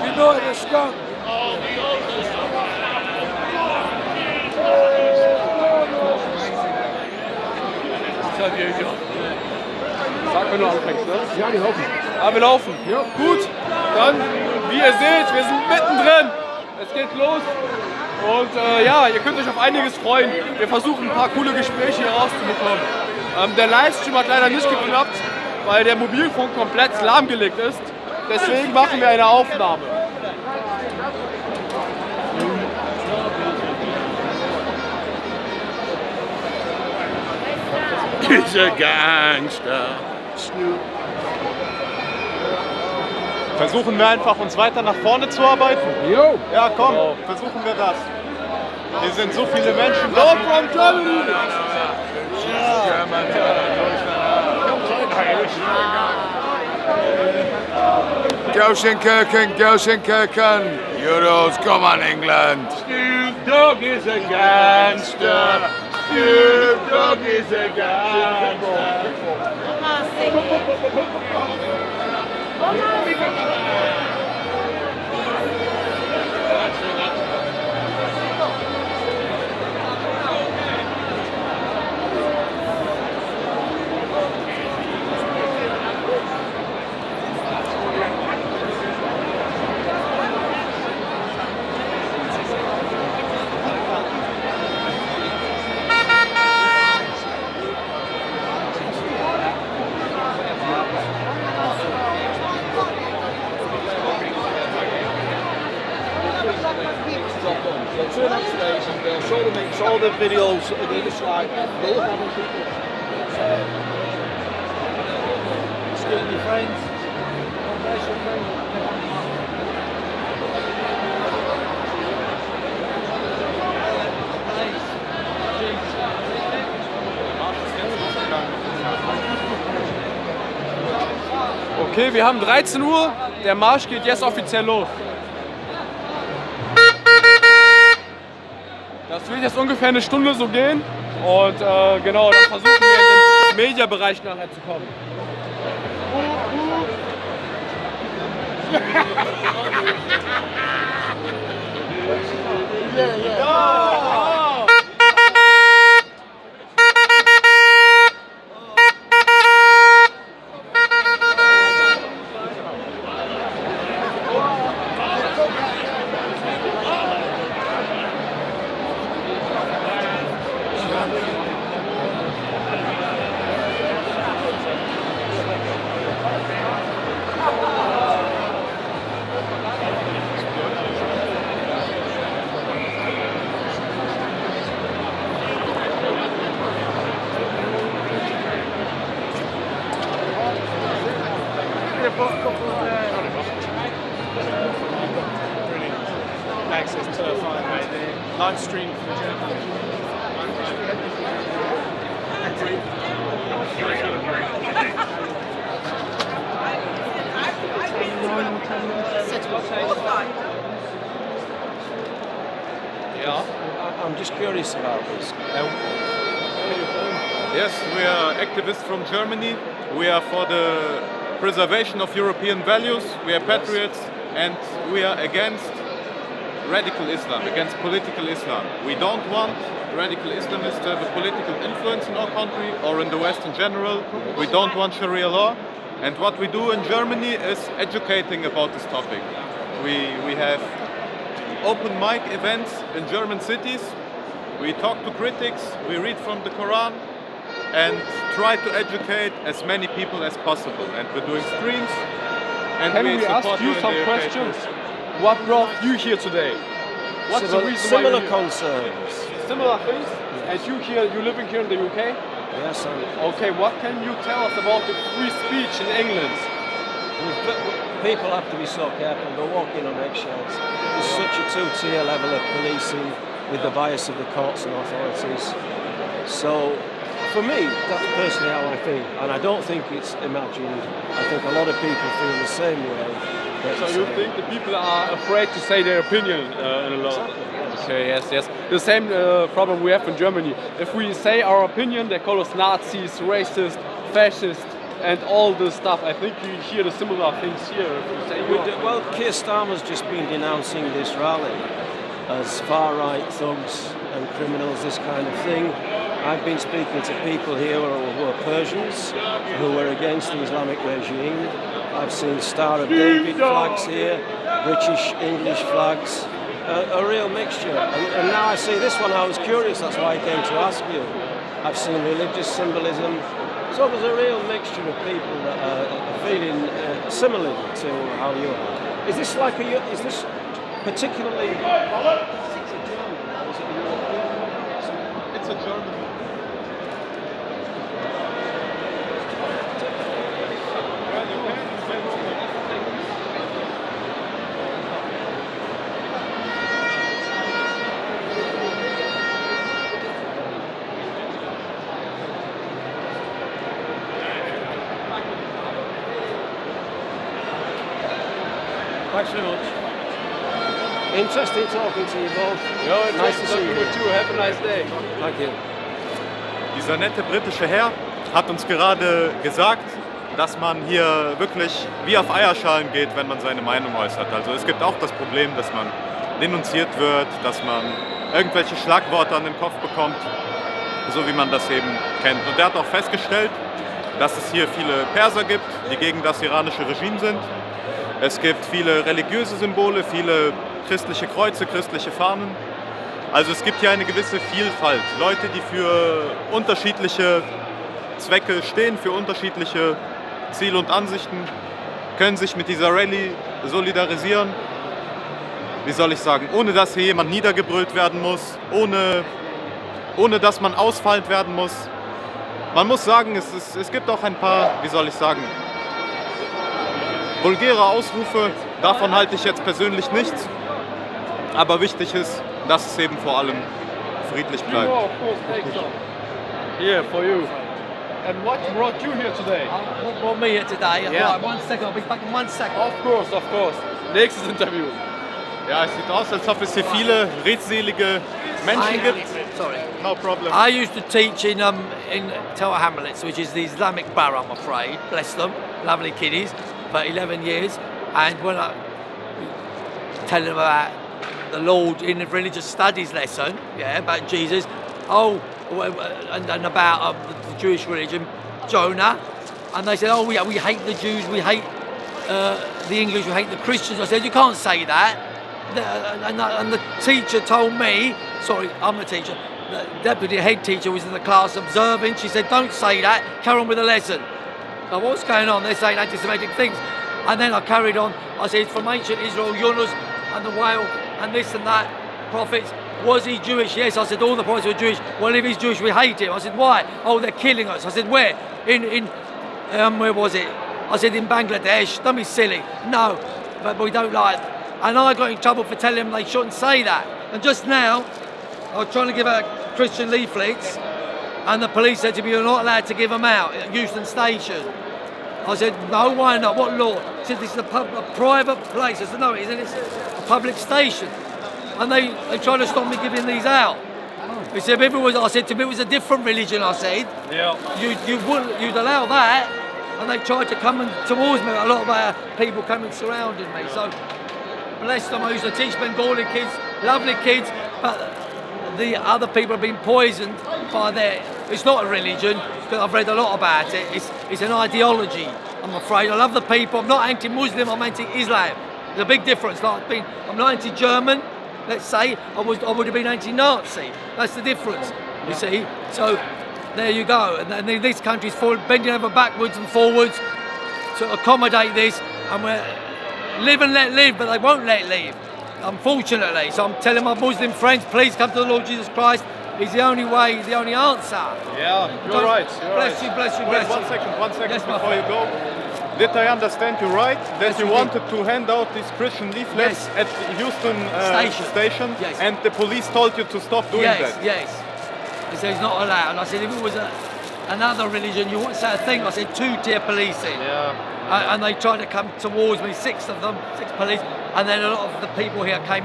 You know the skunk. Sag, wenn du anfängst, ne? Ja, die laufen. Ah, wir laufen. Ja. Gut, dann, wie ihr seht, wir sind mittendrin. Es geht los. Und ja, ihr könnt euch auf einiges freuen. Wir versuchen ein paar coole Gespräche hier rauszubekommen. Der Livestream hat leider nicht geklappt, weil der Mobilfunk komplett lahmgelegt ist. Deswegen machen wir eine Aufnahme. Dieser Gangster. Versuchen wir einfach, uns weiter nach vorne zu arbeiten? Jo. Ja, komm, versuchen wir das. Hier sind so viele Menschen. Lord from Germany! Gelsenkirchen. Euros, come on, England. Snoop Dogg is a gangster. Snoop Dogg is a gangster. Turn on stage and they'll show them all the videos of the like they'll have people stealing your friends. Where's your friend? Okay, wir haben 13 Uhr. Der Marsch geht jetzt offiziell los. Das wird jetzt ungefähr eine Stunde so gehen und genau, dann versuchen wir in den Mediabereich nachher zu kommen. Access to find live stream for Germany. Yeah, I'm just curious about this. Yes, we are activists from Germany. We are for the preservation of European values. We are patriots and we are against radical Islam, against political Islam. We don't want radical Islamists to have a political influence in our country or in the West in general. We don't want Sharia law. And what we do in Germany is educating about this topic. We have open mic events in German cities. We talk to critics, we read from the Quran and try to educate as many people as possible. And we're doing streams. And Can we ask you in some the questions? What brought you here today? What's the reason why Similar you're here? concerns. Similar things? And you living here in the UK? Yes, Okay, what can you tell us about the free speech in England? people have to be so careful. They're walking on eggshells. There's such a two-tier level of policing with the bias of the courts and authorities. So, for me, that's personally how I feel, and I don't think it's imagined. I think a lot of people feel the same way. So you think the people are afraid to say their opinion in a law? Exactly, yes. Okay, yes. The same problem we have in Germany. If we say our opinion, they call us Nazis, racist, fascist, and all the stuff. I think you hear the similar things here. If you say Well, Keir Starmer's just been denouncing this rally as far-right thugs and criminals, this kind of thing. I've been speaking to people here who are Persians, who are against the Islamic regime. I've seen Star of David flags here, British, English flags, a real mixture. And now I see this one, I was curious, that's why I came to ask you. I've seen religious symbolism. So there's a real mixture of people that are feeling similar to how you are. Is this like is this particularly... It's a German. Thanks very much. Interesting talking to you both. Nice to see you too. Have a nice day. Thank you. Dieser nette britische Herr hat uns gerade gesagt, dass man hier wirklich wie auf Eierschalen geht, wenn man seine Meinung äußert. Also es gibt auch das Problem, dass man denunziert wird, dass man irgendwelche Schlagworte an den Kopf bekommt, so wie man das eben kennt. Und er hat auch festgestellt, dass es hier viele Perser gibt, die gegen das iranische Regime sind. Es gibt viele religiöse Symbole, viele christliche Kreuze, christliche Fahnen. Also es gibt hier eine gewisse Vielfalt. Leute, die für unterschiedliche Zwecke stehen, für unterschiedliche Ziele und Ansichten, können sich mit dieser Rallye solidarisieren. Wie soll ich sagen, ohne dass hier jemand niedergebrüllt werden muss, ohne dass man ausfallend werden muss. Man muss sagen, es gibt auch ein paar, wie soll ich sagen, vulgäre Ausrufe, davon halte ich jetzt persönlich nichts. Aber wichtig ist, dass es eben vor allem friedlich bleibt. Here for you. And what brought you here today? What brought me here today? Yeah. Right, 1 second, I'll be back in 1 second. Of course. Nächstes Interview. Ja, es sieht aus, als ob es hier viele redselige Menschen gibt. Sorry. No problem. I used to teach in Tower Hamlets, which is the Islamic borough, I'm afraid. Bless them, lovely kiddies, for 11 years. And when I tell them about the Lord in the religious studies lesson, about Jesus, and about the Jewish religion, Jonah, and they said, we hate the Jews, we hate the English, we hate the Christians. I said, you can't say that. And the teacher told me, sorry, I'm the teacher, the deputy head teacher was in the class observing. She said, don't say that, carry on with the lesson. So what's going on? They're saying anti-Semitic things. And then I carried on. I said, from ancient Israel, Yunus and the whale and this and that, prophets. Was he Jewish? Yes. I said, all the prophets were Jewish. Well, if he's Jewish, we hate him. I said, why? Oh, they're killing us. I said, where? Where was it? I said, in Bangladesh. Don't be silly. No, but we don't like it. And I got in trouble for telling them they shouldn't say that. And just now, I was trying to give out Christian leaflets, and the police said to me, you're not allowed to give them out at Euston Station. I said, no, why not? What law? He said, this is a private place. I said, no, it isn't. It's a public station. And they tried to stop me giving these out. He said, if it was, I said, if it was a different religion, I said, you'd allow that. And they tried to come towards me. A lot of people came and surrounded me. So, bless them. I used to teach Bengali kids, lovely kids, but the other people have been poisoned by their... It's not a religion, because I've read a lot about it. It's an ideology, I'm afraid. I love the people. I'm not anti-Muslim, I'm anti-Islam. There's a big difference. I'm not anti-German, let's say. I would have been anti-Nazi. That's the difference, you see. So there you go. And then this country's bending over backwards and forwards to accommodate this, and we're live and let live, but they won't let live, unfortunately. So I'm telling my Muslim friends, please come to the Lord Jesus Christ. He's the only way, he's the only answer. Yeah, you're right. Bless you. Wait, one second Yes, before you go. Did I understand you right? That Yes, you you wanted to hand out these Christian leaflets at Houston station, Yes. and the police told you to stop doing that? Yes. He said it's not allowed. And I said, if it was another religion, you wouldn't say a thing. I said, two-tier policing. Yeah. And they tried to come towards me, 6 of them, 6 police, and then a lot of the people here came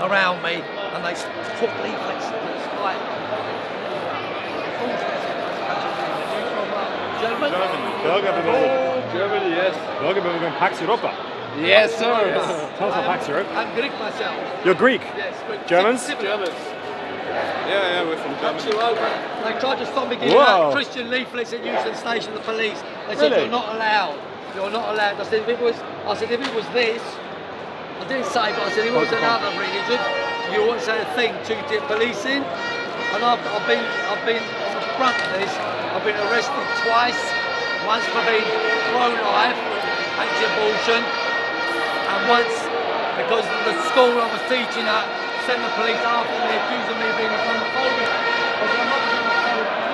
around me, and they took leaflets. German? Bürgerbewegung. Germany, yes. Bürgerbewegung PAX EUROPA. Yes, sir. Tell us about PAX Europe. I'm Greek myself. You're Greek? Yes, Greek. Germans? Germans. Yeah, we're from PAX Germany. EUROPA. They tried to stop me giving Whoa. out Christian leaflets at Euston Station, the police. They said, Really? you're not allowed. You're not allowed. I said, if it was this, I didn't say, but I said, if it was another religion, you wouldn't say a thing to get police in. And I've been on the front of this. I've been arrested twice. Once for being pro-life, anti-abortion, and once because the school I was teaching at sent the police after me, accusing me of being Islamophobic. I said, I'm not Islamophobic.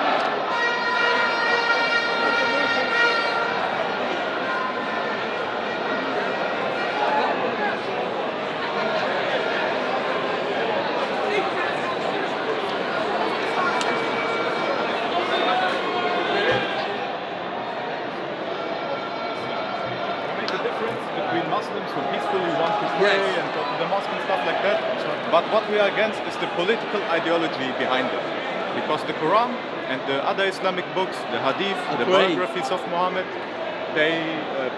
Between Muslims who peacefully want to pray and go to the mosque and stuff like that. But what we are against is the political ideology behind it. Because the Quran and the other Islamic books, the Hadith, the biographies of Muhammad, they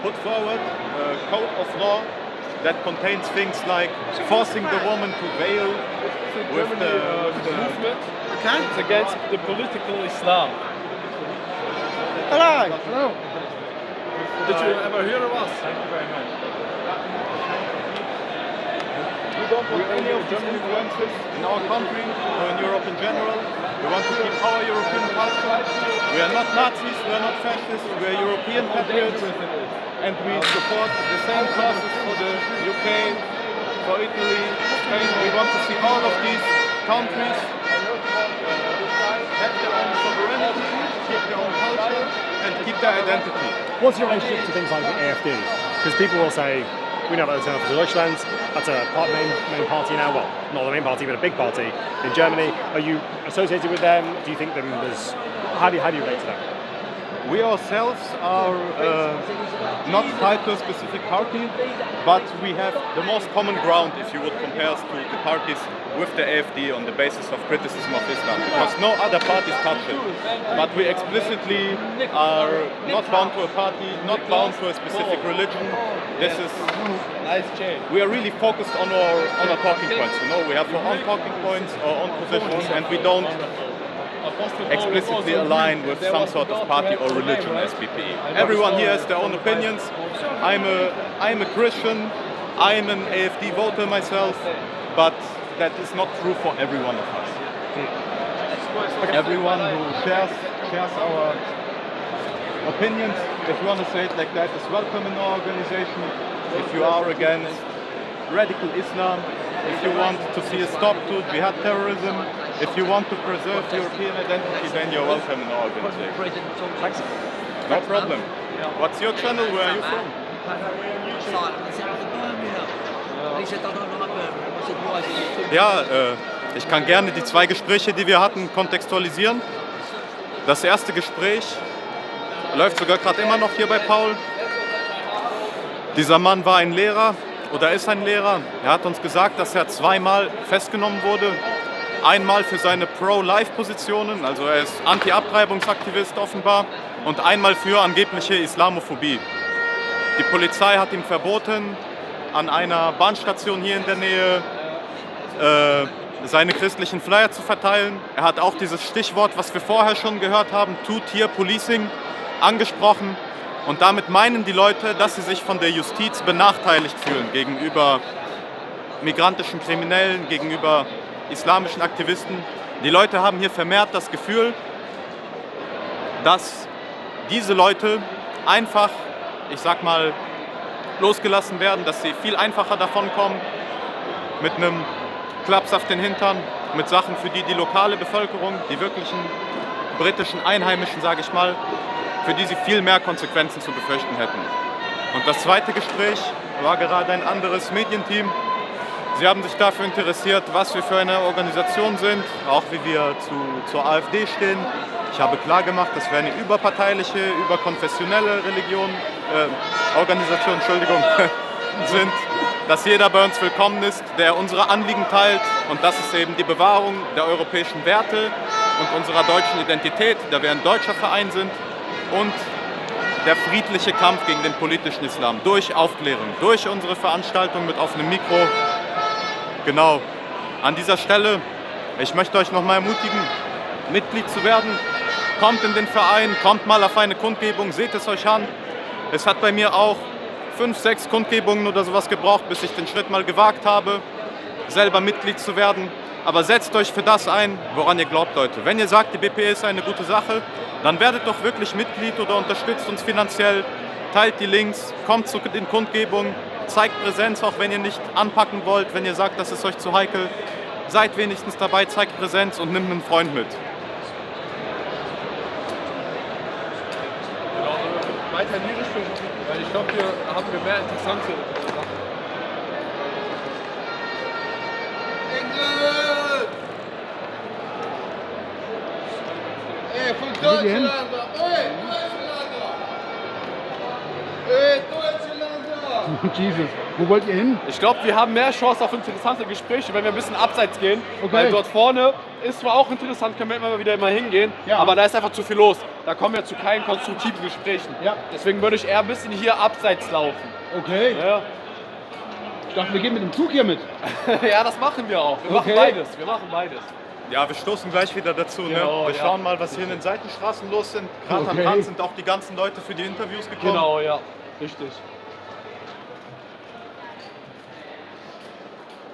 put forward a code of law that contains things like forcing the woman to veil with the movement. Okay. It's against the political Islam. Hello. Did you ever hear of us? Thank you very much. We don't want any of these influences in our country or in Europe in general. We want to keep our European culture. We are not Nazis, we are not fascists, we are European patriots. And we support the same causes for the UK, for Italy, Spain. We want to see all of these countries have their own sovereignty, keep their own culture, and keep their identity. What's your relationship to things like the AfD? Because people will say, we know about the Helfer von Mannheim, that's a main party now, well, not the main party, but a big party in Germany. Are you associated with them? Do you think there's, how do you relate to them? We ourselves are not tied to a specific party, but we have the most common ground, if you would compare us to the parties with the AfD on the basis of criticism of Islam, because no other parties touch it. But we explicitly are not bound to a party, not bound to a specific religion. This is we are really focused on our talking points. You know, we have our own talking points, our own positions, and we don't explicitly align with some sort of party or religion as BPE. Everyone here has their own opinions. I'm a Christian, I'm an AfD voter myself, but that is not true for every one of us. Everyone who shares our opinions, if you want to say it like that, is welcome in our organization. If you are against radical Islam, if you want to see a stop to jihad terrorism, if you want to preserve European identity, then you're welcome in our organization. No problem. What's your channel? Where are you from? Ja, ich kann gerne die zwei Gespräche, die wir hatten, kontextualisieren. Das erste Gespräch läuft sogar gerade immer noch hier bei Paul. Dieser Mann war ein Lehrer oder ist ein Lehrer. Er hat uns gesagt, dass er zweimal festgenommen wurde. Einmal für seine Pro-Life-Positionen, also er ist Anti-Abtreibungsaktivist offenbar, und einmal für angebliche Islamophobie. Die Polizei hat ihm verboten, an einer Bahnstation hier in der Nähe seine christlichen Flyer zu verteilen. Er hat auch dieses Stichwort, was wir vorher schon gehört haben, Two-Tier-Policing, angesprochen. Und damit meinen die Leute, dass sie sich von der Justiz benachteiligt fühlen gegenüber migrantischen Kriminellen, gegenüber islamischen Aktivisten. Die Leute haben hier vermehrt das Gefühl, dass diese Leute einfach, ich sag mal, losgelassen werden, dass sie viel einfacher davonkommen mit einem Klaps auf den Hintern, mit Sachen, für die lokale Bevölkerung, die wirklichen britischen Einheimischen, sage ich mal, für die sie viel mehr Konsequenzen zu befürchten hätten. Und das zweite Gespräch war gerade ein anderes Medienteam. Sie haben sich dafür interessiert, was wir für eine Organisation sind, auch wie wir zur AfD stehen. Ich habe klargemacht, dass wir eine überparteiliche, überkonfessionelle Organisation sind, dass jeder bei uns willkommen ist, der unsere Anliegen teilt, und das ist eben die Bewahrung der europäischen Werte und unserer deutschen Identität, da wir ein deutscher Verein sind, und der friedliche Kampf gegen den politischen Islam. Durch Aufklärung, durch unsere Veranstaltung mit offenem Mikro. Genau. An dieser Stelle, ich möchte euch nochmal ermutigen, Mitglied zu werden. Kommt in den Verein, kommt mal auf eine Kundgebung, seht es euch an. Es hat bei mir auch 5, 6 Kundgebungen oder sowas gebraucht, bis ich den Schritt mal gewagt habe, selber Mitglied zu werden. Aber setzt euch für das ein, woran ihr glaubt, Leute. Wenn ihr sagt, die BPE ist eine gute Sache, dann werdet doch wirklich Mitglied oder unterstützt uns finanziell. Teilt die Links, kommt zu den Kundgebungen, zeigt Präsenz, auch wenn ihr nicht anpacken wollt, wenn ihr sagt, das ist euch zu heikel. Seid wenigstens dabei, zeigt Präsenz und nimmt einen Freund mit. Weiter in die Richtung, weil ich glaube, hier haben wir mehr interessante Sachen. Ey, von Deutschland! Ey, Deutschland! Jesus. Wo wollt ihr hin? Ich glaube, wir haben mehr Chance auf interessante Gespräche, wenn wir ein bisschen abseits gehen. Okay. Weil dort vorne ist zwar auch interessant, können wir immer wieder hingehen, Ja. aber da ist einfach zu viel los. Da kommen wir zu keinen konstruktiven Gesprächen. Ja. Deswegen würde ich eher ein bisschen hier abseits laufen. Okay. Ja, Ich dachte, wir gehen mit dem Zug hier mit. ja, das machen wir auch. Wir machen Okay. beides. Wir machen beides. Ja, wir stoßen gleich wieder dazu. Genau, Ne? Wir ja. schauen mal, was hier in den Seitenstraßen los sind. Gerade Okay. am Rand sind auch die ganzen Leute für die Interviews gekommen. Genau, ja. Richtig.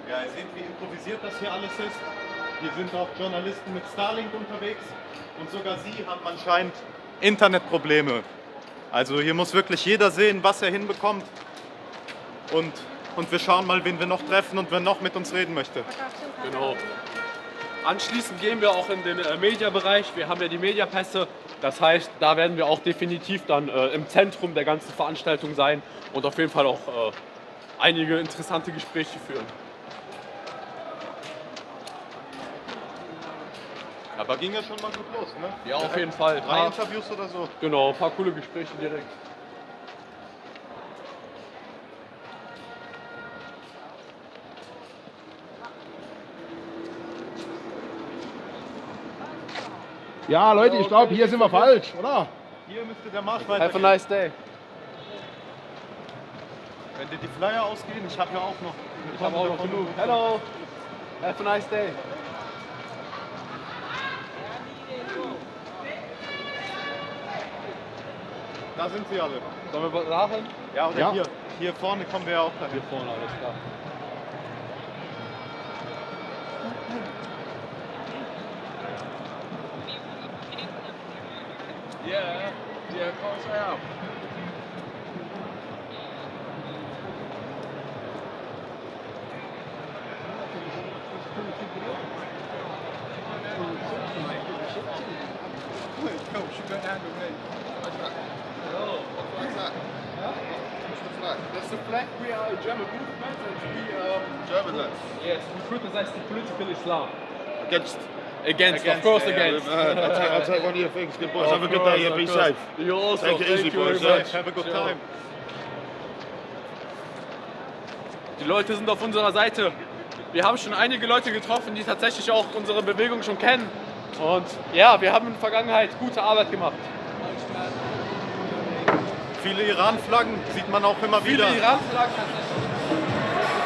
Ja, ihr seht, wie improvisiert das hier alles ist. Hier sind auch Journalisten mit Starlink unterwegs und sogar sie haben anscheinend Internetprobleme. Also hier muss wirklich jeder sehen, was er hinbekommt. Und wir schauen mal, wen wir noch treffen und wer noch mit uns reden möchte. Genau. Anschließend gehen wir auch in den Mediabereich. Wir haben ja die Mediapässe. Das heißt, da werden wir auch definitiv dann im Zentrum der ganzen Veranstaltung sein und auf jeden Fall auch einige interessante Gespräche führen. Aber ging ja schon mal gut los, ne? Ja, auf jeden Fall. 3 Interviews oder so. Genau, ein paar coole Gespräche direkt. Ja, Leute, ich glaube, hier sind wir falsch, oder? Hier müsste der Marsch Have a weitergehen. nice day. Wenn dir die Flyer ausgehen, ich habe ja auch noch. Ich habe auch noch genug. Hello. Have a nice day. Da sind sie alle. Sollen wir nachher? Ja, oder Ja. hier. Hier vorne kommen wir ja auch dahin. Hier vorne, alles klar. Yeah, close out. Coach, you got hand away. What's that? That's the flag. We are a German movement and we German lads. yes, we criticize the political Islam. Against. Against, of course, against. I'll take one of your things. Good boys. Have a good day. Yeah, be safe. You also. Take it easy, Thank you boys. very much. Have a good Ciao. time. Die Leute sind auf unserer Seite. Wir haben schon einige Leute getroffen, die tatsächlich auch unsere Bewegung schon kennen. Und ja, wir haben in der Vergangenheit gute Arbeit gemacht. Viele Iran-Flaggen sieht man auch immer Viele wieder. Iran-Flaggen tatsächlich.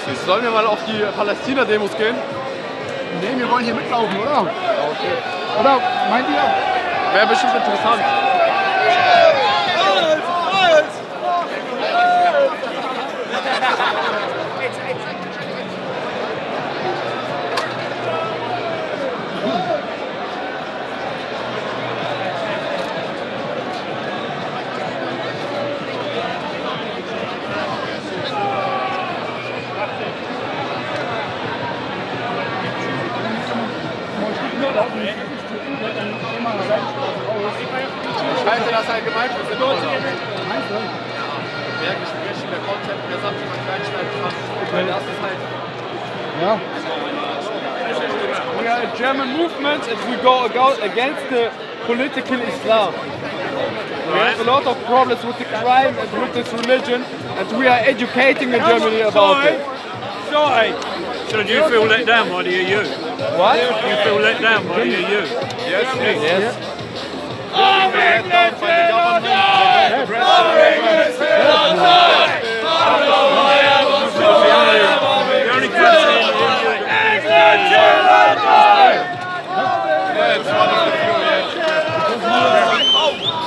policies. Sollen wir mal auf die Palästina-Demos gehen? Nee, wir wollen hier mitlaufen, oder? Okay. Oder meint ihr? Wäre bestimmt interessant. Ich halte das allgemein für sinnvoller. Mehr Gespräche, mehr Content, mehr Sachen, die man kleinschneiden kann. Weil das ist halt... Ja. We are a German movement and we go against the political Islam. We have a lot of problems with the crime and with this religion and we are educating in Germany about it. Sorry. So do you feel let down by the EU? What? Do you feel let down by the EU? Yes, please. Yes. Yeah, it's one of the few, yeah.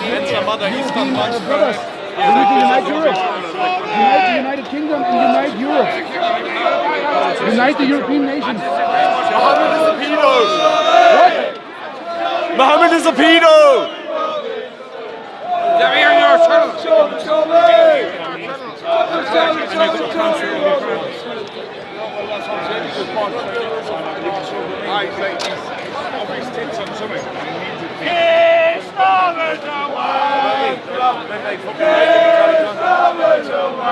And some other Eastern ones. We need to unite Europe. Unite the United Kingdom and unite Europe. Unite the European nations. Mohammed is a pedo! What? Mohammed is a pedo!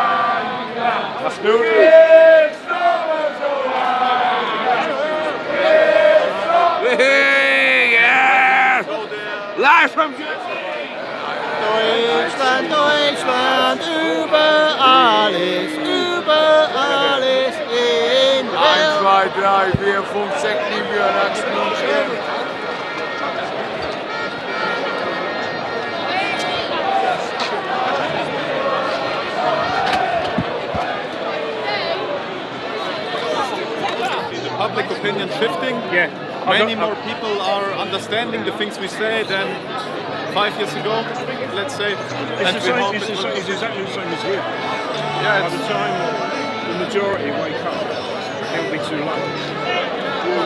Let's do it. Yeah! Live from Deutschland, Deutschland, über alles in der 1, 2, 3, 4, 5, 6, 7, 8, 9, 10. Public opinion shifting. Yeah. Many more people are understanding the things we say than 5 years ago, let's say. And we hope It's it will- exactly the same as here. Yeah, By it's, the time the majority wake up, it'll be too late.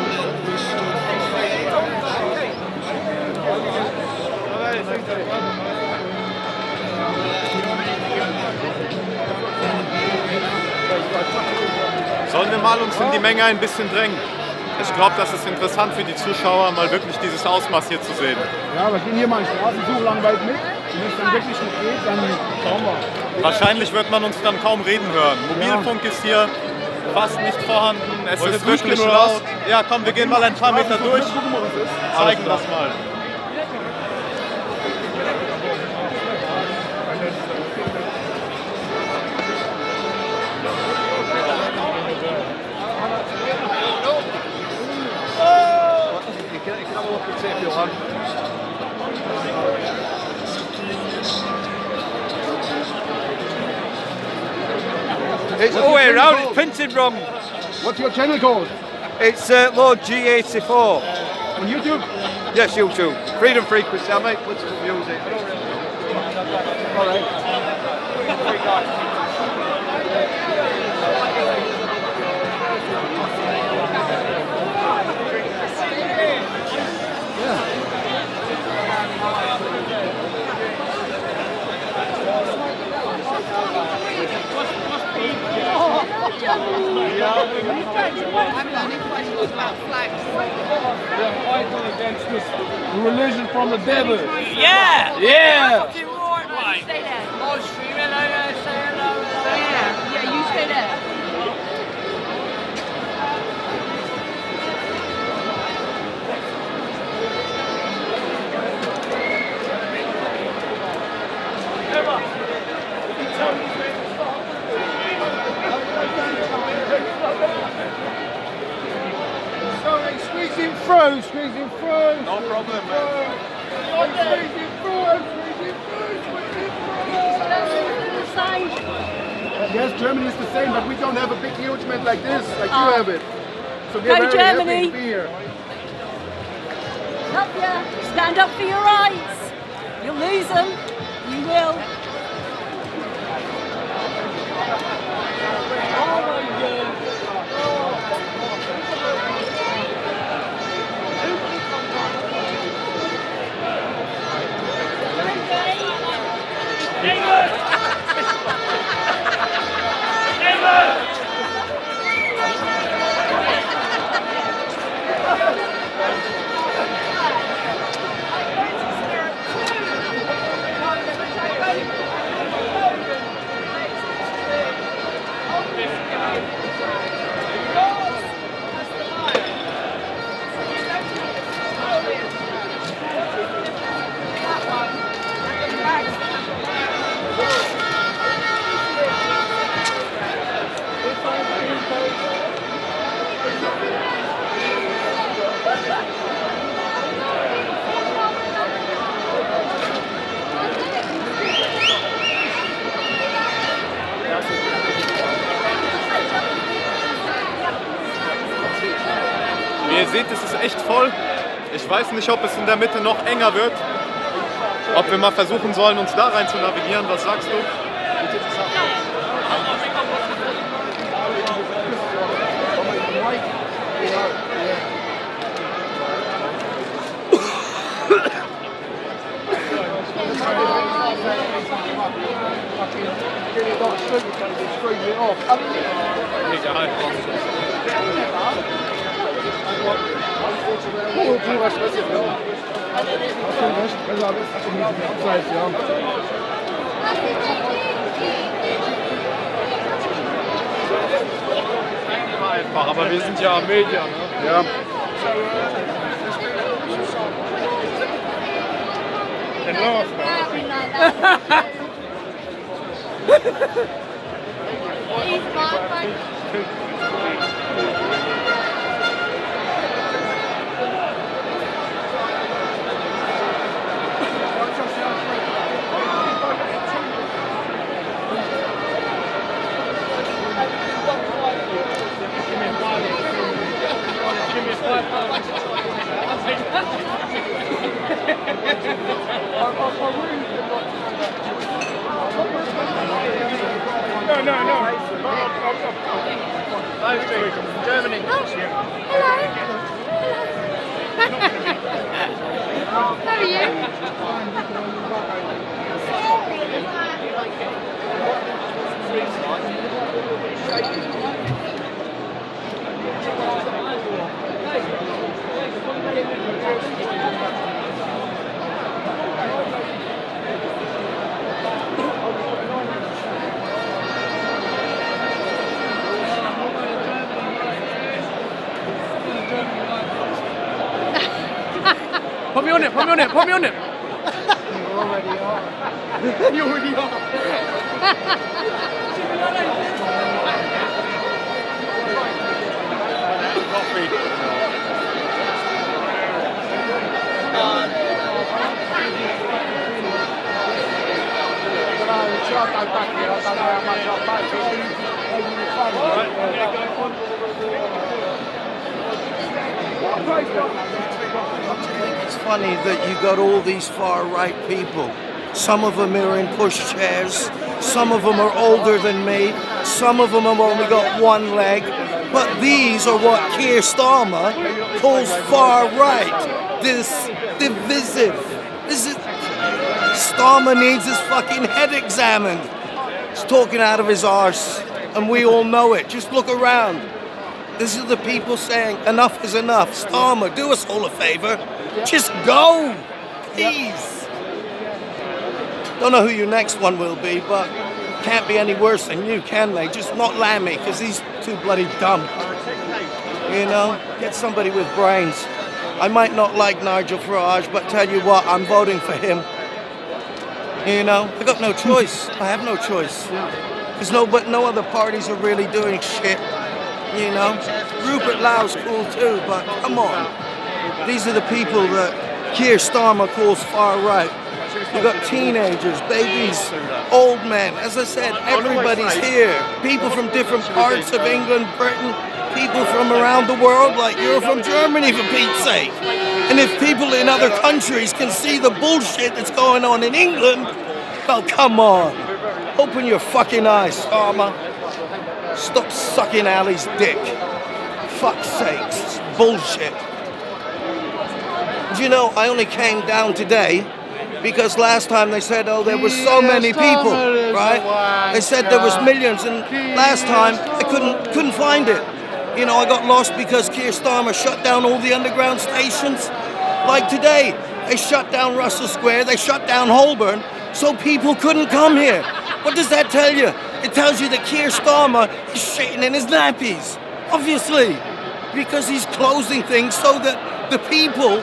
sollen wir mal uns in die Menge ein bisschen drängen? Ich glaube, das ist interessant für die Zuschauer, mal wirklich dieses Ausmaß hier zu sehen. Ja, wir gehen hier mal einen Straßenzug lang weit mit. Und wenn es dann wirklich nicht geht, dann schauen wir. Wahrscheinlich wird man uns dann kaum reden hören. Mobilfunk ist hier fast nicht vorhanden. Es Wollt ihr ist wirklich durchgehen, oder was? laut. Ja, komm, wir gehen mal ein paar Meter durch. Gucken wir, was es ist. Zeigen das mal. It's all the way around, it's printed wrong. What's your channel called? It's Lord G84. On YouTube? Yes, YouTube. Freedom Frequency, I make political music. They're fighting against this religion from the devil. Yeah! Yeah! Stay there. Live streaming, say hello. Yeah, you stay there. Squeezing through, squeezing through. No problem, man. Squeezing through, squeezing through, squeezing through. Yes, Germany is the same, but we don't have a big huge man like this, like you have it. So we're Go very Germany. happy to be here. Love ya. Stand up for your rights. You'll lose them. You will. Wie ihr seht, es ist echt voll. Ich weiß nicht, ob es in der Mitte noch enger wird. Ob wir mal versuchen sollen, uns da rein zu navigieren. Was sagst du? Egal. Purer Stress jetzt auch. Hast du recht, also aber es ist nicht abseits, ja. Einfach, aber wir sind ja Medien, ne? Ja. Germany. How are you? Put me on it, put me on it, put me on it. You already are. It's funny that you got all these far-right people. Some of them are in pushchairs, some of them are older than me, some of them have only got one leg, but these are what Keir Starmer calls far-right. This divisive. This is... Starmer needs his fucking head examined. He's talking out of his arse, and we all know it. Just look around. This is the people saying, enough is enough. Starmer, do us all a favor. Just go, please. Don't know who your next one will be, but can't be any worse than you, can they? Just not Lammy, because he's too bloody dumb. You know, get somebody with brains. I might not like Nigel Farage, but tell you what, I'm voting for him. You know, I got no choice. I have no choice. Because no other parties are really doing shit. You know, Rupert Lau's cool too, but come on. These are the people that Keir Starmer calls far right. You got teenagers, babies, old men. As I said, everybody's here. People from different parts of England, Britain, people from around the world, like you're from Germany, for Pete's sake. And if people in other countries can see the bullshit that's going on in England, oh, come on. Open your fucking eyes, Starmer. Stop sucking Ali's dick. Fuck's sakes, bullshit. Do you know, I only came down today because last time they said, oh, there were so many people, right? They said there was millions, and last time I couldn't find it. You know, I got lost because Keir Starmer shut down all the underground stations. Like today, they shut down Russell Square, they shut down Holborn, so people couldn't come here. What does that tell you? It tells you that Keir Starmer is shitting in his nappies, obviously, because he's closing things so that the people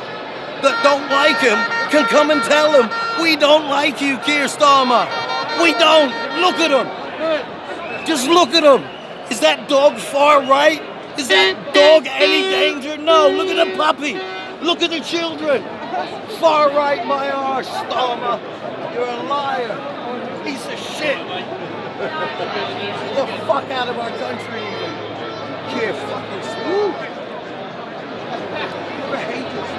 that don't like him can come and tell him, we don't like you, Keir Starmer. We don't. Look at him. Just look at him. Is that dog far right? Is that dog any danger? No. Look at the puppy. Look at the children. Far right, my arse, Starmer. You're a liar. Piece of shit. Get the fuck out of our country, even. Keir fucking Starmer. I hate this.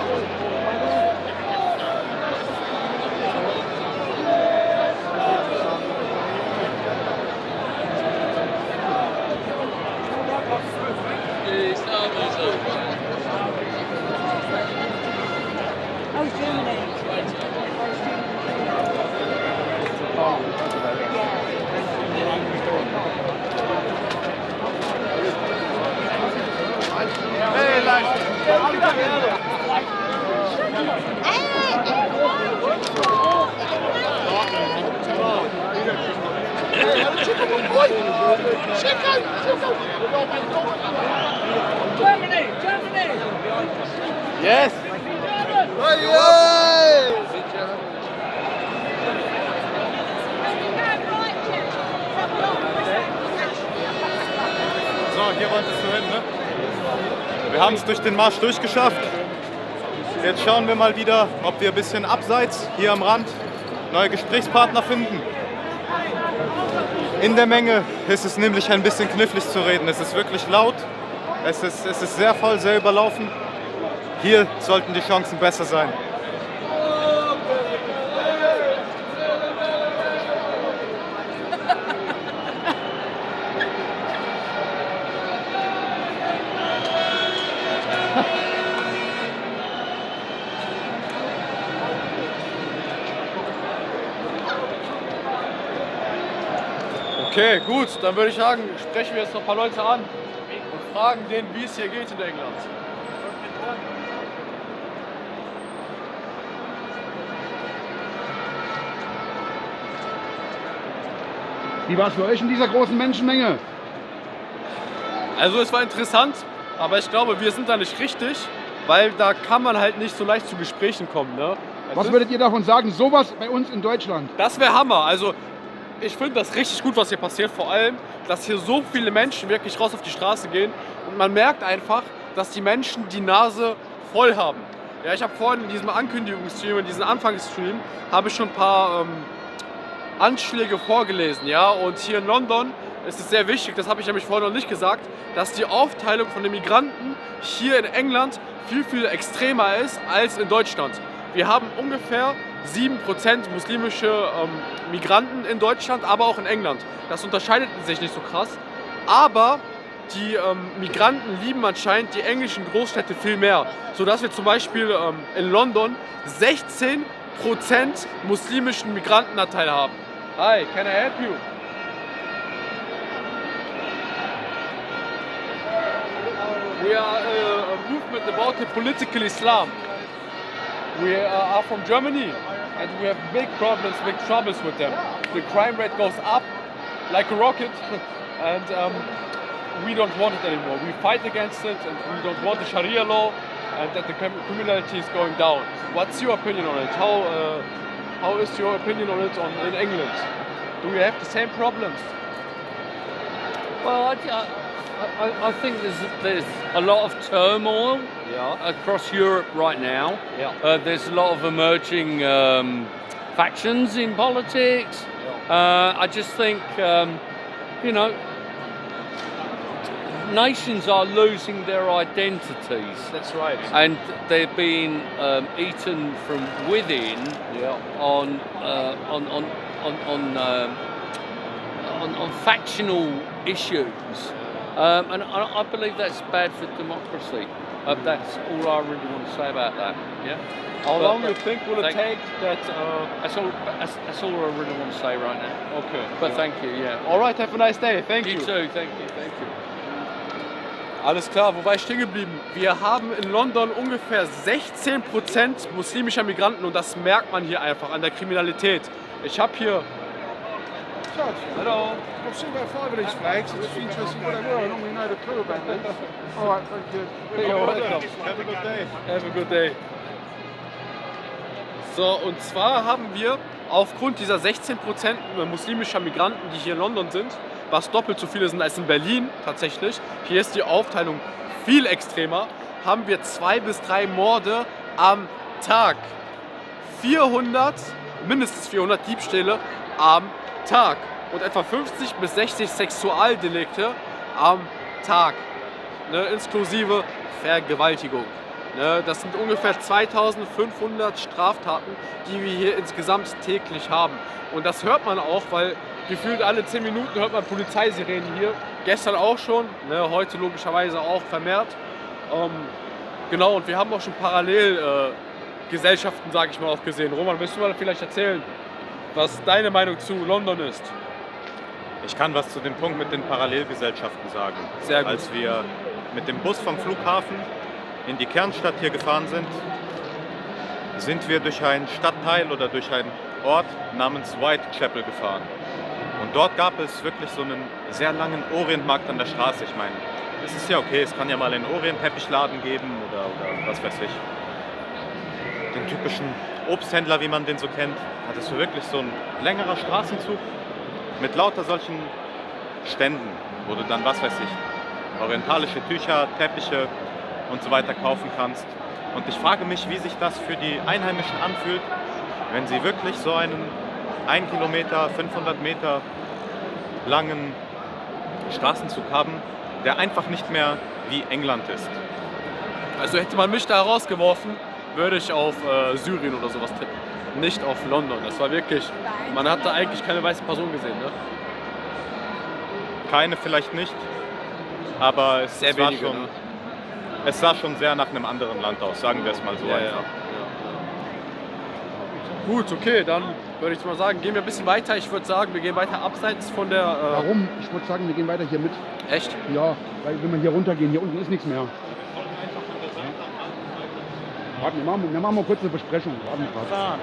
Germany! Yes! So, hier wolltest du hin, ne? Wir haben es durch den Marsch durchgeschafft. Jetzt schauen wir mal wieder, ob wir ein bisschen abseits, hier am Rand, neue Gesprächspartner finden. In der Menge ist es nämlich ein bisschen knifflig zu reden. Es ist wirklich laut, es ist sehr voll, sehr überlaufen. Hier sollten die Chancen besser sein. Okay, gut, dann würde ich sagen, sprechen wir jetzt noch ein paar Leute an und fragen denen, wie es hier geht in England. Wie war es für euch in dieser großen Menschenmenge? Also es war interessant, aber ich glaube, wir sind da nicht richtig, weil da kann man halt nicht so leicht zu Gesprächen kommen. Ne? Was würdet ihr davon sagen, sowas bei uns in Deutschland? Das wäre Hammer. Also ich finde das richtig gut, was hier passiert. Vor allem, dass hier so viele Menschen wirklich raus auf die Straße gehen und man merkt einfach, dass die Menschen die Nase voll haben. Ja, ich habe vorhin in diesem Ankündigungsstream, in diesem Anfangsstream, habe ich schon ein paar Anschläge vorgelesen. Ja? Und hier in London ist es sehr wichtig, das habe ich nämlich vorhin noch nicht gesagt, dass die Aufteilung von den Migranten hier in England viel, viel extremer ist als in Deutschland. Wir haben ungefähr 7% muslimische Migranten in Deutschland, aber auch in England. Das unterscheidet sich nicht so krass. Aber die Migranten lieben anscheinend die englischen Großstädte viel mehr. Sodass wir zum Beispiel in London 16% muslimischen Migrantenanteil haben. Hi, can I help you? We are a movement about the political Islam. We are from Germany and we have big problems, big troubles with them. The crime rate goes up like a rocket and we don't want it anymore. We fight against it and we don't want the Sharia law and that the criminality is going down. What's your opinion on it? How is your opinion on it in England? Do we have the same problems? Well, I think there's a lot of turmoil across Europe right now. Yeah. There's a lot of emerging factions in politics. I just think, you know, nations are losing their identities. That's right. And they're being eaten from within on factional issues. And I believe that's bad for democracy. That's all I really want to say about that. Yeah. How long do you think will it take that? That's all I really want to say right now. Okay. But thank you. Yeah. All right. Have a nice day. Thank you. You too. Thank you. Thank you. Alles klar, wo war ich stehen geblieben? Wir haben in London ungefähr 16% muslimischer Migranten und das merkt man hier einfach an der Kriminalität. Ich habe hier... Hallo. I've seen about 5 of these flags. It's just interesting what they were. I normally know the clue about these. All right, thank you. You're welcome. Have a good day. Have a good day. So, und zwar haben wir aufgrund dieser 16% muslimischer Migranten, die hier in London sind, was doppelt so viele sind als in Berlin tatsächlich, hier ist die Aufteilung viel extremer, haben wir 2 bis 3 Morde am Tag. Mindestens 400 Diebstähle am Tag und etwa 50 bis 60 Sexualdelikte am Tag, ne, inklusive Vergewaltigung. Ne, das sind ungefähr 2500 Straftaten, die wir hier insgesamt täglich haben. Und das hört man auch, weil gefühlt alle 10 Minuten hört man Polizeisirenen hier. Gestern auch schon, ne, heute logischerweise auch vermehrt. Genau, und wir haben auch schon parallel Gesellschaften, sage ich mal, auch gesehen. Roman, willst du mal vielleicht erzählen, was deine Meinung zu London ist? Ich kann was zu dem Punkt mit den Parallelgesellschaften sagen. Sehr gut. Als wir mit dem Bus vom Flughafen in die Kernstadt hier gefahren sind wir durch einen Stadtteil oder durch einen Ort namens Whitechapel gefahren. Und dort gab es wirklich so einen sehr langen Orientmarkt an der Straße. Ich meine, es ist ja okay, es kann ja mal einen Orientteppichtladen geben oder was weiß ich. Den typischen Obsthändler, wie man den so kennt. Hattest du wirklich so ein längerer Straßenzug mit lauter solchen Ständen, wo du dann, was weiß ich, orientalische Tücher, Teppiche und so weiter kaufen kannst. Und ich frage mich, wie sich das für die Einheimischen anfühlt, wenn sie wirklich so einen 1 Kilometer, 500 Meter langen Straßenzug haben, der einfach nicht mehr wie England ist. Also hätte man mich da rausgeworfen, würde ich auf Syrien oder sowas tippen. Nicht auf London. Das war wirklich, man hat da eigentlich keine weiße Person gesehen, ne? Keine vielleicht nicht, aber es Sehr war wenige, schon, ne? es sah schon sehr nach einem anderen Land aus, sagen wir es mal so Ja, einfach. ja. Gut, okay, dann würde ich mal sagen, gehen wir ein bisschen weiter. Ich würde sagen, wir gehen weiter abseits von der... Warum? Ich würde sagen, wir gehen weiter hier mit. Echt? Ja, weil wenn wir hier runtergehen, hier unten ist nichts mehr. Warten, wir machen mal kurz eine Besprechung. Warten wir gerade.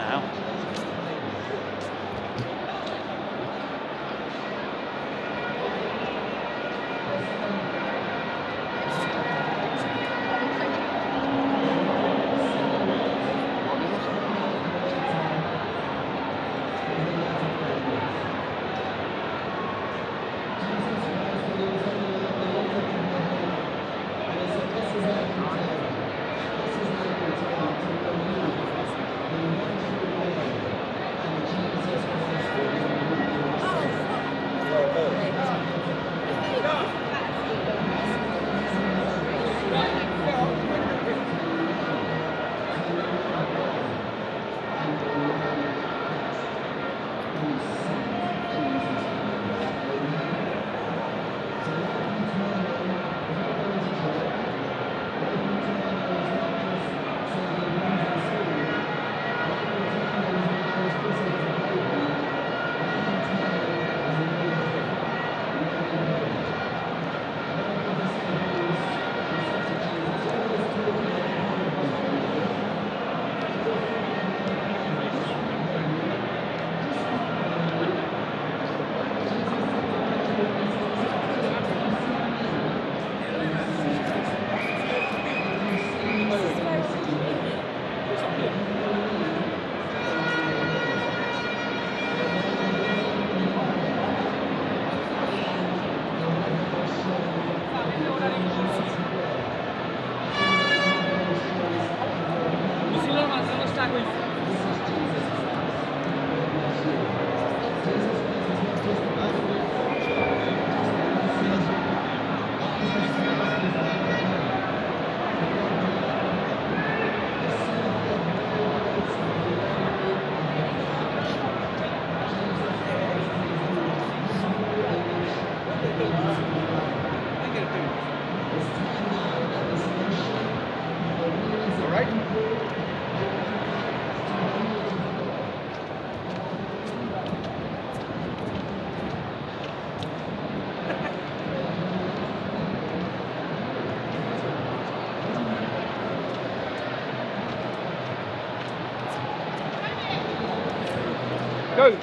Köln.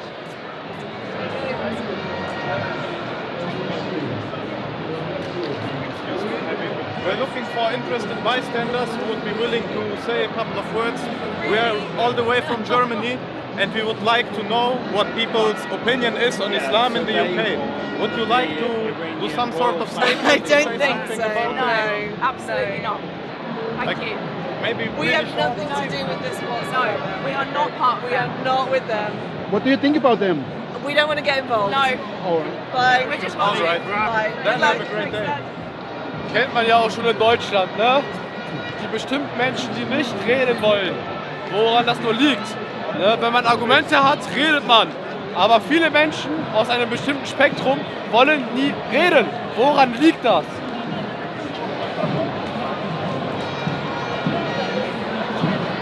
We're looking for interested bystanders who would be willing to say a couple of words. We are all the way from Germany and we would like to know what people's opinion is on Islam in the UK. Would you like to do some sort of statement? I to say don't think something so. about No, it? absolutely not. Thank Like, you. Maybe We have nothing to do with this whatsoever. No, we are not part of We are not with them. What do you think about them? We don't want to get involved. No, Oh, Bye. we're just All watching. right. Bye. Then Good luck. have a great day. Kennt man ja auch schon in Deutschland, ne? Die bestimmten Menschen, die nicht reden wollen. Woran das nur liegt. Ne? Wenn man Argumente hat, redet man. Aber viele Menschen aus einem bestimmten Spektrum wollen nie reden. Woran liegt das?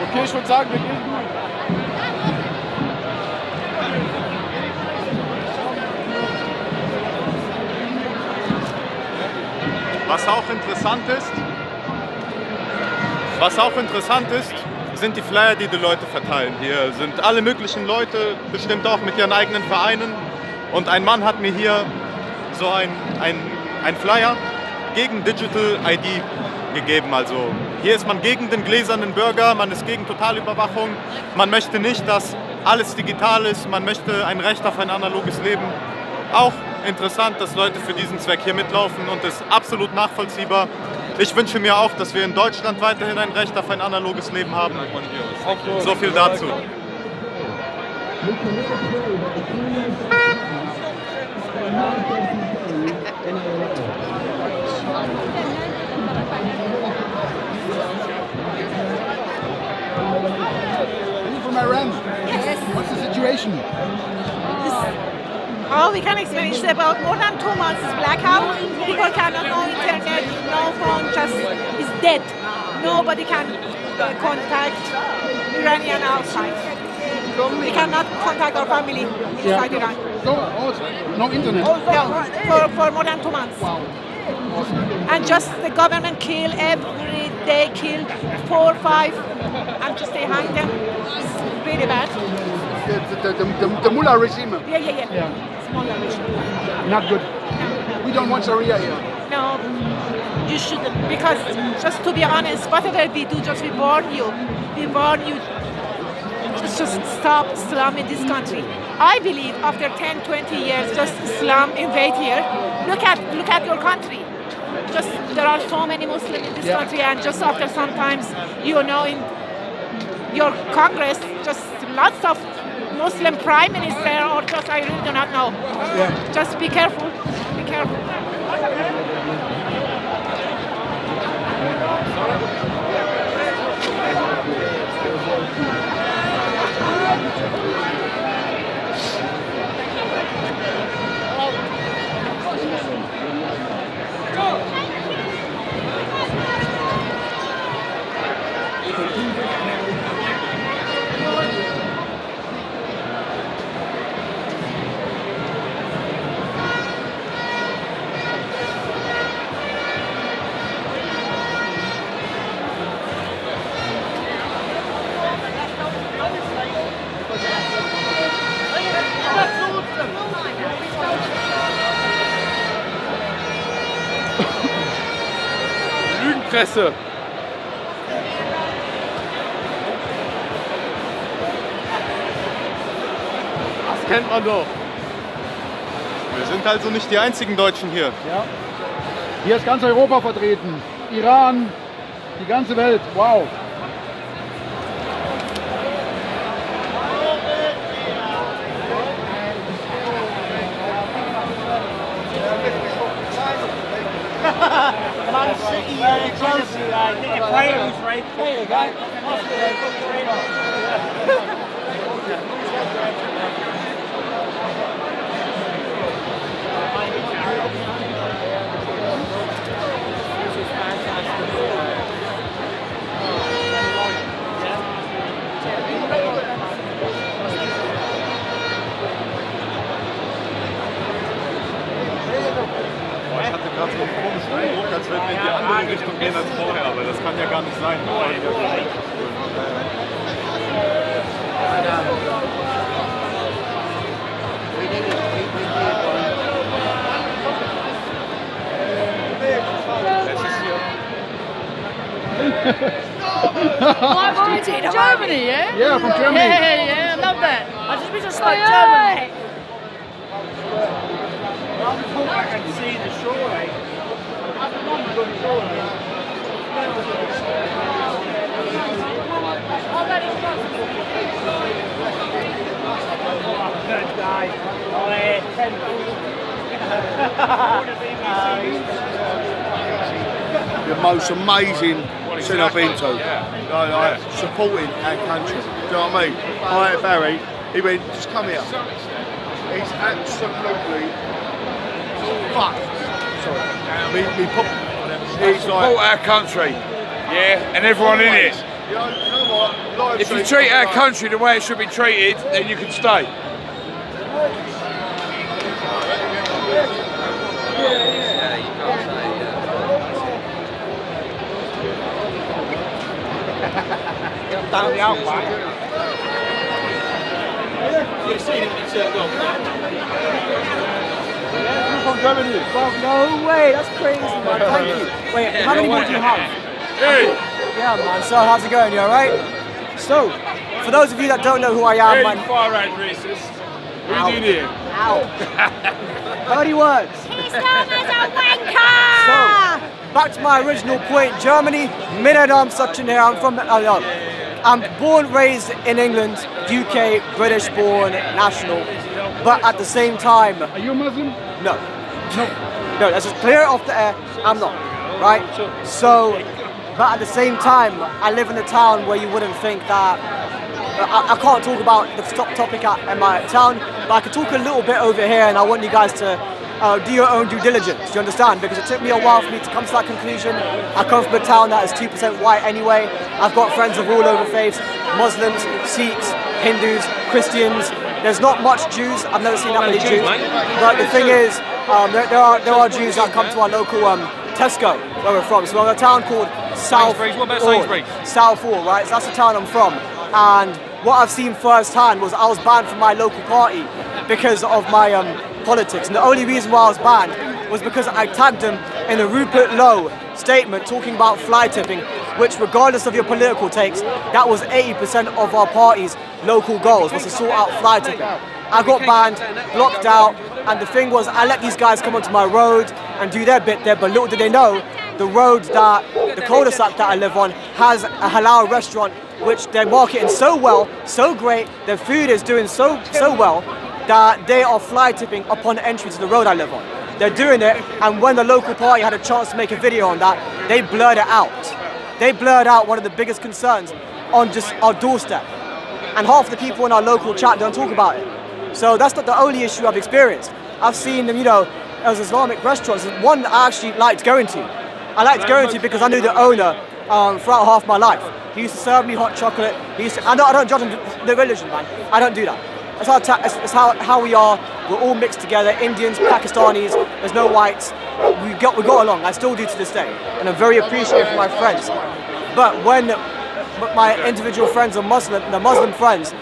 Okay, ich würde sagen, wir gehen durch. Was auch interessant ist, sind die Flyer, die Leute verteilen. Hier sind alle möglichen Leute, bestimmt auch mit ihren eigenen Vereinen. Und ein Mann hat mir hier so ein Flyer gegen Digital ID gegeben. Also hier ist man gegen den gläsernen Bürger, man ist gegen Totalüberwachung. Man möchte nicht, dass alles digital ist, man möchte ein Recht auf ein analoges Leben. Auch interessant, dass Leute für diesen Zweck hier mitlaufen und ist absolut nachvollziehbar. Ich wünsche mir auch, dass wir in Deutschland weiterhin ein Recht auf ein analoges Leben haben. So viel dazu. from Iran. Yes. What's the situation? All we can explain is about more than 2 months is blackout. People cannot know internet, no phone, just is dead. Nobody can contact Iranian outside. We cannot contact our family inside Iran. No internet? No, for more than 2 months. And just the government kill every day, kill 4 or 5, and just they hang them. It's really bad. The mullah regime. Yeah. It's mullah regime. Not good. We don't want Sharia here. No, you shouldn't. Because just to be honest, whatever we do, just we warn you. We warn you. Just stop Islam in this country. I believe after 10, 20 years, just Islam invade here. Look at your country. Just there are so many Muslims in this country, and just after sometimes, you know, in your Congress, just lots of Muslim prime minister, or just I really do not know. Just be careful. Be careful. Lügenpresse. Das kennt man doch. Wir sind also nicht die einzigen Deutschen hier. Ja. Hier ist ganz Europa vertreten. Iran, die ganze Welt. Wow. Man City, Chelsea, get a player who's right player, guy. Ich hatte gerade so einen komischen Eindruck, als würden wir in die andere Richtung gehen als vorher, aber das kann ja gar nicht sein. Germany, yeah? Yeah, from Germany. Yeah, I love that. I just wish I spoke German. I can see the shore, eh? Good guy. Oh, The most amazing thing I've been to. Like, supporting our country. Do you know what I mean? Alright, Barry, he went, just come here. He's absolutely fucked. Sorry. He's like, Support our country, yeah, and everyone in it. You know what? If you treat our country the way it should be treated, then you can stay. Down the outback. You've seen him be turned on. From Germany. No way, that's crazy, man. Thank you. Wait, how many more do you have? Hey! Yeah, man. So, how's it going? You alright? So, for those of you that don't know who I am, Hey, man. far right racist. What are you doing here? Ow. 30 words. He's known as a wanker! So, back to my original point. Germany, Minadam Sachin here. I'm born, raised in England, UK, British born, national. But at the same time... Are you a Muslim? No. No, let's just clear it off the air. I'm not. Right? So, but at the same time, I live in a town where you wouldn't think that... I can't talk about the topic in my town, but I could talk a little bit over here, and I want you guys to do your own due diligence, do you understand? Because it took me a while for me to come to that conclusion. I come from a town that is 2% white anyway. I've got friends of all over faiths, Muslims, Sikhs, Hindus, Christians. There's not much Jews, I've never seen that many Jews. But the thing is, there are Jews that come to our local Tesco, where we're from. So we're in a town called Sainsbury's. What about Sainsbury's? Southall, right? So that's the town I'm from. And what I've seen firsthand was I was banned from my local party because of my politics. And the only reason why I was banned was because I tagged them in a Rupert Lowe statement talking about fly tipping, which regardless of your political takes, that was 80% of our party's local goals, was to sort out fly tipping. I got banned, blocked out, and the thing was I let these guys come onto my road and do their bit there, but little did they know, the road that, the cul-de-sac that I live on has a halal restaurant which they're marketing so well, so great, their food is doing so well that they are fly tipping upon entry to the road I live on. They're doing it, and when the local party had a chance to make a video on that, they blurred it out. They blurred out one of the biggest concerns on just our doorstep. And half of the people in our local chat don't talk about it. So that's not the only issue I've experienced. I've seen them, as Islamic restaurants, one that I actually liked going to. I liked going to because I knew the owner throughout half my life. He used to serve me hot chocolate. I don't judge the religion, man. I don't do that. It's how we are. We're all mixed together. Indians, Pakistanis. There's no whites. We got along. I still do to this day, and I'm very appreciative of my friends. But when my individual friends are Muslim, the Muslim friends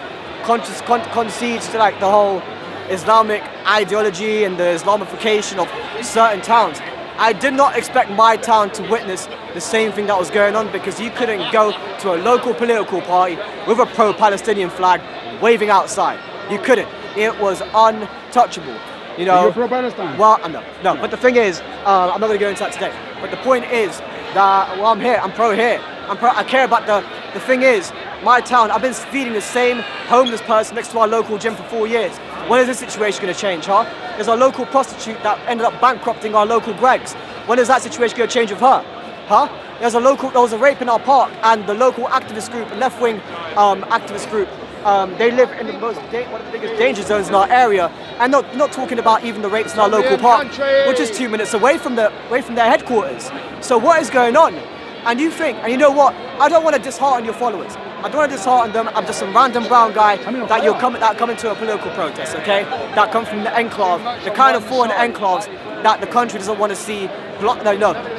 concedes to like the whole Islamic ideology and the Islamification of certain towns, I did not expect my town to witness the same thing that was going on, because you couldn't go to a local political party with a pro-Palestinian flag waving outside. You couldn't. It was untouchable. You're pro-Palestine? Well, no. But the thing is, I'm not going to go into that today. But the point is that, I'm here. I'm pro here. I care about the thing is, my town, I've been feeding the same homeless person next to our local gym for 4 years. When is this situation going to change, huh? There's our local prostitute that ended up bankrupting our local Greggs. When is that situation going to change with her? Huh? There was a rape in our park, and the local activist group, left-wing activist group, they live in one of the biggest danger zones in our area, and not talking about even the rapes in our local park, which is 2 minutes away from their headquarters. So what is going on? And you know what? I don't want to dishearten your followers. I don't want to dishearten them. I'm just some random brown guy that come into a political protest, okay? That come from the enclave, the kind of foreign enclaves that the country doesn't want to see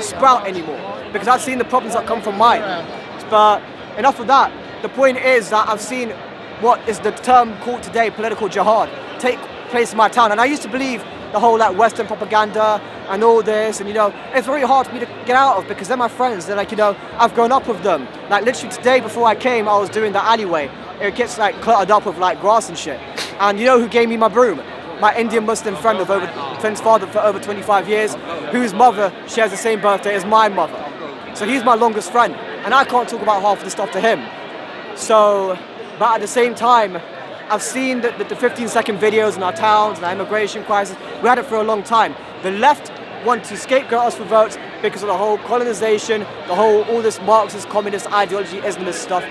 sprout anymore. Because I've seen the problems that come from mine. But enough of that. The point is that I've seen what is the term called today political jihad take place in my town. And I used to believe the whole like Western propaganda and all this, and you know, it's very hard for me to get out of because they're my friends. They're like, you know, I've grown up with them. Like literally today before I came, I was doing the alleyway. It gets like cluttered up with like grass and shit. And you know who gave me my broom? My Indian Muslim friend of friend's father for over 25 years, whose mother shares the same birthday as my mother. So he's my longest friend, and I can't talk about half of the stuff to him. So, but at the same time, I've seen the 15-second videos in our towns and our immigration crisis. We had it for a long time. The left want to scapegoat us for votes because of the whole colonization, all this Marxist, communist ideology, Islamist stuff.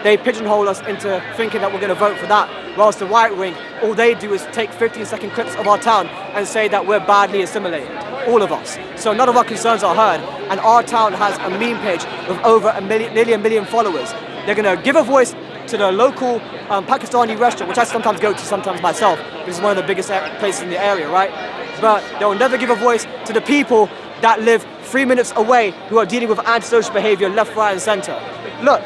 They pigeonhole us into thinking that we're going to vote for that, whilst the right wing, all they do is take 15-second clips of our town and say that we're badly assimilated, all of us. So none of our concerns are heard, and our town has a meme page with over nearly a million followers. They're going to give a voice to the local Pakistani restaurant, which I sometimes go to, sometimes myself. This is one of the biggest places in the area, right? But they'll never give a voice to the people that live 3 minutes away who are dealing with antisocial behaviour left, right and centre. Look,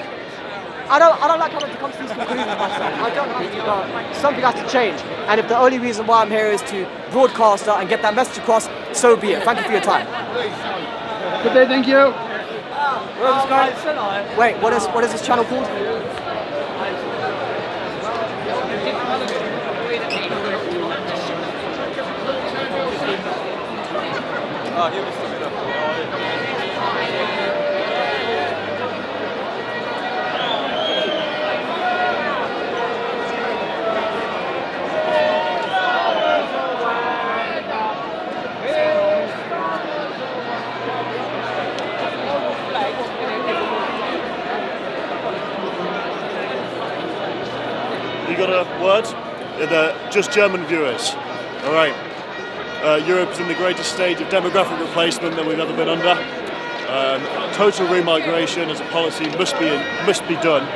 I don't like having to come to these conclusions myself. I don't have to, but something has to change. And if the only reason why I'm here is to broadcast that and get that message across, so be it. Thank you for your time. Good day, thank you. Wait, what is this channel called? You got a word? The just German viewers. All right. Europe is in the greatest stage of demographic replacement that we've ever been under. Total remigration as a policy must be done,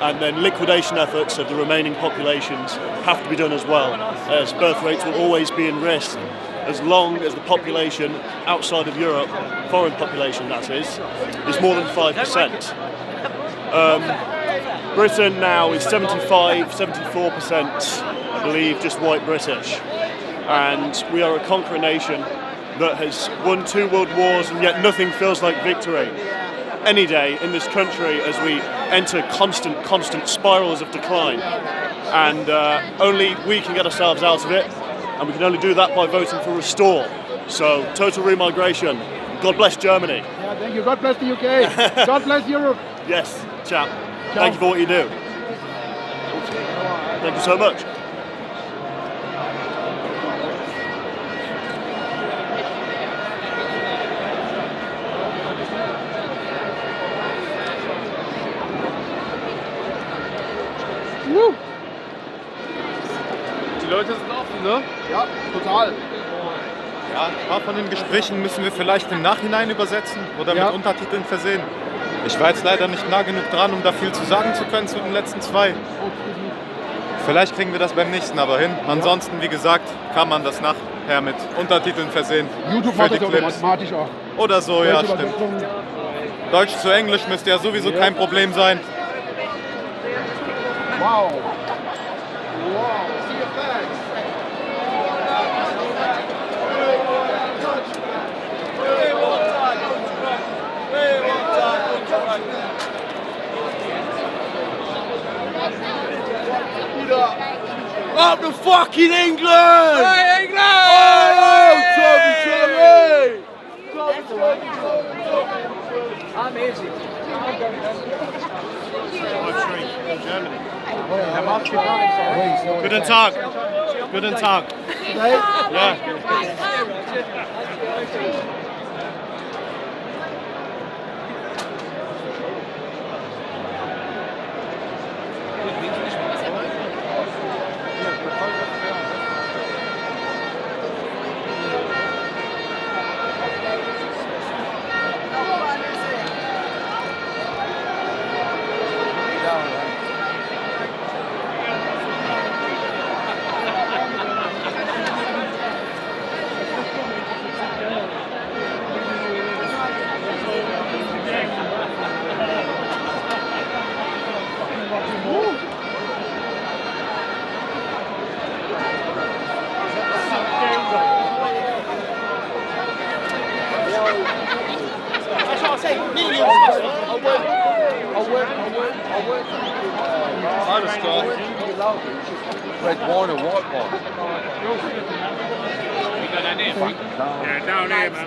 and then liquidation efforts of the remaining populations have to be done as well, as birth rates will always be in risk as long as the population outside of Europe, foreign population that is more than 5%. Britain now is 74%, I believe, just white British. And we are a conqueror nation that has won 2 world wars, and yet nothing feels like victory any day in this country as we enter constant spirals of decline. And only we can get ourselves out of it, and we can only do that by voting for Restore. So, total remigration. God bless Germany. Yeah, thank you. God bless the UK. God bless Europe. Yes, chap. Thank you for what you do. Thank you so much. Woo. Die Leute sind offen, ne? Ja, total. Ja, ein paar von den Gesprächen müssen wir vielleicht im Nachhinein übersetzen oder mit Untertiteln versehen. Ich war jetzt leider nicht nah genug dran, um da viel zu sagen zu können zu den letzten 2. Vielleicht kriegen wir das beim nächsten aber hin. Ansonsten, wie gesagt, kann man das nachher mit Untertiteln versehen. YouTube macht das automatisch auch. Oder so, ja, stimmt. Deutsch zu Englisch müsste ja sowieso kein Problem sein. Wow. Up to fucking England! Hey, England! Oh, Tommy! Amazing. Guten Tag. Guten Tag. Ja. Alles klar. Red wine or white wine? Yeah, down here, man.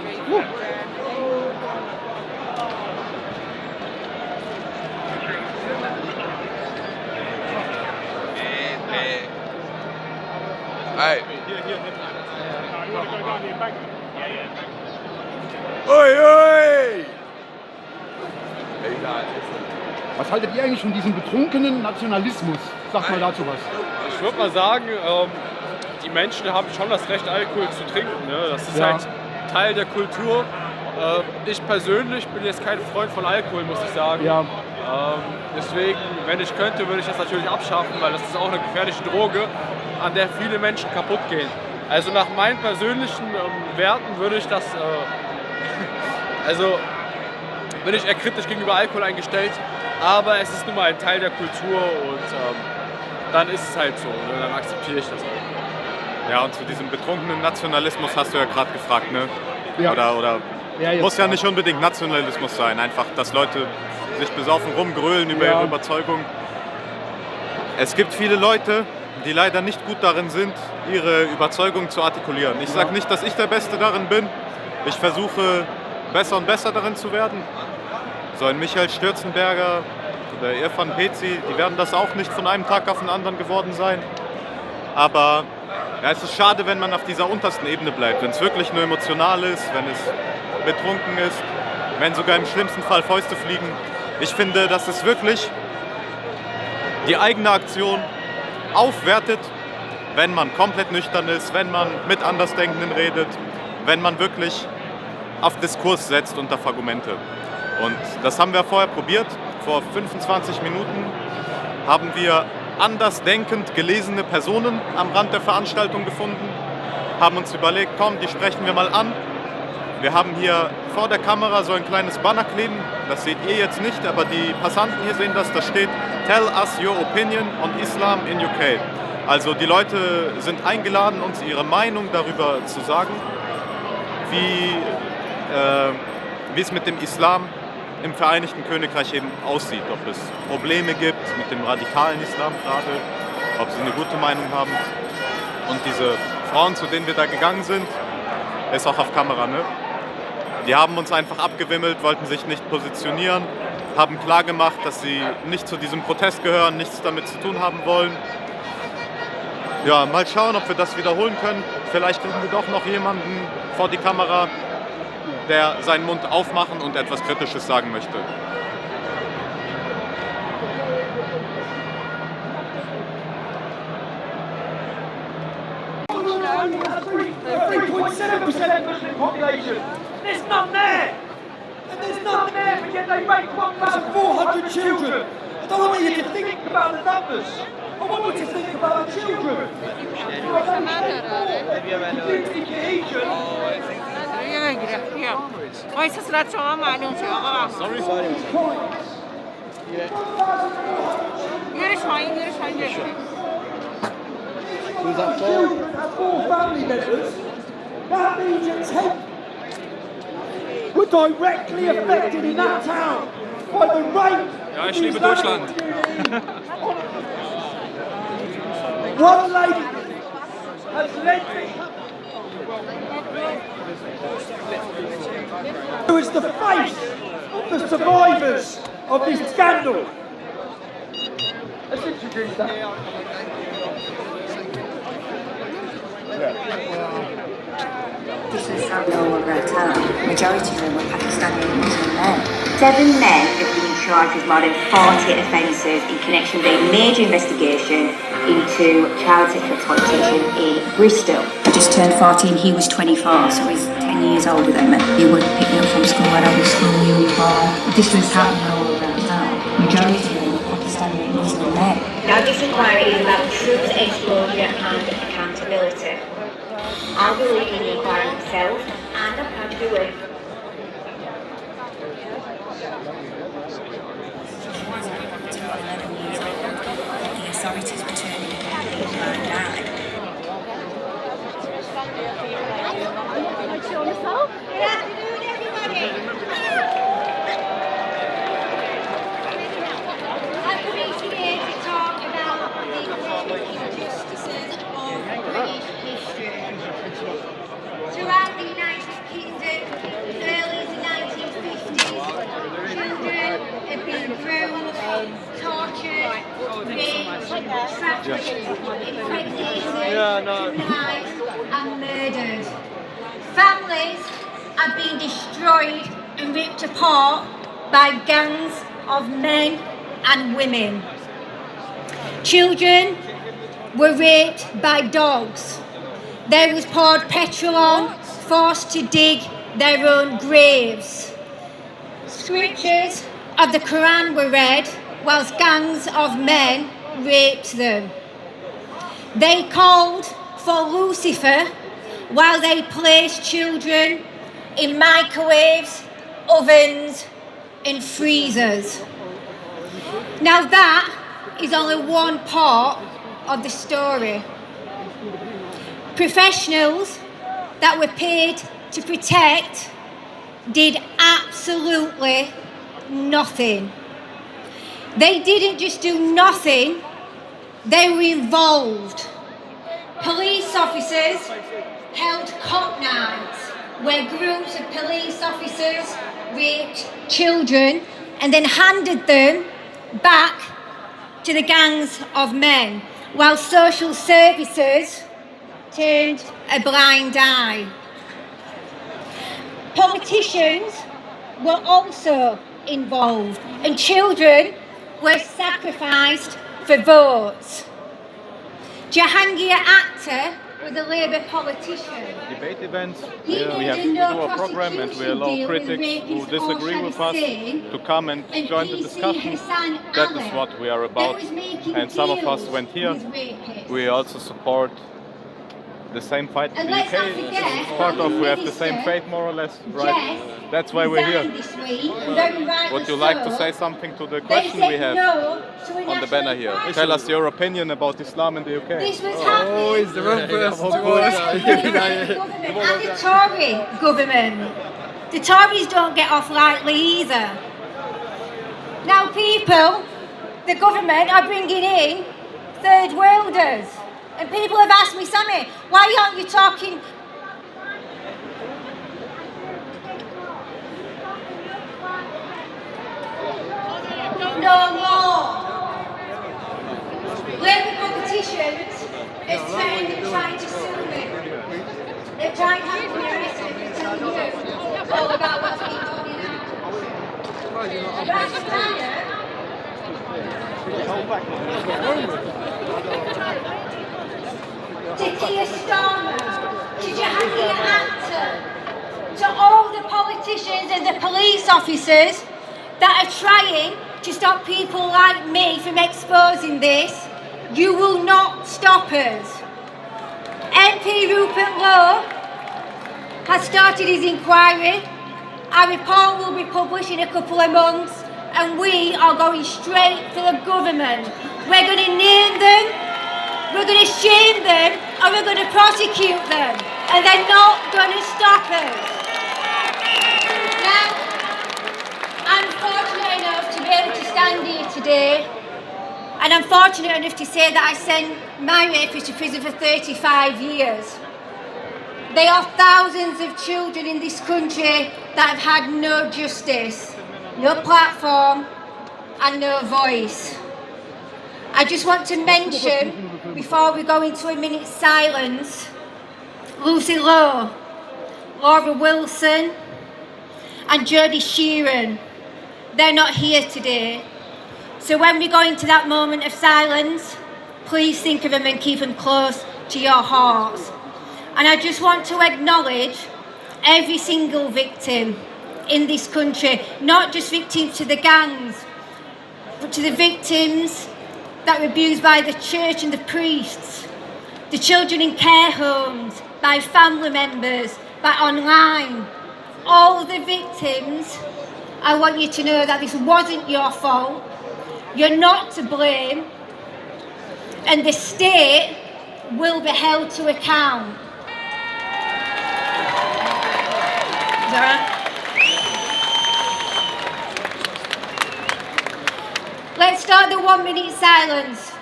Hey. Oi, oi! Was haltet ihr eigentlich von diesem betrunkenen Nationalismus? Sagt mal dazu was. Ich würde mal sagen, die Menschen haben schon das Recht, Alkohol zu trinken. Ne? Das ist halt Teil der Kultur. Ich persönlich bin jetzt kein Freund von Alkohol, muss ich sagen. Ja. Deswegen, wenn ich könnte, würde ich das natürlich abschaffen, weil das ist auch eine gefährliche Droge, an der viele Menschen kaputt gehen. Also nach meinen persönlichen Werten würde ich das, also bin ich eher kritisch gegenüber Alkohol eingestellt, aber es ist nun mal ein Teil der Kultur und dann ist es halt so, ne? Dann akzeptiere ich das auch. Ja, und zu diesem betrunkenen Nationalismus hast du ja gerade gefragt, ne? Ja. Oder Ja, jetzt muss ja klar. nicht unbedingt Nationalismus sein, einfach, dass Leute sich besoffen rumgrölen über ihre Überzeugung. Es gibt viele Leute, die leider nicht gut darin sind, ihre Überzeugung zu artikulieren. Ich sage nicht, dass ich der Beste darin bin. Ich versuche, besser und besser darin zu werden. So ein Michael Stürzenberger oder Irfan Pezi, die werden das auch nicht von einem Tag auf den anderen geworden sein. Aber ja, es ist schade, wenn man auf dieser untersten Ebene bleibt, wenn es wirklich nur emotional ist, wenn es betrunken ist, wenn sogar im schlimmsten Fall Fäuste fliegen. Ich finde, dass es wirklich die eigene Aktion aufwertet, wenn man komplett nüchtern ist, wenn man mit Andersdenkenden redet, wenn man wirklich auf Diskurs setzt unter Argumente. Und das haben wir vorher probiert. Vor 25 Minuten haben wir andersdenkend gelesene Personen am Rand der Veranstaltung gefunden, haben uns überlegt, komm, die sprechen wir mal an. Wir haben hier vor der Kamera so ein kleines Banner kleben, das seht ihr jetzt nicht, aber die Passanten hier sehen das, da steht Tell us your opinion on Islam in UK. Also die Leute sind eingeladen, uns ihre Meinung darüber zu sagen, wie es mit dem Islam im Vereinigten Königreich eben aussieht, ob es Probleme gibt mit dem radikalen Islam gerade, ob sie eine gute Meinung haben. Und diese Frauen, zu denen wir da gegangen sind, ist auch auf Kamera, ne? Die haben uns einfach abgewimmelt, wollten sich nicht positionieren, haben klar gemacht, dass sie nicht zu diesem Protest gehören, nichts damit zu tun haben wollen. Ja, mal schauen, ob wir das wiederholen können. Vielleicht kriegen wir doch noch jemanden vor die Kamera, der seinen Mund aufmachen und etwas Kritisches sagen möchte. 3.7% Muslim population. There's none there. And there's none there, but yet they rape 1,400 children. I don't want you to think about the numbers. I want you to think about the children. Children have 4 family members. That means a 10 were directly affected in that town by the rape. Ja, ich liebe Deutschland. One lady has led me, who is the face of the survivors of this scandal. Let's introduce that. This was Samuel Ratal. Majority of them were Pakistani Muslim men. 7 men have been charged with more than 40 offences in connection with a major investigation into child sexual exploitation in Bristol. I just turned 14, he was 24, so he's 10 years older than me. He would pick me up from school when I was school uniform. This was happening all around town. Majority of them were Pakistani Muslim men. Now this inquiry is about truth, exposure and accountability. I believe in the inquiry itself and I'm proud to be with. The authorities were turning a blind eye. Good afternoon, everybody. and murdered. Families have been destroyed and ripped apart by gangs of men and women. Children were raped by dogs. They was poured petrol on, forced to dig their own graves. Scriptures of the Quran were read whilst gangs of men raped them. They called for Lucifer while they placed children in microwaves, ovens and freezers. Now that is only one part of the story. Professionals that were paid to protect did absolutely nothing. They didn't just do nothing, they were involved. Police officers held cop nights where groups of police officers raped children and then handed them back to the gangs of men, while social services turned a blind eye. Politicians were also involved, and children were sacrificed for votes. Jahangir Akhtar was a Labour politician. Debate events, we have to do a program and we allow critics who disagree with us to come and join the discussion. That is what we are about. And some of us went here. We also support the same fight in the UK. It's part of, we have the same faith more or less, right? That's why we're here. Would you like to say something to the question we have on the banner here? Tell us your opinion about Islam in the UK. Oh, he's the wrong person to ask. And the Tory government. The Tories don't get off lightly either. Now people, the government are bringing in third worlders. And people have asked me, Sammy, why aren't you talking... No more. Labour politicians are threatened and trying to sue me. They're trying to have me arrested and tell you all about what's been going on. Last night, to Keir Starmer, to Jahangir Akhtar, to all the politicians and the police officers that are trying to stop people like me from exposing this, you will not stop us. MP Rupert Lowe has started his inquiry. Our report will be published in a couple of months and we are going straight for the government. We're going to name them, we're going to shame them, and we're going to prosecute them. And they're not going to stop us. Now, I'm fortunate enough to be able to stand here today, and I'm fortunate enough to say that I sent my rapist to prison for 35 years. There are thousands of children in this country that have had no justice, no platform, and no voice. I just want to mention, before we go into a minute's silence, Lucy Lowe, Laura Wilson, and Jodie Sheeran. They're not here today. So when we go into that moment of silence, please think of them and keep them close to your hearts. And I just want to acknowledge every single victim in this country, not just victims to the gangs, but to the victims that were abused by the church and the priests, the children in care homes, by family members, by online. All the victims, I want you to know that this wasn't your fault. You're not to blame, and the state will be held to account. Is that right? Let's start the 1 minute silence.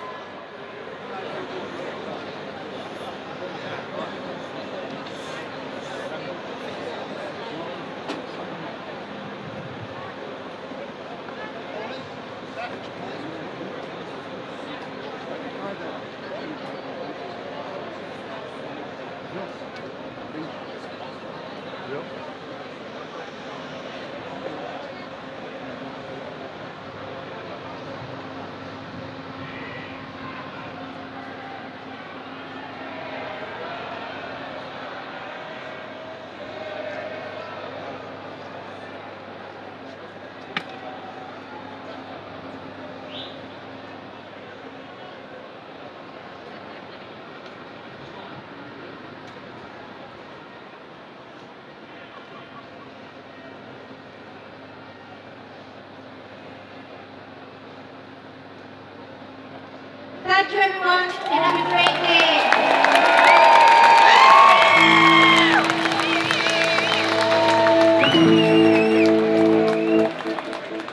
Thank you everyone and have a great day.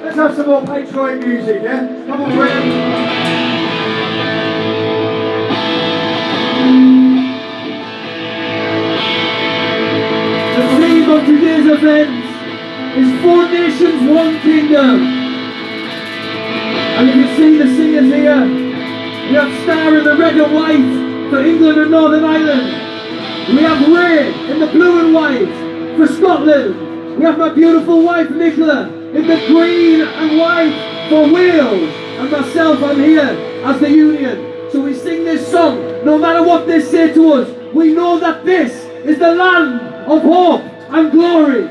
Let's have some more patriotic music, yeah? Come on, Britain. The theme of today's event is 4 Nations, 1 Kingdom. And you can see the singers here. We have Star in the red and white for England and Northern Ireland. We have Ray in the blue and white for Scotland. We have my beautiful wife Nicola in the green and white for Wales. And myself, I'm here as the Union. So we sing this song, no matter what they say to us. We know that this is the land of hope and glory.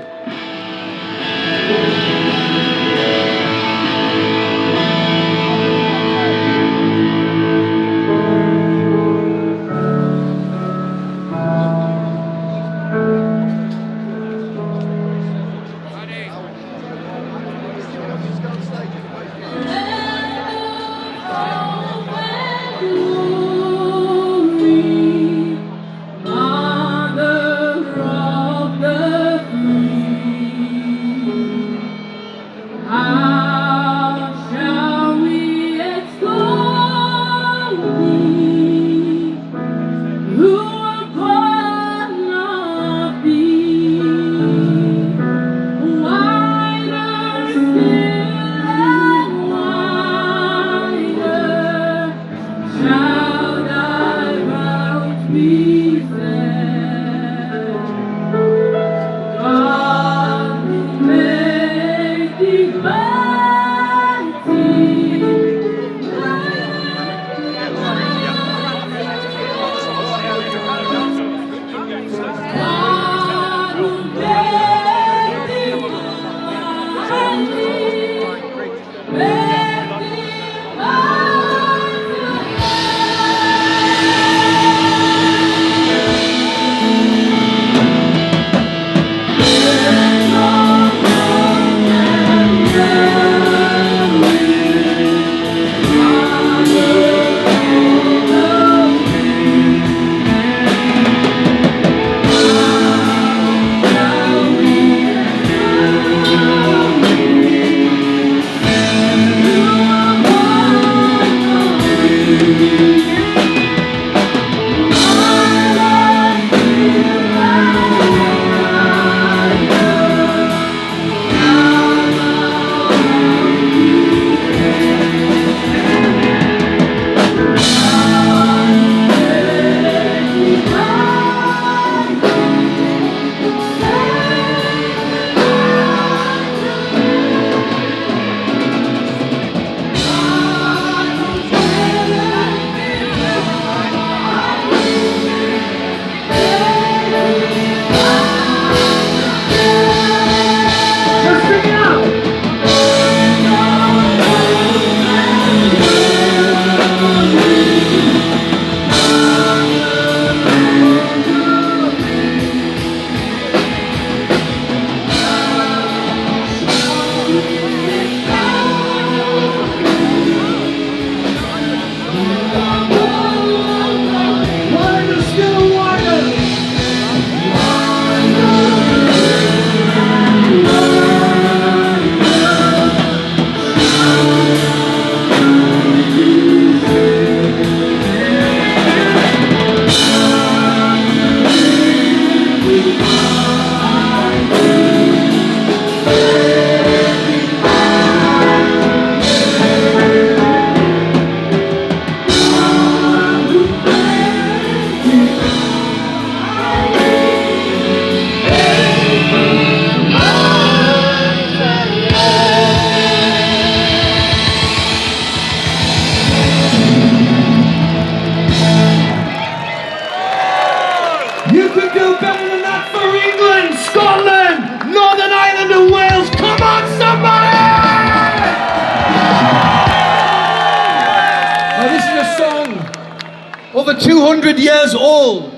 over 200 years old,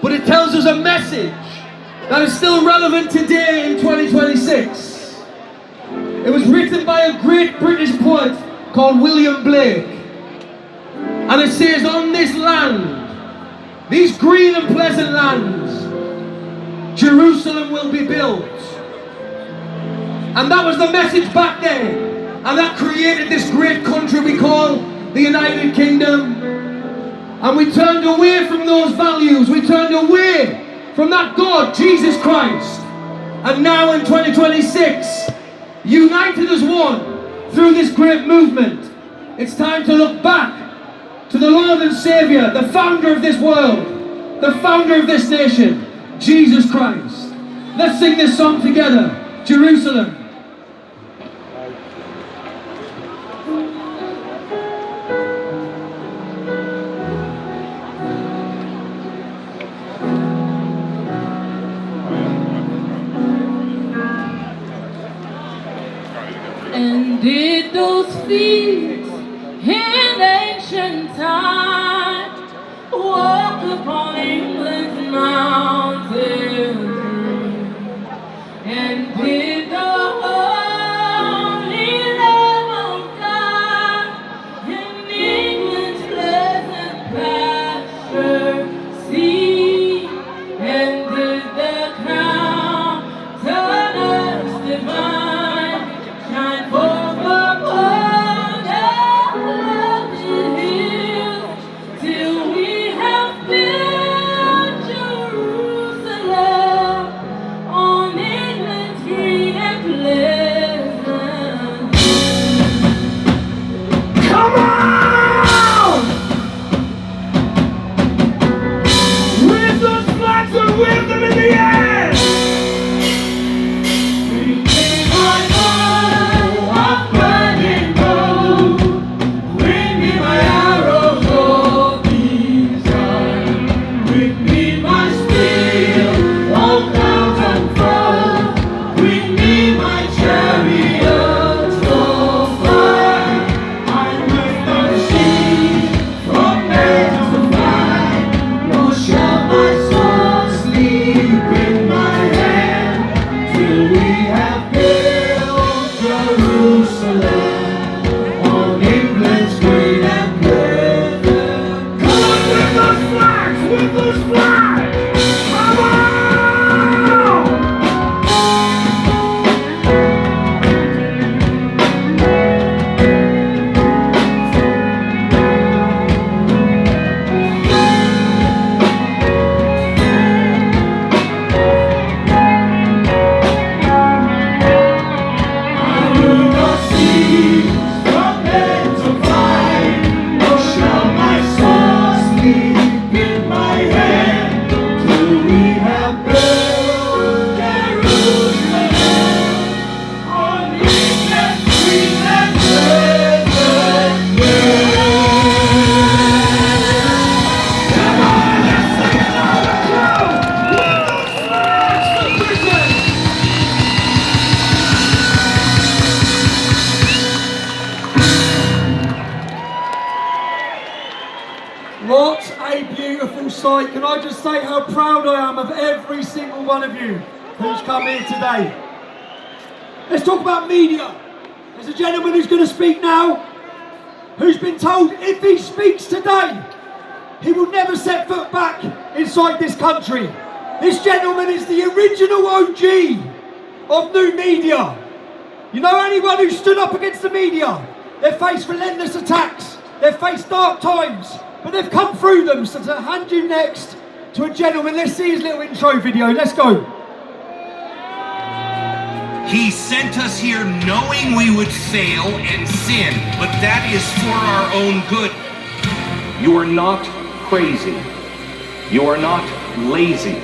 but it tells us a message that is still relevant today in 2026. It was written by a great British poet called William Blake. And it says, on this land, these green and pleasant lands, Jerusalem will be built. And that was the message back then. And that created this great country we call the United Kingdom. And we turned away from those values. We turned away from that God, Jesus Christ. And now in 2026, united as one through this great movement, it's time to look back to the Lord and Saviour, the founder of this world, the founder of this nation, Jesus Christ. Let's sing this song together, Jerusalem. And did those feet in ancient times walk upon England's mountains? And did the holy Lamb of God in England's pleasant pasture see? And did the countenance divine shine forth upon our lovely hills, till we have built Jerusalem on England's green and pleasant? Come on! Wave those flags and wave them in the air! What a beautiful sight. Can I just say how proud I am of every single one of you who's come here today. Let's talk about media. There's a gentleman who's going to speak now, who's been told if he speaks today, he will never set foot back inside this country. This gentleman is the original OG of new media. You know anyone who stood up against the media? They've faced relentless attacks, they've faced dark times, but they've come through them. So to hand you next to a gentleman, let's see his little intro video, let's go. He sent us here knowing we would fail and sin, but that is for our own good. You are not crazy. You are not lazy.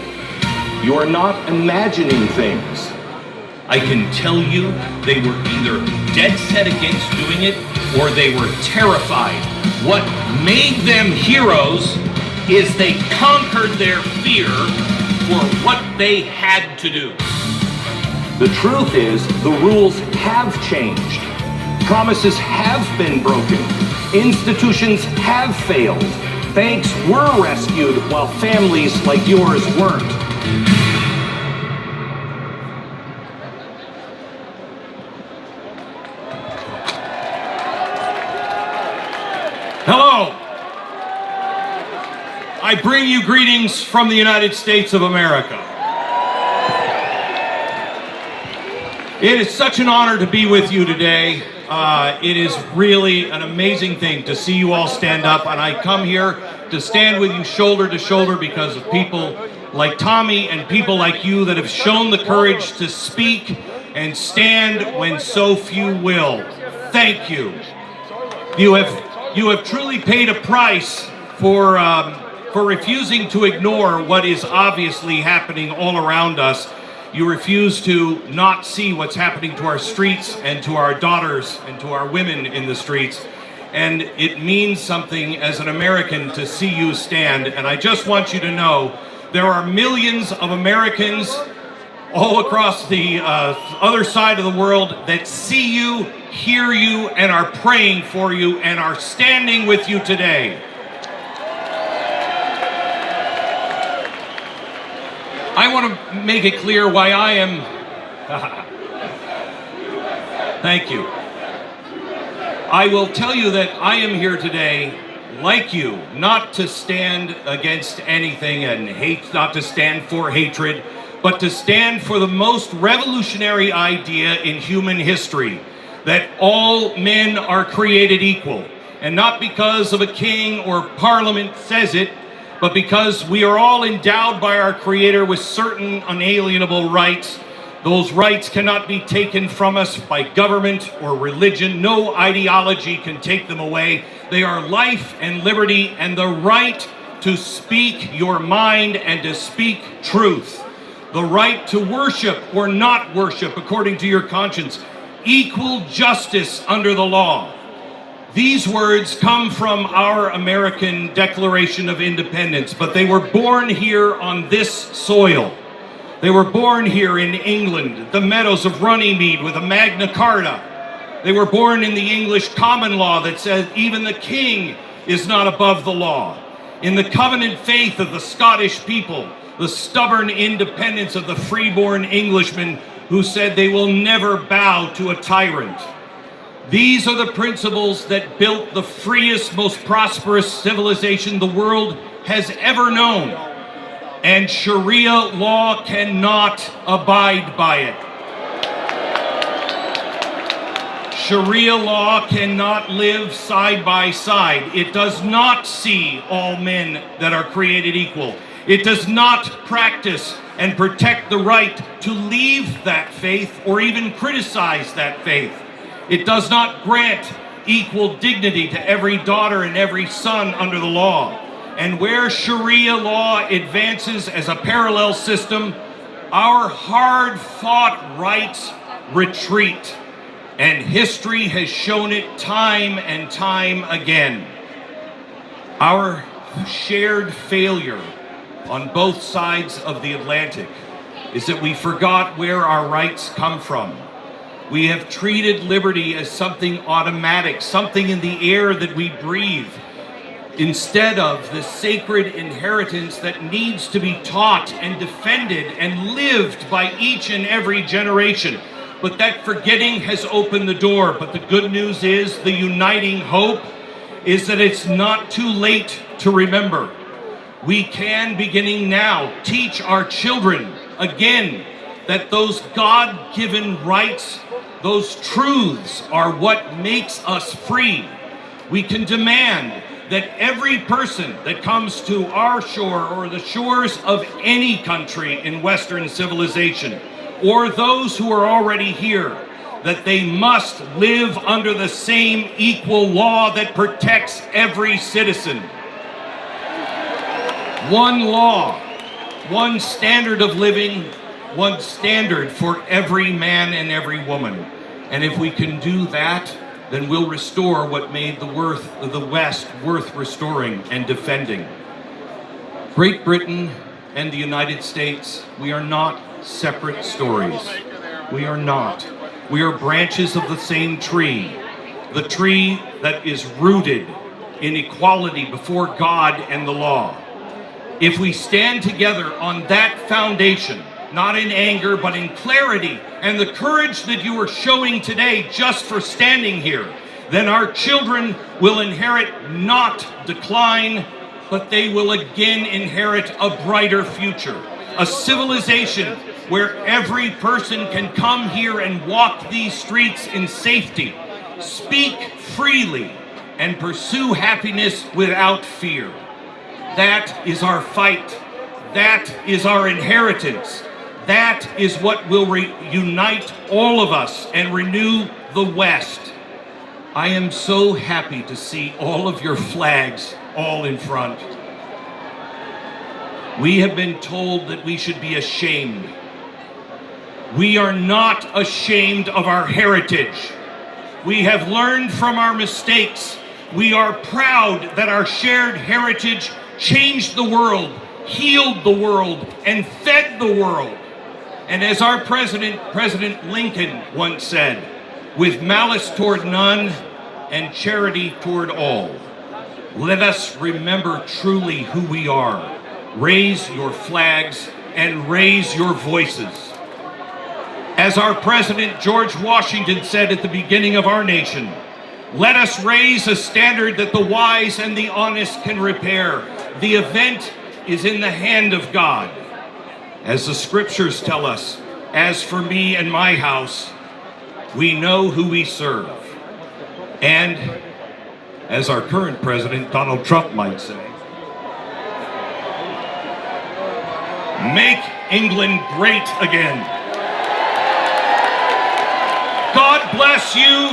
You are not imagining things. I can tell you they were either dead set against doing it or they were terrified. What made them heroes is they conquered their fear for what they had to do. The truth is, the rules have changed. Promises have been broken. Institutions have failed. Banks were rescued while families like yours weren't. Hello, I bring you greetings from the United States of America. It is such an honor to be with you today. It is really an amazing thing to see you all stand up, and I come here to stand with you shoulder to shoulder because of people like Tommy and people like you that have shown the courage to speak and stand when so few will. Thank you. You have truly paid a price for refusing to ignore what is obviously happening all around us. You refuse to not see what's happening to our streets and to our daughters and to our women in the streets. And it means something as an American to see you stand. And I just want you to know there are millions of Americans all across the other side of the world that see you, hear you, and are praying for you and are standing with you today. I want to make it clear why I am... Thank you. I will tell you that I am here today, like you, not to stand against anything and hate, not to stand for hatred, but to stand for the most revolutionary idea in human history, that all men are created equal, and not because of a king or parliament says it, but because we are all endowed by our Creator with certain unalienable rights. Those rights cannot be taken from us by government or religion. No ideology can take them away. They are life and liberty and the right to speak your mind and to speak truth. The right to worship or not worship according to your conscience. Equal justice under the law. These words come from our American Declaration of Independence, but they were born here on this soil. They were born here in England, the meadows of Runnymede with a Magna Carta. They were born in the English common law that says even the king is not above the law. In the covenant faith of the Scottish people, the stubborn independence of the freeborn Englishmen who said they will never bow to a tyrant. These are the principles that built the freest, most prosperous civilization the world has ever known. And Sharia law cannot abide by it. Sharia law cannot live side by side. It does not see all men that are created equal. It does not practice and protect the right to leave that faith or even criticize that faith. It does not grant equal dignity to every daughter and every son under the law. And where Sharia law advances as a parallel system, our hard-fought rights retreat. And history has shown it time and time again. Our shared failure on both sides of the Atlantic is that we forgot where our rights come from. We have treated liberty as something automatic, something in the air that we breathe, instead of the sacred inheritance that needs to be taught and defended and lived by each and every generation. But that forgetting has opened the door. But the good news is, the uniting hope is that it's not too late to remember. We can, beginning now, teach our children again that those God-given rights, those truths are what makes us free. We can demand that every person that comes to our shore or the shores of any country in Western civilization, or those who are already here, that they must live under the same equal law that protects every citizen. One law, one standard of living, one standard for every man and every woman. And if we can do that, then we'll restore what made the West worth restoring and defending. Great Britain and the United States, we are not separate stories. We are not. We are branches of the same tree, the tree that is rooted in equality before God and the law. If we stand together on that foundation, not in anger, but in clarity and the courage that you are showing today just for standing here, then our children will inherit not decline, but they will again inherit a brighter future, a civilization where every person can come here and walk these streets in safety, speak freely, and pursue happiness without fear. That is our fight. That is our inheritance. That is what will unite all of us and renew the West. I am so happy to see all of your flags all in front. We have been told that we should be ashamed. We are not ashamed of our heritage. We have learned from our mistakes. We are proud that our shared heritage changed the world, healed the world, and fed the world. And as our president, President Lincoln, once said, with malice toward none and charity toward all. Let us remember truly who we are. Raise your flags and raise your voices. As our President George Washington said at the beginning of our nation, let us raise a standard that the wise and the honest can repair. The event is in the hand of God. As the scriptures tell us, as for me and my house, we know who we serve. And as our current president, Donald Trump, might say, make England great again. God bless you.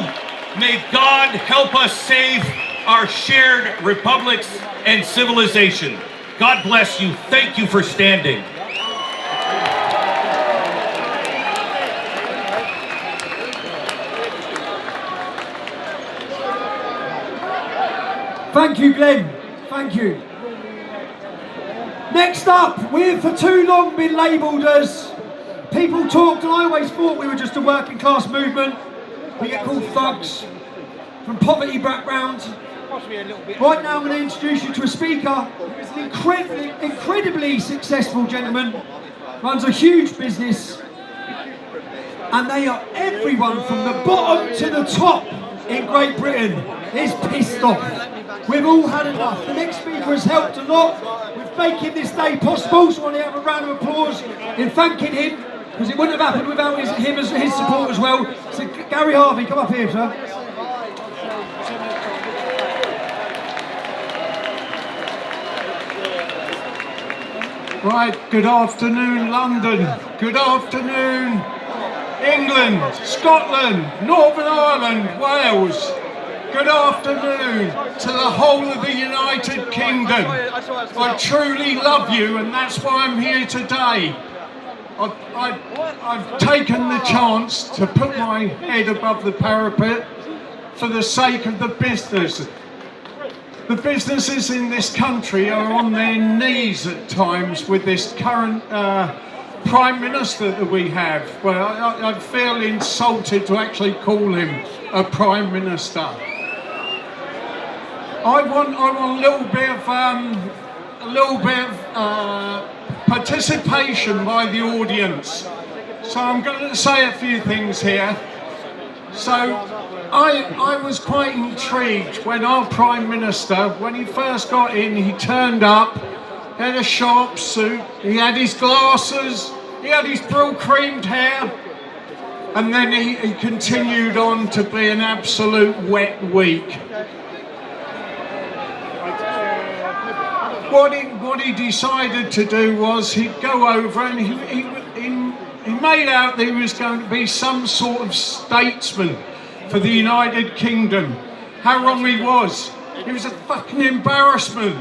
May God help us save our shared republics and civilization. God bless you. Thank you for standing. Thank you, Glenn. Thank you. Next up, we've for too long been labelled as people talked, and I always thought we were just a working class movement. We get called thugs from poverty backgrounds. Right now I'm going to introduce you to a speaker who is an incredibly successful gentleman, runs a huge business, and they are everyone from the bottom to the top in Great Britain is pissed off. We've all had enough. The next speaker has helped a lot with making this day possible, so I want to have a round of applause in thanking him, because it wouldn't have happened without his support as well. So Gary Harvey, come up here, sir. Right, good afternoon London, good afternoon England, Scotland, Northern Ireland, Wales. Good afternoon to the whole of the United Kingdom. I truly love you, and that's why I'm here today. I've taken the chance to put my head above the parapet for the sake of the business. The businesses in this country are on their knees at times with this current Prime Minister that we have. Well, I feel insulted to actually call him a Prime Minister. I want a little bit of participation by the audience. So I'm going to say a few things here. So I was quite intrigued when our Prime Minister, when he first got in, he turned up, had a sharp suit, he had his glasses, he had his brill-creamed hair, and then he continued on to be an absolute wet week. What he decided to do was he'd go over and he made out that he was going to be some sort of statesman for the United Kingdom. How wrong he was. He was a fucking embarrassment.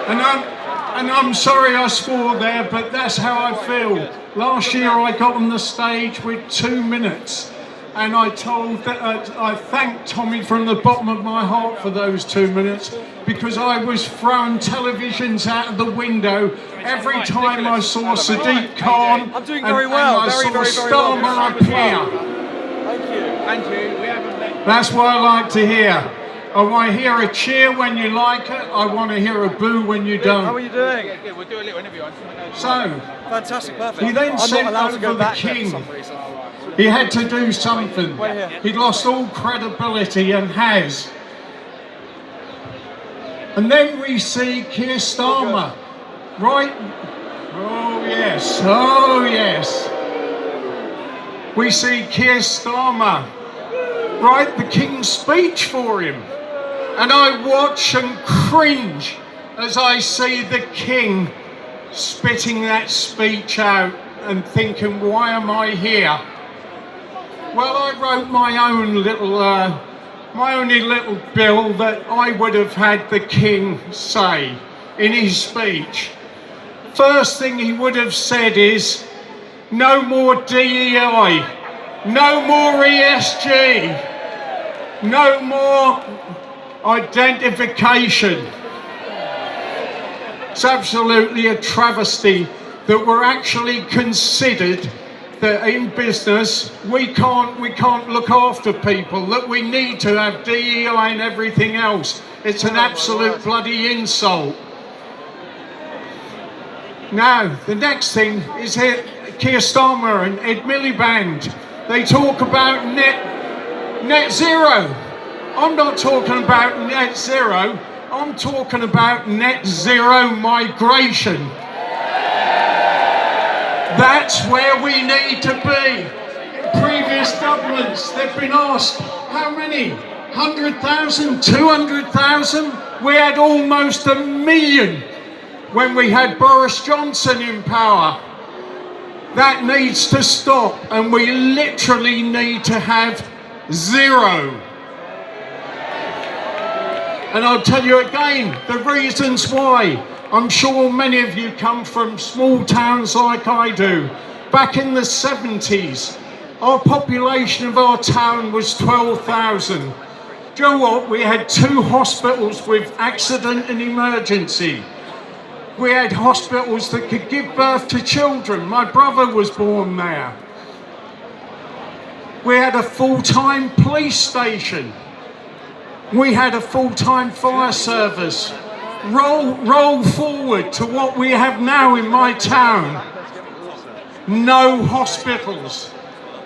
And I'm sorry I swore there, but that's how I feel. Last year I got on the stage with 2 minutes, and I thanked Tommy from the bottom of my heart for those 2 minutes, because I was throwing televisions out of the window every time I saw Sadiq Khan and I saw Starmer appear. Thank you. That's what I like to hear. I want to hear a cheer when you like it. I want to hear a boo when you don't. How are you doing? Yeah, we'll do a little interview. So, fantastic, perfect. He then sent over the king. He had to do something. He'd lost all credibility and has. And then we see Keir Starmer, right? Oh yes, oh yes. We see Keir Starmer write the King's speech for him. And I watch and cringe as I see the King spitting that speech out and thinking, why am I here? Well, I wrote my only little bill that I would have had the King say in his speech. First thing he would have said is, no more DEI, no more ESG, no more identification. It's absolutely a travesty that we're actually considered that in business we can't look after people, that we need to have DEI and everything else. It's an absolute bloody insult. Now, the next thing is here, Keir Starmer and Ed Miliband. They talk about net zero. I'm not talking about net zero. I'm talking about net zero migration. That's where we need to be. In previous governments, they've been asked, how many? 100,000, 200,000? We had almost 1 million when we had Boris Johnson in power. That needs to stop, and we literally need to have zero. And I'll tell you again, the reasons why. I'm sure many of you come from small towns like I do. Back in the 70s, our population of our town was 12,000. Do you know what? We had 2 hospitals with accident and emergency. We had hospitals that could give birth to children. My brother was born there. We had a full-time police station. We had a full-time fire service. Roll forward to what we have now in my town. No hospitals,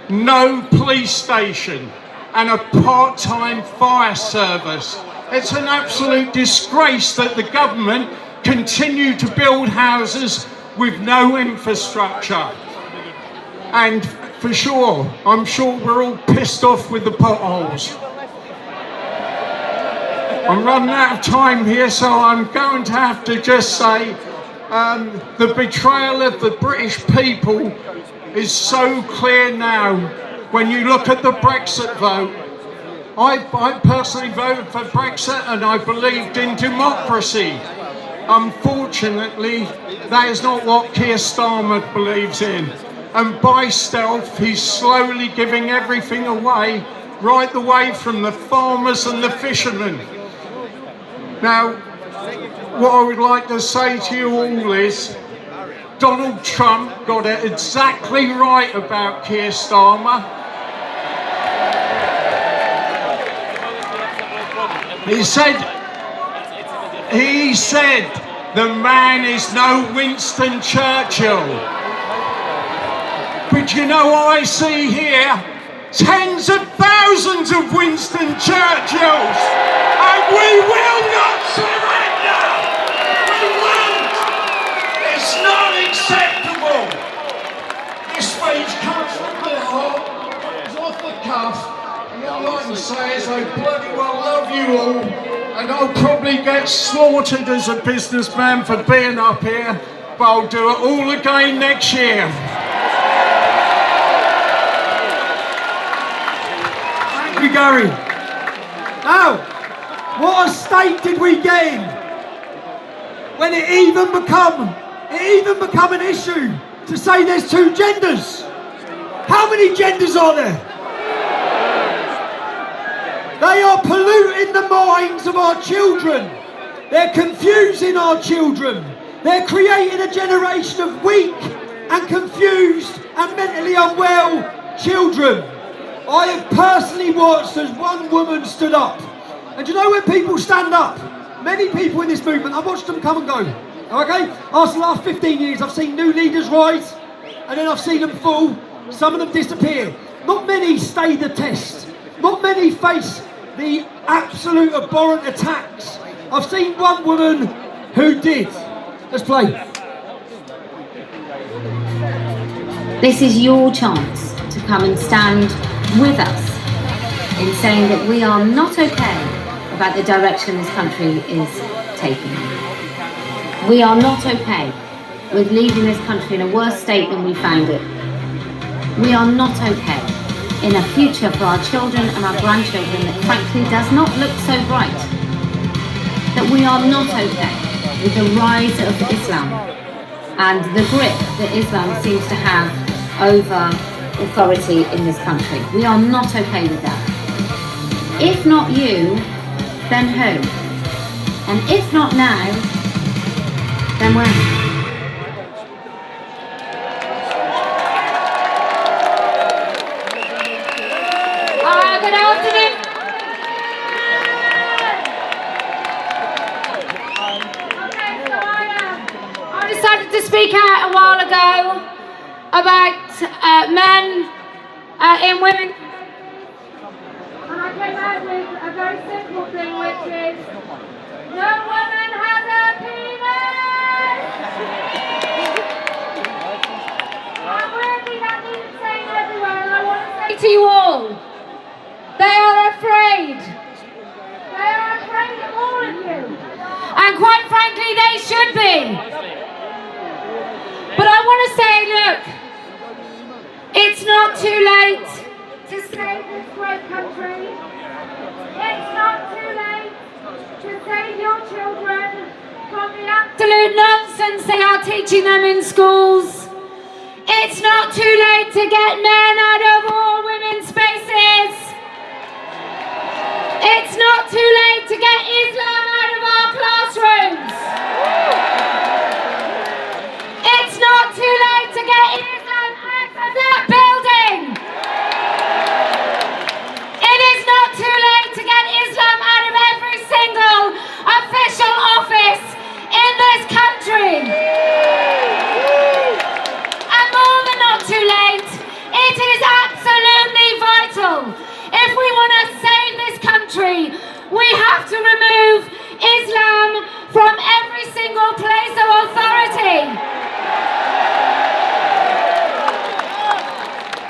no police station, and a part-time fire service. It's an absolute disgrace that the government continue to build houses with no infrastructure. And for sure, I'm sure we're all pissed off with the potholes. I'm running out of time here, so I'm going to have to just say the betrayal of the British people is so clear now. When you look at the Brexit vote, I personally voted for Brexit and I believed in democracy. Unfortunately, that is not what Keir Starmer believes in. And by stealth, he's slowly giving everything away, right the way from the farmers and the fishermen. Now, what I would like to say to you all is, Donald Trump got it exactly right about Keir Starmer. He said, the man is no Winston Churchill. But you know what I see here? Tens of thousands of Winston Churchills. And we will not surrender. We won't. It's not acceptable. This speech comes from the heart. It's off the cuff. And all I can say is I bloody well love you all. And I'll probably get slaughtered as a businessman for being up here. But I'll do it all again next year. Thank you, Gary. Now, what a state did we get in when it even become an issue to say there's 2 genders? How many genders are there? They are polluting the minds of our children. They're confusing our children. They're creating a generation of weak and confused and mentally unwell children. I have personally watched as one woman stood up. And you know when people stand up? Many people in this movement, I've watched them come and go. Okay? After the last 15 years, I've seen new leaders rise, and then I've seen them fall. Some of them disappear. Not many stay the test. Not many face the absolute abhorrent attacks I've seen one woman who did. Let's play. This is your chance to come and stand with us in saying that we are not okay about the direction this country is taking. We are not okay with leaving this country in a worse state than we found it. We are not okay in a future for our children and our grandchildren that frankly does not look so bright. That we are not okay with the rise of Islam and the grip that Islam seems to have over authority in this country. We are not okay with that. If not you, then who? And if not now, then when? Good afternoon. I decided to speak out a while ago about men in women. And I came out with a very simple thing, which is no woman has a penis. And weirdly that needs saying everywhere, and I want to say to you all, they are afraid. They are afraid of all of you. And quite frankly, they should be. But I want to say, look, it's not too late to save this great country. It's not too late to save your children from the absolute nonsense they are teaching them in schools. It's not too late to get men out of all women's spaces. It's not too late to get Islam out of our classrooms. It's not too late to get Islam out of that building. It is not too late to get Islam out of every single official office in this country. And more than not too late, it is absolutely vital. If we want to save this country, we have to remove Islam from every single place of authority.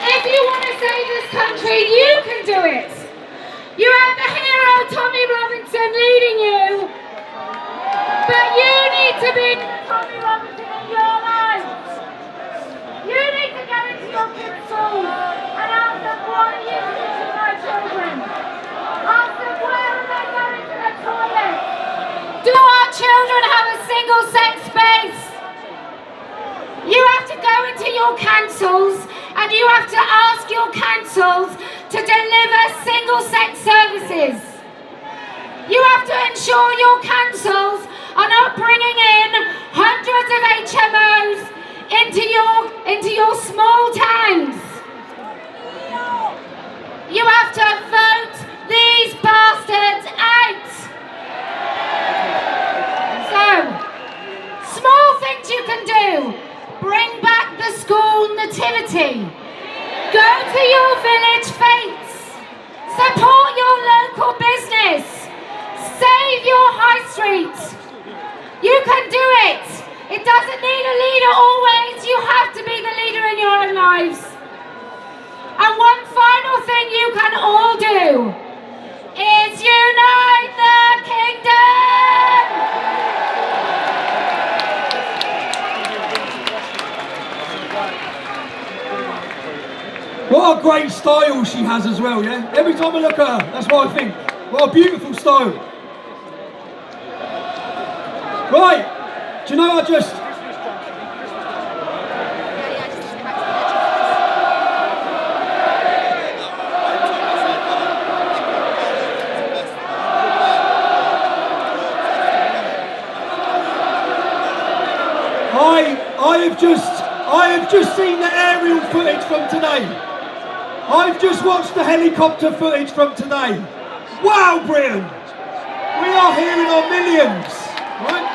If you want to save this country, you can do it. You have the hero Tommy Robinson leading you, but you need to be Tommy Robinson in your life. You need to get into your kids' schools and ask them, what are you doing to my children? Ask them, where are they going to the toilet? Do our children have a single-sex space? You have to go into your councils and you have to ask your councils to deliver single-sex services. You have to ensure your councils are not bringing in hundreds of HMOs into your small towns. You have to vote these bastards out. So, small things you can do. Bring back the school nativity. Go to your village fetes. Support your local business. Save your high street. You can do it. It doesn't need a leader always. You have to be the leader in your own lives. And one final thing you can all do is unite the kingdom. What a great style she has as well, yeah? Every time I look at her, that's what I think. What a beautiful style. Right, do you know I have just seen the aerial footage from today. I've just watched the helicopter footage from today. Wow, Britain! We are here in our millions, right?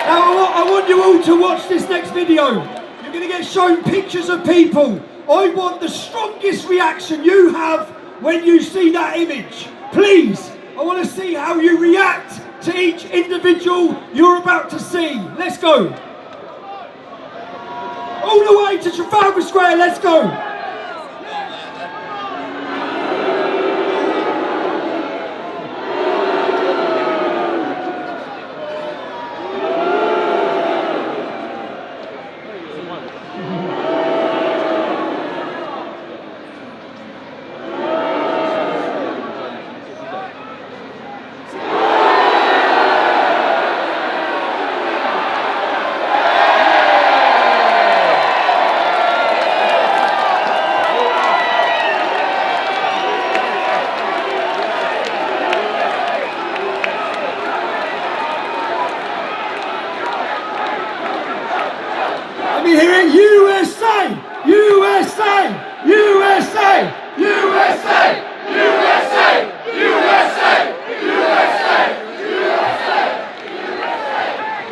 Now I want you all to watch this next video. You're going to get shown pictures of people. I want the strongest reaction you have when you see that image. Please, I want to see how you react to each individual you're about to see. Let's go. All the way to Trafalgar Square, let's go.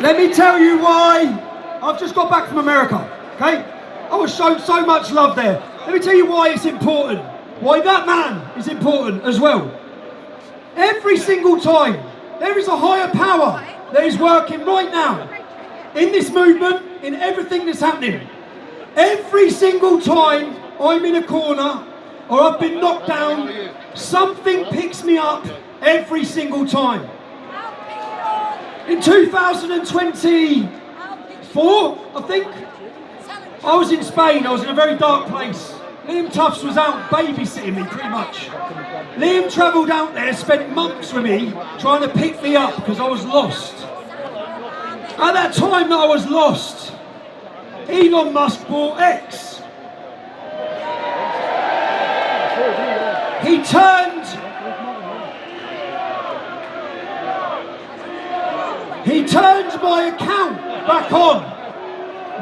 Let me tell you why. I've just got back from America, okay? I was shown so much love there. Let me tell you why it's important. Why that man is important as well. Every single time, there is a higher power that is working right now in this movement, in everything that's happening. Every single time I'm in a corner or I've been knocked down, something picks me up every single time. In 2024, I think, I was in Spain. I was in a very dark place. Liam Tufts was out babysitting me, pretty much. Liam travelled out there, spent months with me, trying to pick me up because I was lost. At that time that I was lost, Elon Musk bought X. He turned my account back on.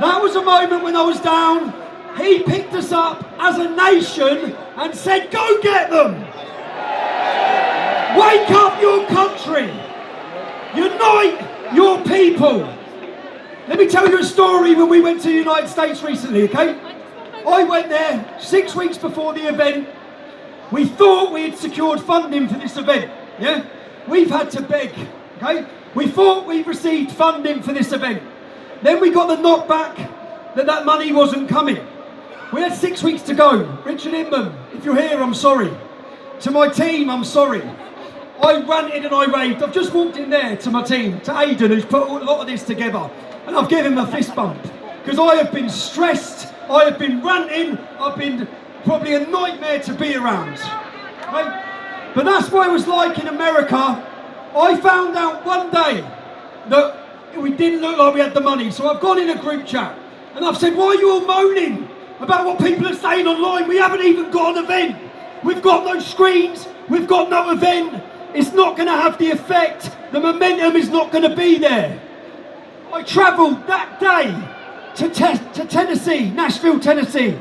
That was a moment when I was down. He picked us up as a nation and said, go get them. Wake up your country. Unite your people. Let me tell you a story when we went to the United States recently, okay? I went there 6 weeks before the event. We thought we had secured funding for this event, yeah? We've had to beg, okay? We thought we received funding for this event. Then we got the knockback that money wasn't coming. We had 6 weeks to go. Richard Inman, if you're here, I'm sorry. To my team, I'm sorry. I ranted and I raved. I've just walked in there to my team, to Aidan, who's put a lot of this together. And I've given him a fist bump. Because I have been stressed, I have been ranting, I've been probably a nightmare to be around. Right? But that's what it was like in America. I found out one day that we didn't look like we had the money. So I've gone in a group chat and I've said, why are you all moaning about what people are saying online? We haven't even got an event. We've got no screens, we've got no event. It's not going to have the effect. The momentum is not going to be there. I travelled that day to Tennessee, Nashville, Tennessee.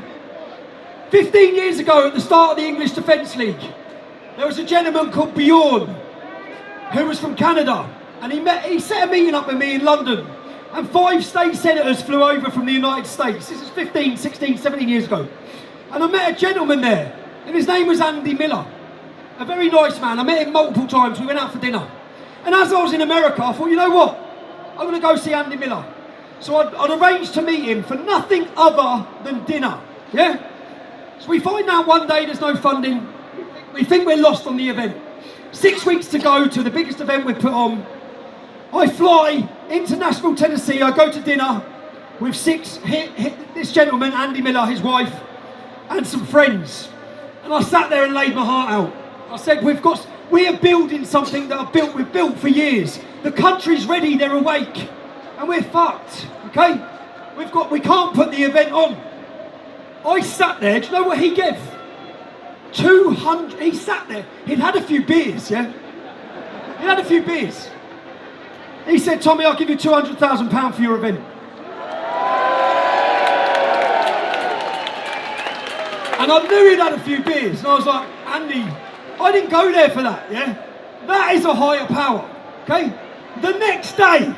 15 years ago at the start of the English Defence League, there was a gentleman called Bjorn, who was from Canada, and he set a meeting up with me in London, and 5 state senators flew over from the United States. This is 15, 16, 17 years ago. And I met a gentleman there, and his name was Andy Miller. A very nice man. I met him multiple times. We went out for dinner. And as I was in America, I thought, you know what? I'm going to go see Andy Miller. So I'd arranged to meet him for nothing other than dinner. Yeah? So we find out one day there's no funding. We think we're lost on the event. 6 weeks to go to the biggest event we've put on. I fly into Nashville, Tennessee. I go to dinner with this gentleman, Andy Miller, his wife, and some friends. And I sat there and laid my heart out. I said, we are building something that we've built for years. The country's ready, they're awake. And we're fucked, okay? We can't put the event on. I sat there, do you know what he gave? 200, he sat there, he'd had a few beers, yeah? He'd had a few beers. He said, Tommy, I'll give you £200,000 for your event. And I knew he'd had a few beers, and I was like, Andy, I didn't go there for that, yeah? That is a higher power, okay? The next day,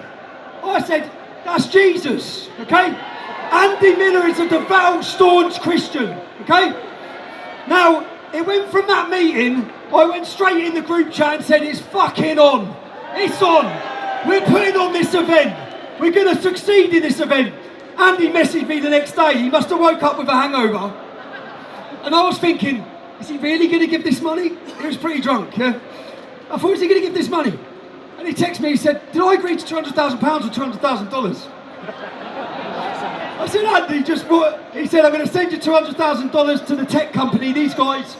I said, that's Jesus, okay? Andy Miller is a devout, staunch Christian, okay? Now, it went from that meeting, I went straight in the group chat and said, it's fucking on. It's on. We're putting on this event. We're going to succeed in this event. Andy messaged me the next day. He must have woke up with a hangover. And I was thinking, is he really going to give this money? He was pretty drunk, yeah? I thought, is he going to give this money? And he texted me, he said, did I agree to £200,000 or $200,000? I said, Andy, he said, I'm going to send you $200,000 to the tech company, these guys.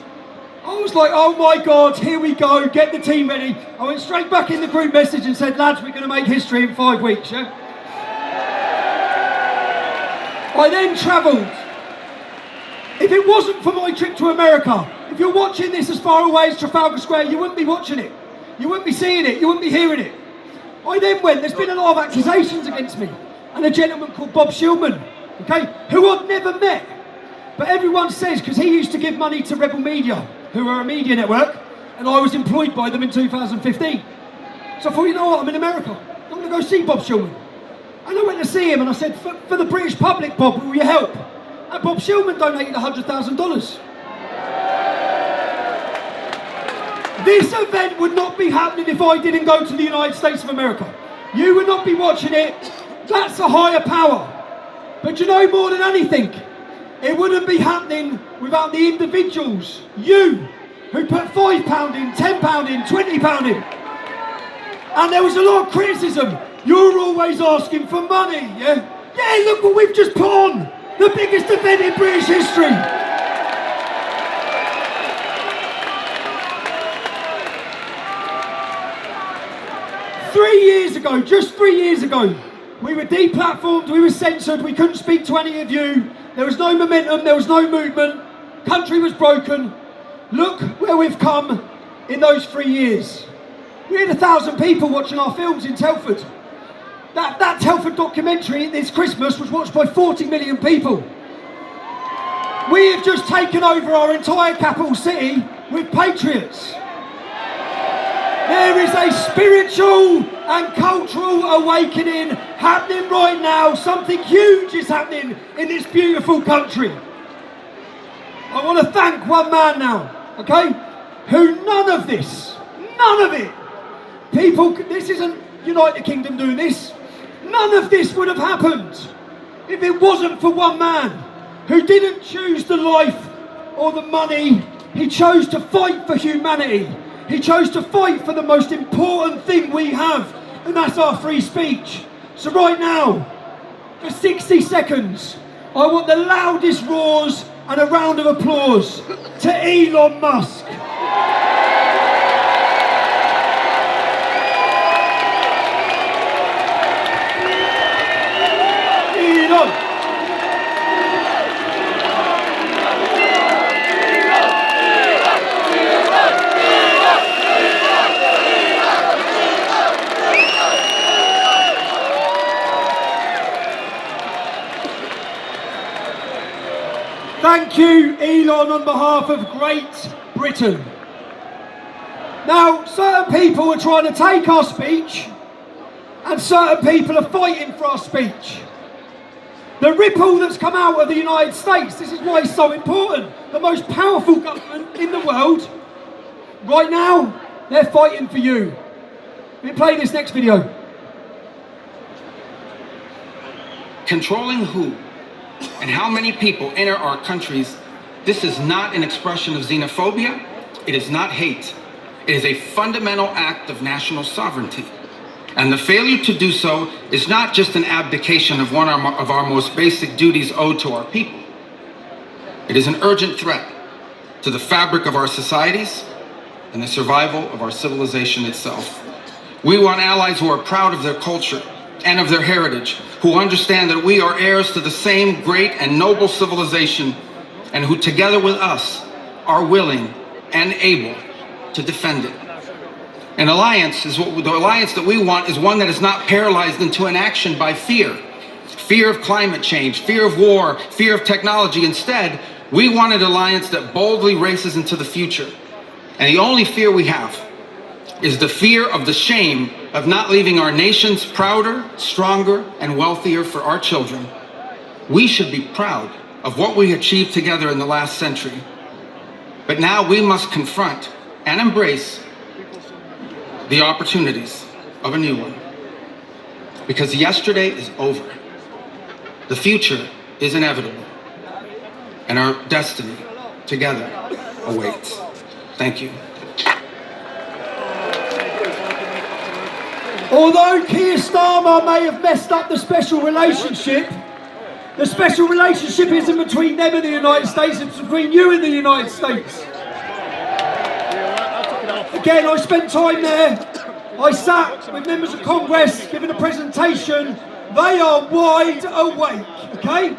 I was like, oh my God, here we go, get the team ready. I went straight back in the group message and said, lads, we're going to make history in 5 weeks, yeah? I then travelled. If it wasn't for my trip to America, if you're watching this as far away as Trafalgar Square, you wouldn't be watching it. You wouldn't be seeing it, you wouldn't be hearing it. I then went, there's been a lot of accusations against me, and a gentleman called Bob Shieldman, okay, who I'd never met. But everyone says, because he used to give money to Rebel Media, who are a media network, and I was employed by them in 2015. So I thought, you know what, I'm in America, I'm going to go see Bob Shieldman. And I went to see him and I said, for the British public, Bob, will you help? And Bob Shieldman donated $100,000. This event would not be happening if I didn't go to the United States of America. You would not be watching it. That's a higher power. But you know, more than anything, it wouldn't be happening without the individuals, you, who put £5 in, £10 in, £20 in. And there was a lot of criticism. You're always asking for money, yeah? Yeah, look what we've just put on. The biggest event in British history. Just 3 years ago, we were deplatformed, we were censored, we couldn't speak to any of you. There was no momentum, there was no movement. Country was broken. Look where we've come in those 3 years. We had 1,000 people watching our films in Telford. That Telford documentary this Christmas was watched by 40 million people. We have just taken over our entire capital city with patriots. There is a spiritual and cultural awakening happening right now. Something huge is happening in this beautiful country. I want to thank one man now, okay, who none of it, people, this isn't United Kingdom doing this, none of this would have happened if it wasn't for one man who didn't choose the life or the money. He chose to fight for humanity. He chose to fight for the most important thing we have, and that's our free speech. So right now, for 60 seconds, I want the loudest roars and a round of applause to Elon Musk. Elon. Thank you, Elon, on behalf of Great Britain. Now, certain people are trying to take our speech, and certain people are fighting for our speech. The ripple that's come out of the United States, this is why it's so important. The most powerful government in the world, right now, they're fighting for you. Let me play this next video. Controlling who and how many people enter our countries, this is not an expression of xenophobia, it is not hate. It is a fundamental act of national sovereignty. And the failure to do so is not just an abdication of one of our most basic duties owed to our people. It is an urgent threat to the fabric of our societies and the survival of our civilization itself. We want allies who are proud of their culture and of their heritage, who understand that we are heirs to the same great and noble civilization, and who together with us are willing and able to defend it. An alliance is the alliance that we want is one that is not paralyzed into inaction by fear. Fear of climate change, fear of war, fear of technology. Instead, we want an alliance that boldly races into the future. And the only fear we have is the fear of the shame of not leaving our nations prouder, stronger, and wealthier for our children. We should be proud of what we achieved together in the last century. But now we must confront and embrace the opportunities. of a new one. Because yesterday is over. The future is inevitable. And our destiny together awaits. Thank you. Although Keir Starmer may have messed up the special relationship isn't between them and the United States, it's between you and the United States. Again, I spent time there. I sat with members of Congress giving a presentation. They are wide awake, okay?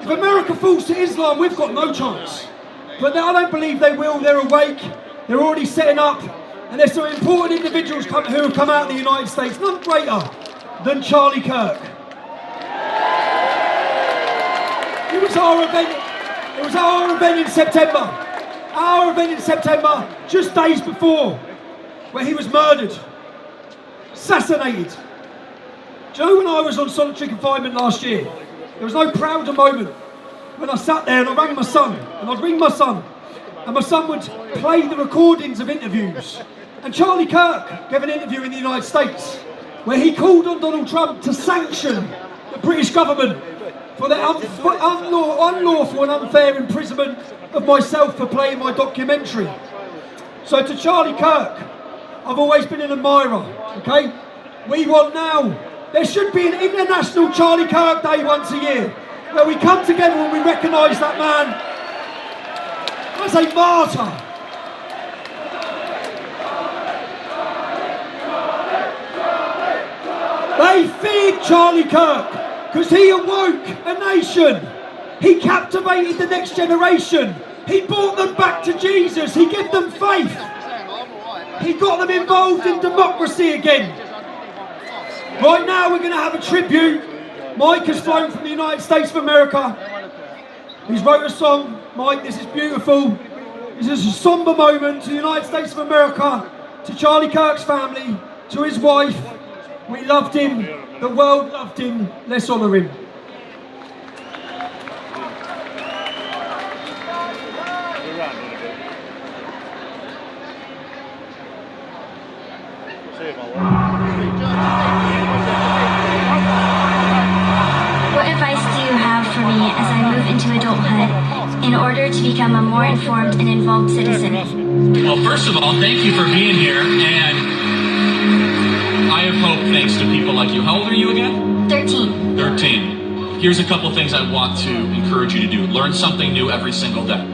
If America falls to Islam, we've got no chance. But I don't believe they will. They're awake. They're already setting up. And there's some important individuals who have come out of the United States, none greater than Charlie Kirk. It was our event in September. Our event in September, just days before, where he was murdered, assassinated. Do you know when I was on solitary confinement last year, there was no prouder moment when I sat there and I rang my son, and I'd ring my son, and my son would play the recordings of interviews. And Charlie Kirk gave an interview in the United States where he called on Donald Trump to sanction the British government for the unlawful and unfair imprisonment of myself for playing my documentary. So to Charlie Kirk, I've always been an admirer, okay? We want now, there should be an international Charlie Kirk Day once a year, where we come together and we recognise that man as a martyr. They feared Charlie Kirk because he awoke a nation. He captivated the next generation. He brought them back to Jesus. He gave them faith. He got them involved in democracy again. Right now we're going to have a tribute. Mike has flown from the United States of America. He's wrote a song. Mike, this is beautiful. This is a somber moment to the United States of America, to Charlie Kirk's family, to his wife. We loved him. The world loved him. Let's honour him. What advice do you have for me as I move into adulthood in order to become a more informed and involved citizen? Well, first of all, thank you for being here, and I have hope thanks to people like you. How old are you again? 13. 13. Here's a couple things I want to encourage you to do. Learn something new every single day.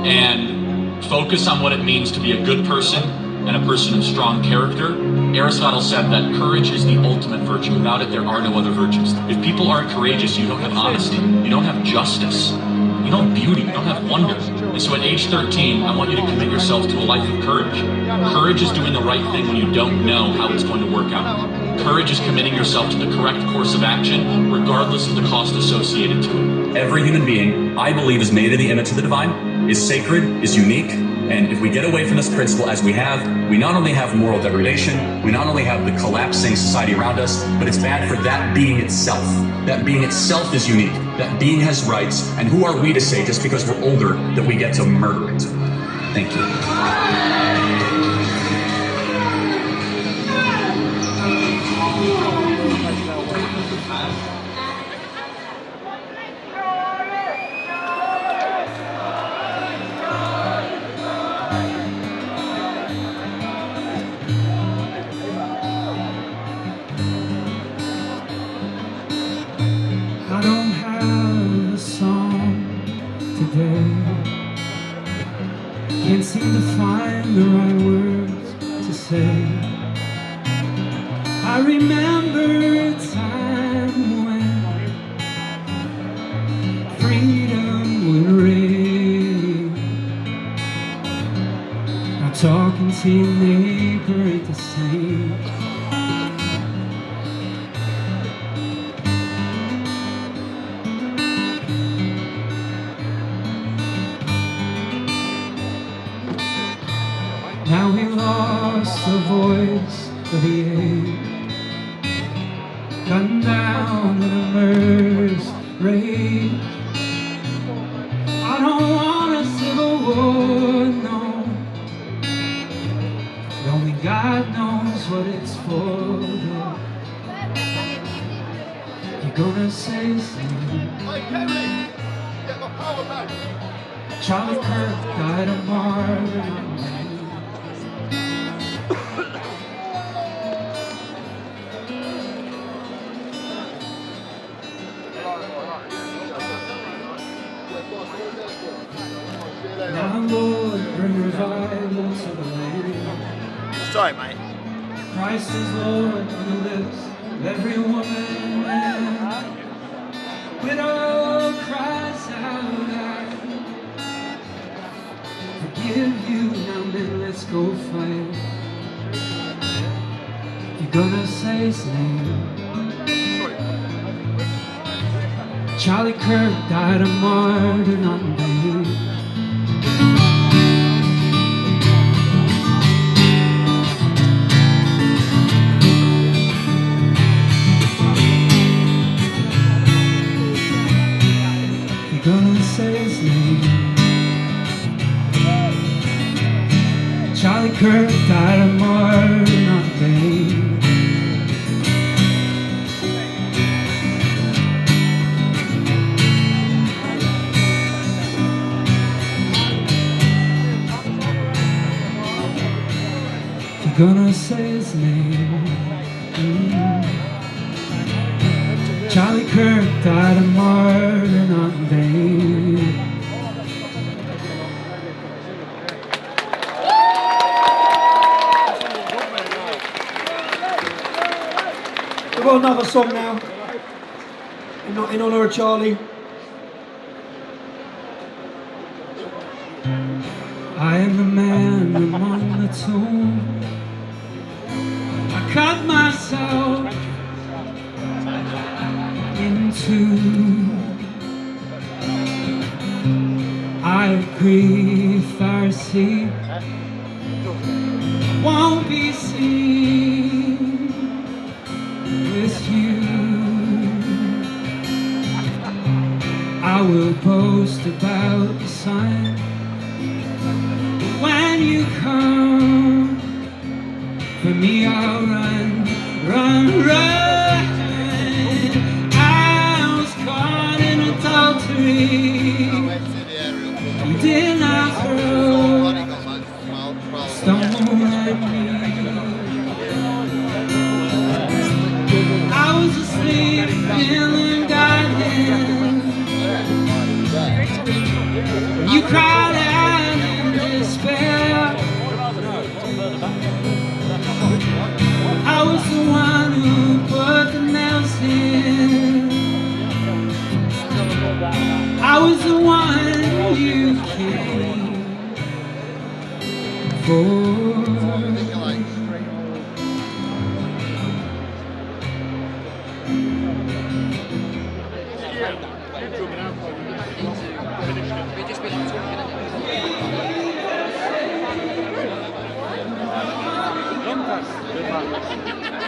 And focus on what it means to be a good person and a person of strong character. Aristotle said that courage is the ultimate virtue. Without it, there are no other virtues. If people aren't courageous, you don't have honesty. You don't have justice. You don't have beauty. You don't have wonder. And so at age 13, I want you to commit yourself to a life of courage. Courage is doing the right thing when you don't know how it's going to work out. Courage is committing yourself to the correct course of action, regardless of the cost associated to it. Every human being, I believe, is made in the image of the divine, is sacred, is unique, and if we get away from this principle as we have, we not only have moral degradation, we not only have the collapsing society around us, but it's bad for that being itself. That being itself is unique. That being has rights, and who are we to say, just because we're older, that we get to murder it? Thank you. I don't have a song today. Can't seem to find the right words to say. I remember a time when freedom would reign. Now talking to your neighbor ain't the same. Now we lost the voice of the age, gunned down in a murderous rage. I don't want a civil war, no. Don't Only God knows what it's for, though. You're gonna say something. Charlie Kirk died a martyr. Now, Lord, bring revival to the land. Sorry, mate. Christ is Lord on the lips of every woman and man. Widow cries out loud. Forgive you, now then let's go fight. You're gonna say slave. Charlie Kirk died a martyr on day. You're gonna say his name. Charlie Kirk died a martyr on day. Gonna say his name. Charlie Kirk died a martyr on day. We've got another song now in honour of Charlie. I am the man among the tombs. I cut myself into. I agree, Pharisee won't be seen with you. I will boast about the sign. When you come for me, I'll run, run, run. I was caught in adultery. You did not throw a stone at me. I was asleep, feeling guided. You cried out in despair. I was the one who put the nails in. I was the one you came for.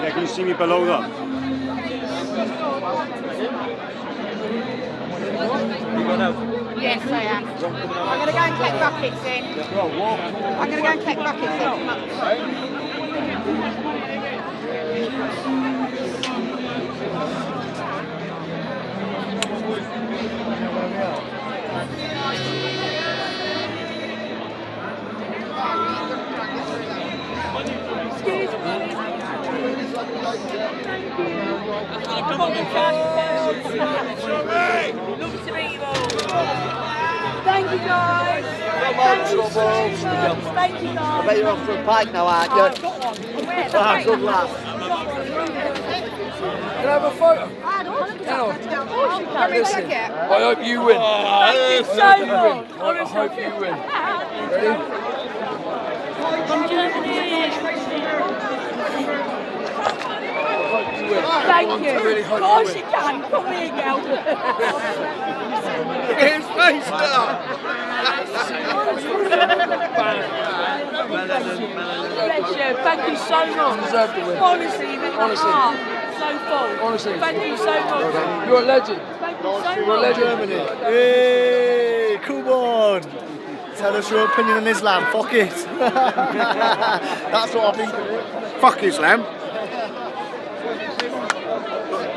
Yeah, can you see me below that? Yes, I am. I'm going to go and collect buckets in. I'm going to go and collect buckets in. Come up. Excuse me. Thank you guys. Thank you so much. Thank you guys. I bet you're off for a pint now, aren't you? I've got one. Ah, good lad. Can I have a photo? I don't want to be able to. Of course you can. Listen, I hope you win. Thank you so much. I hope you win. Ready? From Germany. Thank you. Really Of hope course you you can. Come here, girl. His face now. Bless you. Thank you so much. Deserve to win. Honestly, you make my heart so full. Honestly. Thank you so much. You're a legend. Thank you so You're a much. legend. Hey, come on. Tell us your opinion on Islam. Fuck it. That's what I think. Fuck Islam.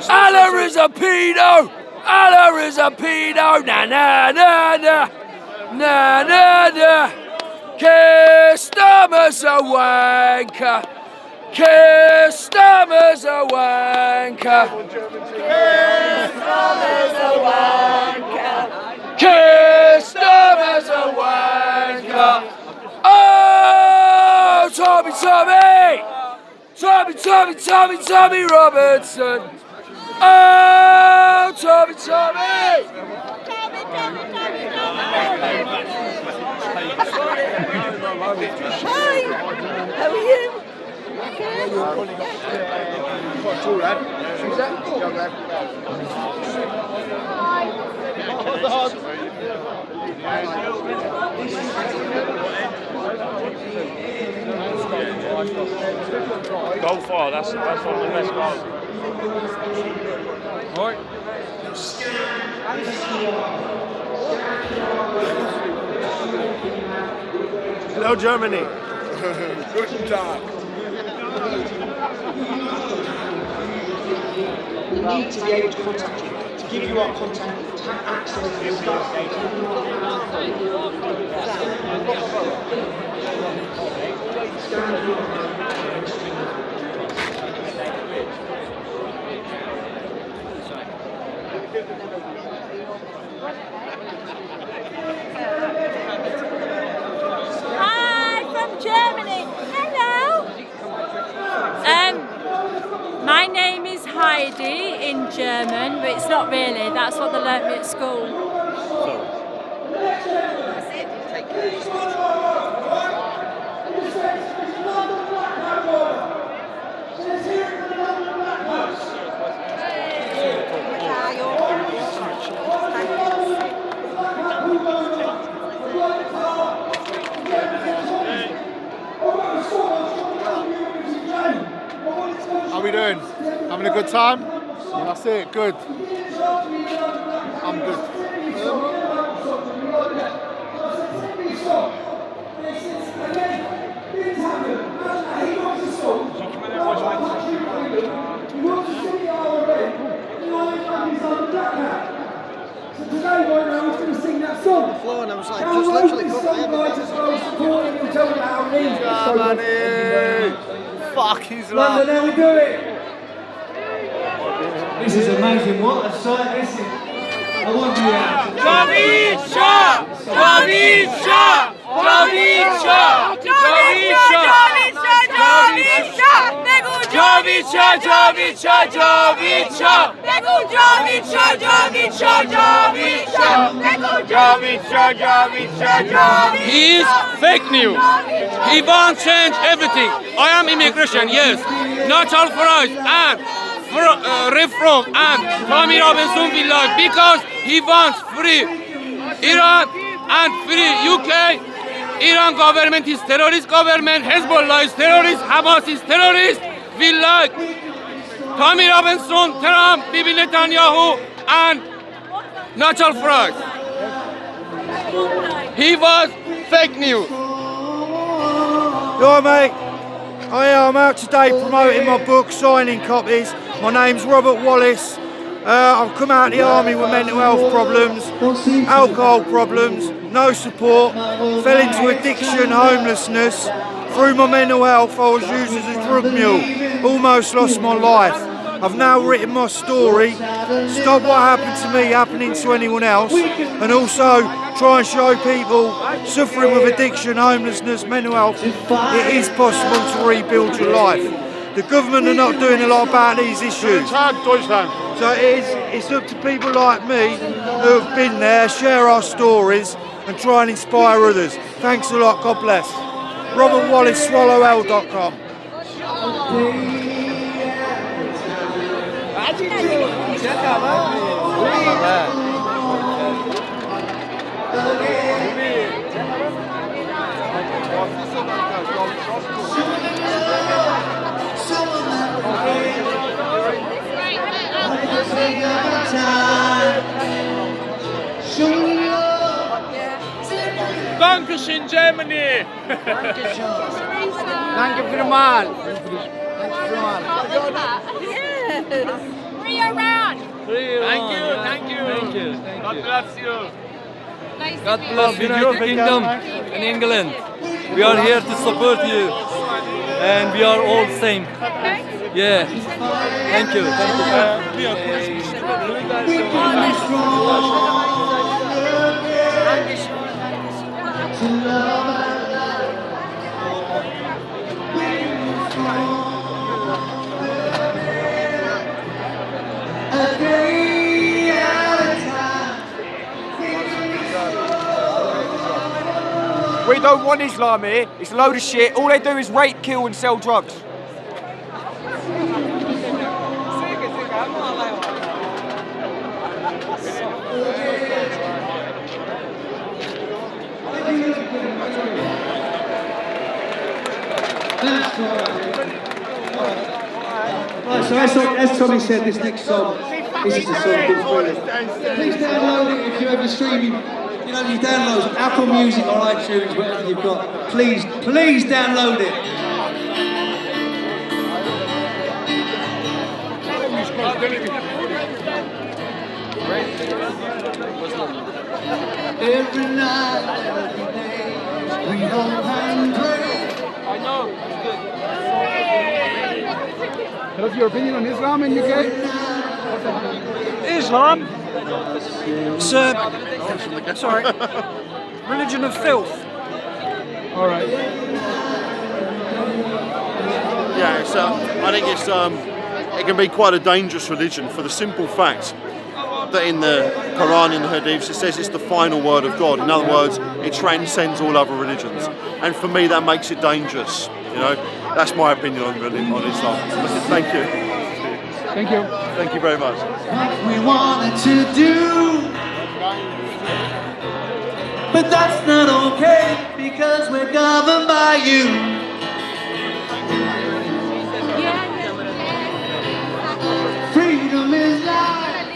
Allah is a pedo! Allah is a pedo! Na na na na! Na na na! Customers a wanker! Customers a wanker! Customers a wanker! Customers a wanker! Oh, Tommy, Tommy! Tommy, Tommy, Tommy, Tommy Robertson! Oh, Tommy, Tommy! Hi, how are you? Go far, that's one of the best goals. Right. Hello, Germany. Guten Tag. We need to be able to contact you, to give you our contact, to have access to your stuff. Hi, from Germany. Hello. My name is Heidi in German, but it's not really. That's what they learnt me at school. How we doing? Having a good time? That's it, good. I'm good. Today, right now, he's going to sing that song. And I was like, Now, just won't literally this put song write as well, supporting and telling how he is. Fuck his London, how we do it? This is amazing. What a sight this is. I want you out. Javicia! Javicia! Javicia! Javicia! Javicia! Javicia! Javicia! He is fake news. He wants to change everything. I am immigration, yes. Natural rights and reform and Tommy Robinson will like because he wants free Iran and free UK. Iran government is terrorist government, Hezbollah is terrorist, Hamas is terrorist. We like Tommy Robinson, Trump, Bibi Netanyahu and natural rights. He was fake news. Yo, mate. I'm out today promoting my book, signing copies. My name's Robert Wallace. I've come out of the army with mental health problems, alcohol problems, no support, fell into addiction, homelessness. Through my mental health, I was used as a drug mule, almost lost my life. I've now written my story, stop what happened to me happening to anyone else, and also try and show people suffering with addiction, homelessness, mental health, it is possible to rebuild your life. The government are not doing a lot about these issues. So it's up to people like me who have been there, share our stories and try and inspire others. Thanks a lot, God bless. RobertWallaceSwallowL.com. Dankeschön, Germany! Danke vielmals. Free Iran! Thank you. God bless you. God bless United Kingdom and England. We are here to support you, and we are all same. Yeah. Thank you. We don't want Islam here. It's a load of shit. All they do is rape, kill and sell drugs. Right, so as Tommy said, this next song, this is the song called Thriller. Please download it if you're ever streaming. You know, you download Apple Music or iTunes, whatever you've got. Please download it. Every night, every day, we hope and pray. I know. Tell us your opinion on Islam in UK. Islam? Sorry. Religion of filth. All right. Yeah, I think it can be quite a dangerous religion for the simple fact that in the Quran, in the Hadiths, it says it's the final word of God. In other words, it transcends all other religions. And for me, that makes it dangerous. You know, that's my opinion on Islam. Thank you. Thank you. Thank you very much. We wanted to do, but that's not okay because we're governed by you. Freedom is life.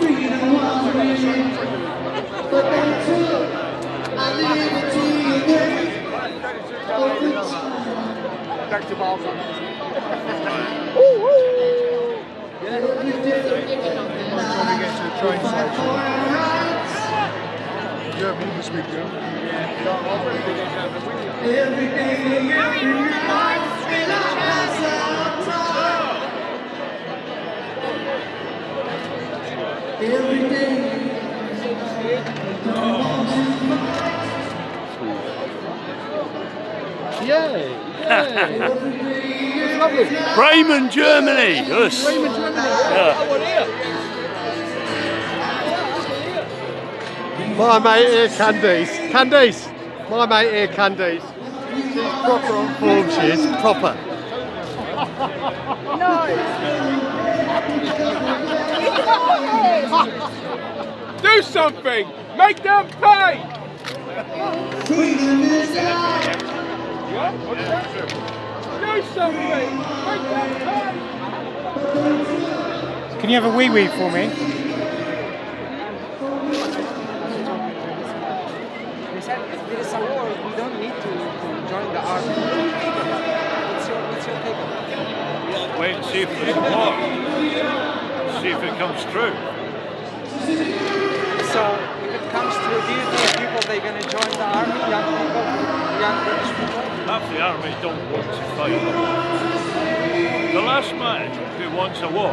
Freedom was real, but they took our liberty away. Back to Balkan. Bremen, Germany. Yes. Bremen, Germany. My mate here, Candice. My mate here, Candice. She's proper on form, she is. Proper. Do something! Make them pay! Do something! Make them pay! Can you have a wee-wee for me? They said if there is a war, we don't need to join the army. What's your take on that? Wait and see if there's a war. See if it comes true. So, if it comes true, do you think people they're going to join the army, young people, young British people? Half the army don't want to fight a war. The last man who wants a war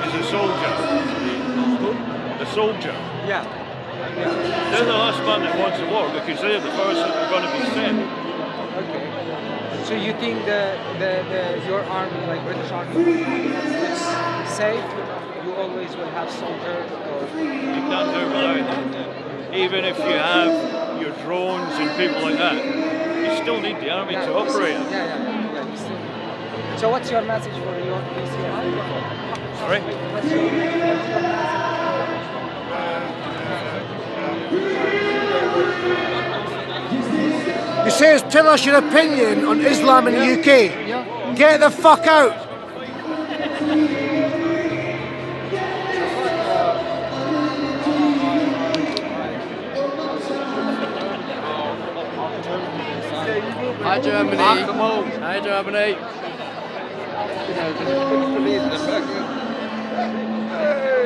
is a soldier. The soldier. Yeah. They're the last man that wants a war because they're the first that are going to be sent. Okay. So you think your army, like British army, is safe? You always will have soldiers? You can't do without them. Even if you have your drones and people like that, you still need the army to operate. Yeah, you still need. So what's your message for your PCM? Sorry? What's your message? It says, tell us your opinion on Islam in the UK. Get the fuck out. Hi Germany. Hi Germany.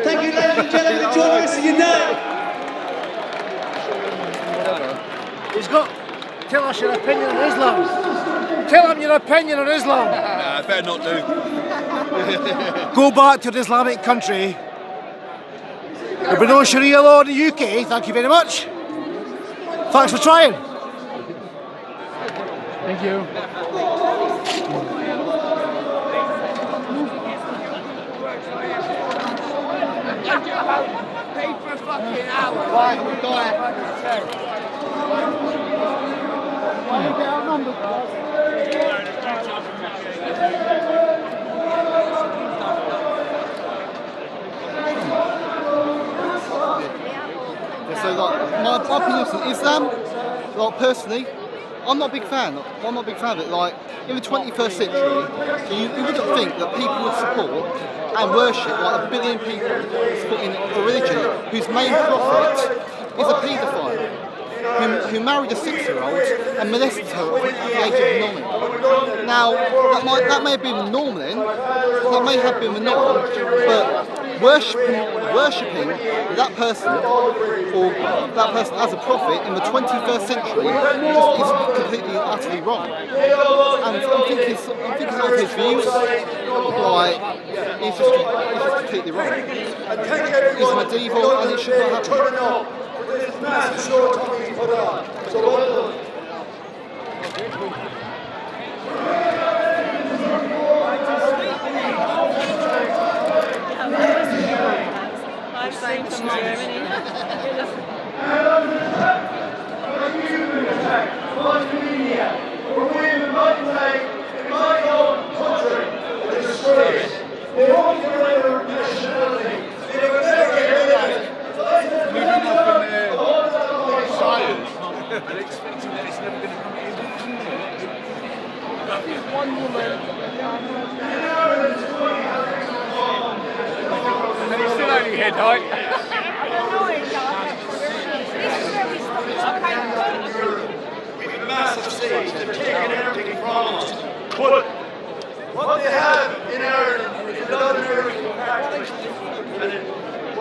Thank you, ladies and gentlemen, join us unite. He's got. Tell us your opinion on Islam. Tell him your opinion on Islam. Nah, I better not do. Go back to an Islamic country. There'll be no Sharia law in the UK. Thank you very much. Thanks for trying. Thank you. So like, my opinion on Islam, like personally, I'm not a big fan. I'm not a big fan of it. Like in the 21st century, you wouldn't think that people would support and worship like 1 billion people supporting a religion whose main prophet is a paedophile who married a 6-year-old and molested her at the age of 9. Now that may have been the norm then. That may have been the norm, but worshipping that person or that person as a prophet in the 21st century just is completely and utterly wrong. And I'm thinking of his views, like it's just completely wrong. It's medieval and it should not happen. I'm from Germany. One woman. And he's still only head height. With massive cities, they've taken everything from us. But what they have in Ireland is another American practice. And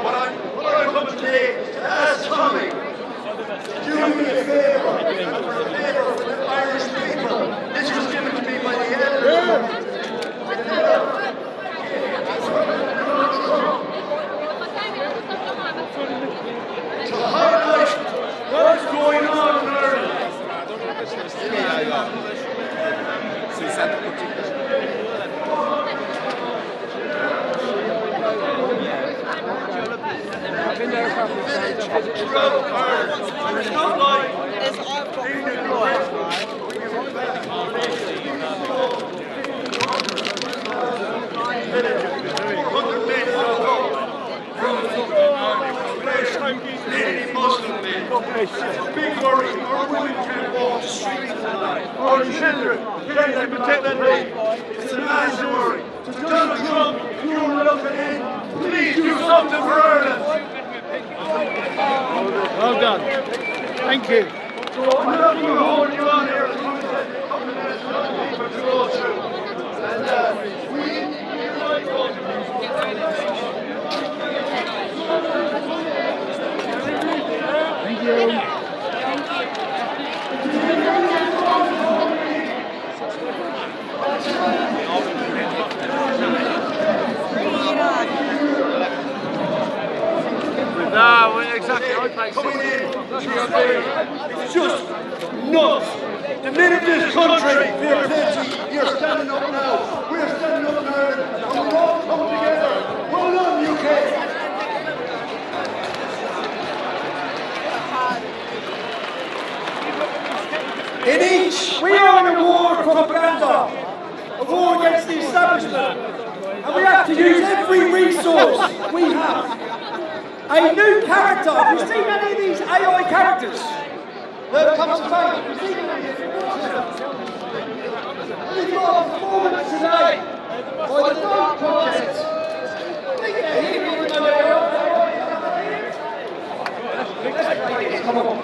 what I come today is to ask Tommy, do me a favour, for a favour for the Irish people. This was given to me by the editor. To highlight what's going on in Ireland. I've been there a couple of times. I've visited Any Muslim men, big worry, our women can't walk the streets, our children can't protect their name. It's a massive worry. So Donald Trump, if you're looking in, please do something for Ireland. Well done. Thank you. So I'm not going to hold you on here for 2 minutes, but to go through. And we Thank you. No, exactly. It's just nuts. The minute this country, you're standing up now. We're standing up now. And we're all coming together. Hold on, UK. In each, we are in a war of propaganda, a war against the establishment, and we have to use every resource we have. A new character. Have you seen any of these AI characters that have come to fame? Have you seen any of them? We've got a performance today by the Dark Project. Come on.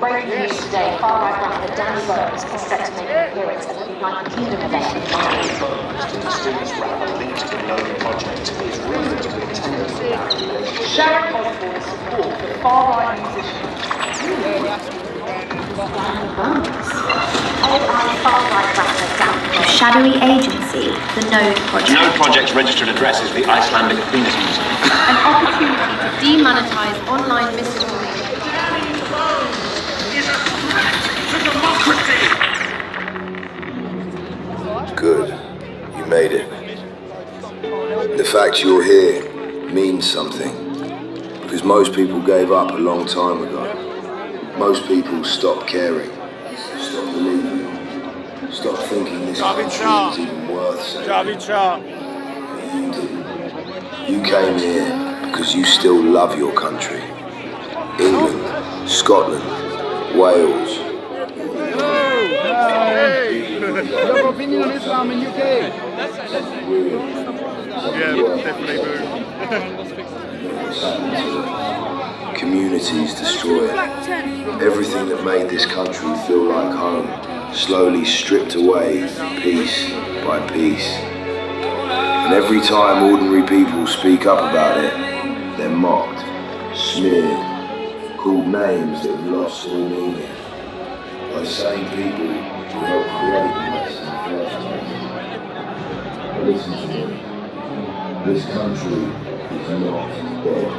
Breaking news today, far-right rapper Danny Burns is set to make an appearance at the United Kingdom event. Danny Burns, the mysterious rapper linked to the Known Project, is rumoured to be attending the rally. Sharon Osbourne's support for far-right musicians. Shadowy agency, the Node Project. The Known Project's registered address is the Icelandic Penis Museum. An opportunity to demonetize online misinformation. Good. You made it. The fact you're here means something. Because most people gave up a long time ago. Most people stopped caring. Stopped believing. Stopped thinking this country was even worth saving. You didn't. You came here because you still love your country. England, Scotland, Wales. Your opinion on Islam in UK? Yeah, definitely. Communities destroyed. Everything that made this country feel like home, slowly stripped away, piece by piece. And every time ordinary people speak up about it, they're mocked, smeared, called names that have lost all meaning. By the same people who helped create the West in the first place. But listen to me. This country is not dead.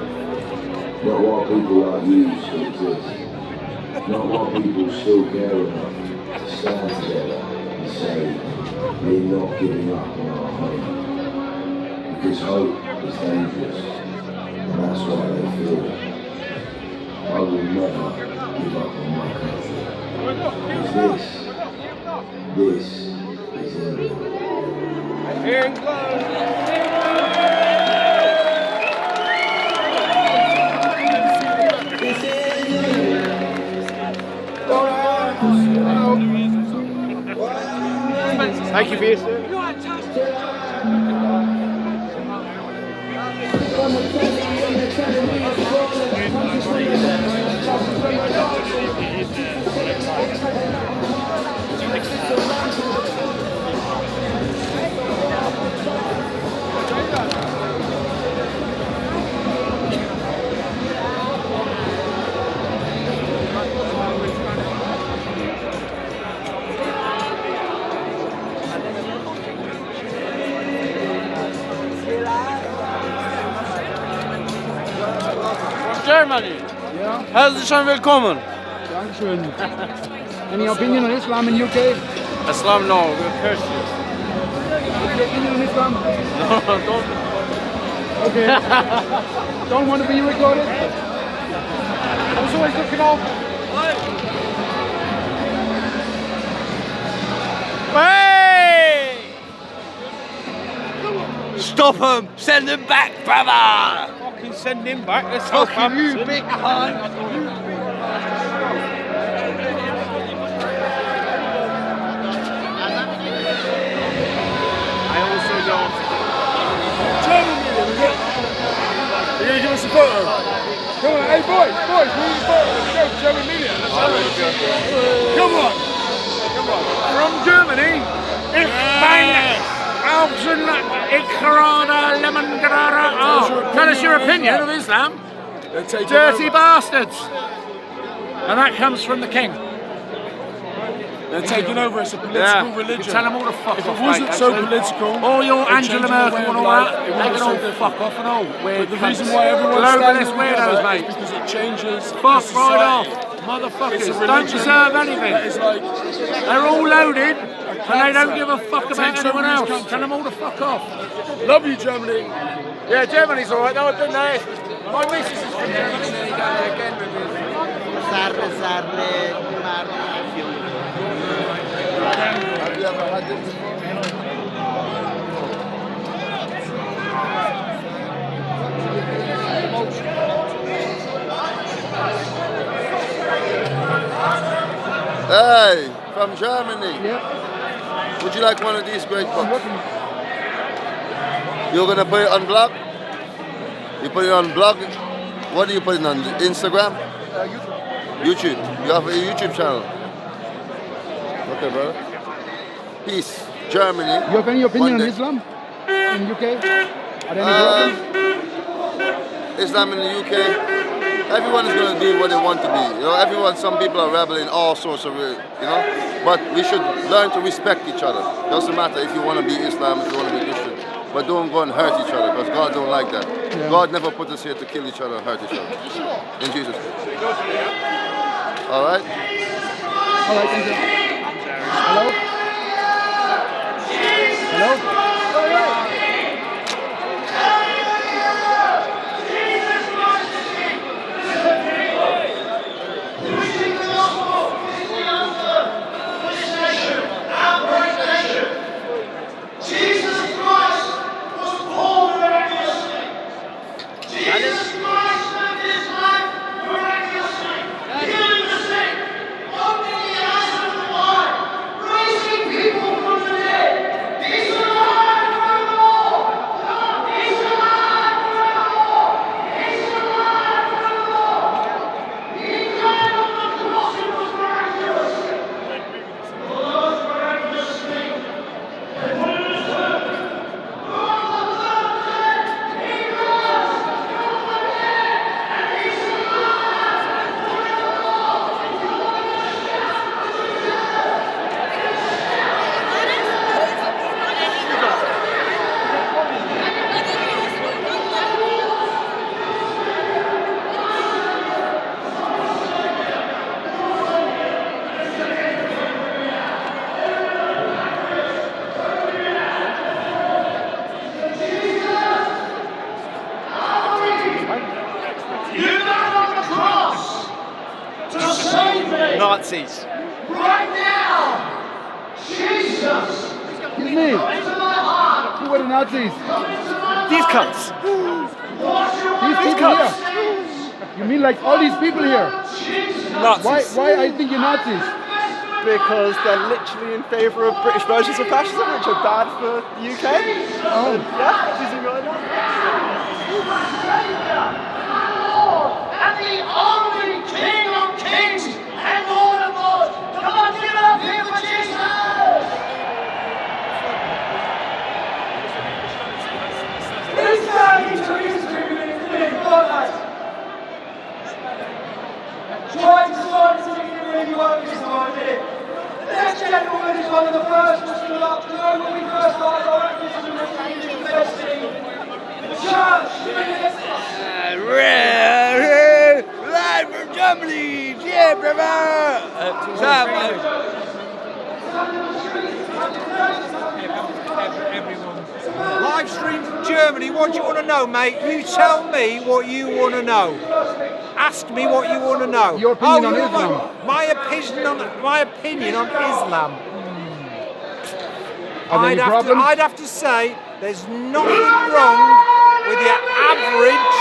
Not while people like you still exist. Not while people still care enough to stand together and say, we're not giving up on our home. Because hope is dangerous. And that's why they feel it. I will never give up on my country. Because this is England. Thank you for your service. Germany. Yeah. Herzlich willkommen. Dankeschön. Any opinion on Islam in UK? Islam, no, we're Christians. What's your opinion on Islam? No, don't. Okay. Don't want to be recorded? I was always looking off. Hey! Stop him! Send him back, brother! Fucking send him back. Let's go. Fucking you, big cunt. I also don't. You're gonna give us a photo? Come on, hey boys, we need a photo. Let's go, German media. Let's have it. Come on. From Germany, ich meine tell us your opinion of Islam. Dirty bastards. And that comes from the king. They're taking over. It's a political religion. Tell them all to fuck if off. If it wasn't mate, so political, all your Angela Merkel and all that, they can all fuck off and all. But the reason why everyone's globalist standing weirdos, together mate. is because it changes. Fuck right off. It's a Motherfuckers religion don't deserve anything. that is like, They're all loaded and they don't give a fuck about anyone else. Tell them all to fuck off. Love you, Germany. Yeah, Germany's alright though, isn't it? My missus is from Germany. Have you ever had this before? Hey, from Germany. Yeah. Would you like one of these great books? You're gonna put it on blog? You put it on blog? What are you putting on Instagram? YouTube. YouTube. You have a YouTube channel. Okay, brother. Peace. Germany. You have any opinion on Islam in UK? Are there any problems? Islam in the UK. Everyone is going to do what they want to be. You know, some people are rebelling, all sorts of, but we should learn to respect each other. Doesn't matter if you want to be Islam, if you want to be Christian, but don't go and hurt each other, because God don't like that. Yeah. God never put us here to kill each other and hurt each other. In Jesus' name. All right? All right, thank you. Hello? Hello? Nazis. Right now, Jesus. Excuse me. Who were the Nazis? These cunts. These people here. You mean like all these people here? Nazis. Why I think you're Nazis? Because they're literally in favour of British versions of fascism, which are bad for the UK. Oh. Yeah, did you know that? And the only King of Kings and Lord of Lords. Come on, give it up here for Jesus! This guy needs to read trying to start to really work this time, did it? The next gentleman is one of the first to stood up to know when we first started our activism in the university. The church, Live from Germany! Yeah, brother! Live stream from Germany, what do you want to know, mate? You tell me what you want to know. Ask me what you want to know. Your opinion on Islam? My opinion on Islam. I'd have to say there's nothing wrong with your average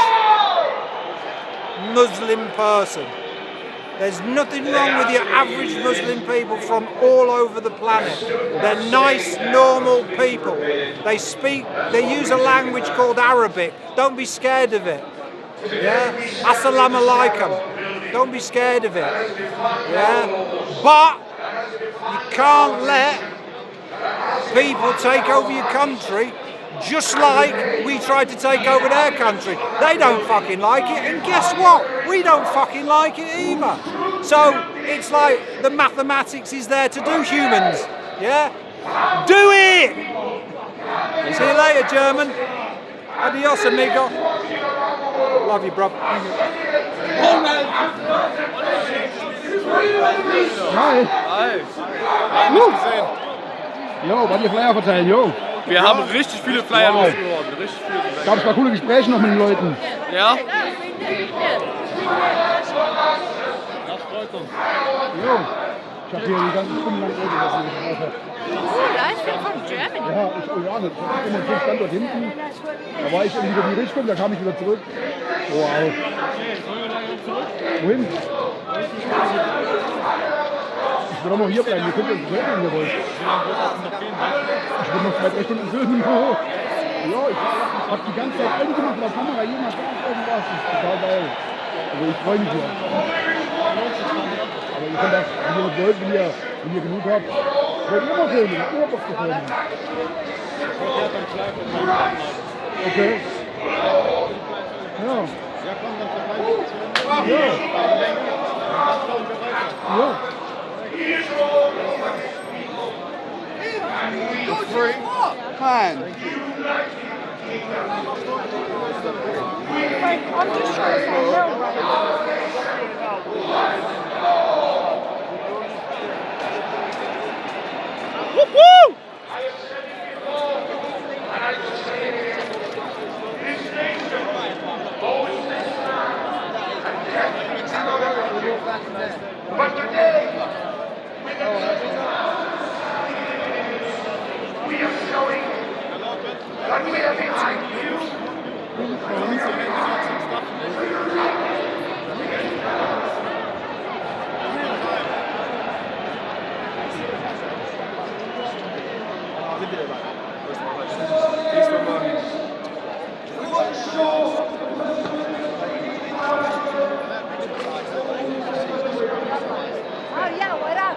Muslim person. There's nothing wrong with your average Muslim people from all over the planet. They're nice, normal people. They use a language called Arabic. Don't be scared of it. Yeah? Assalamu alaikum. Don't be scared of it. Yeah? But you can't let people take over your country just like we tried to take over their country. They don't fucking like it, and guess what? We don't fucking like it either. So it's like the mathematics is there to do humans. Yeah? Do it! See you later, German. Adios, amigo. Love you, bro. Hi. Jo, was die Flyer verteilen, jo. Wir haben richtig viele Flyer losgeworden. Richtig viele. Gab es mal coole Gespräche noch mit den Leuten. Ja? Jo. Ich habe hier die ganzen Stunden lang Leute, was ich gebraucht habe. Live from Germany. Ja, ich immer einen Standort hinten. Da war ich irgendwie über die Richtung, da kam ich wieder zurück. Wow. Wohin? Ich will auch noch hier bleiben, wir können uns nicht wenn ihr wollt. Ich will noch 2-3 Stunden filmen. Ja, ich hab die ganze Zeit alle gemacht mit der Kamera, jemand sagt irgendwas. Das ist total geil. Also ich freue mich hier. Aber ihr könnt das, wenn ihr das wollt, wenn ihr genug habt, wollt ihr immer filmen, ihr habt was zu filmen. Okay. Ja. Ja, komm, dann vorbei. Ja. Ja. Free pan. I'm just trying to find out right Woo! We are showing that we are behind you. Oh yeah, what up?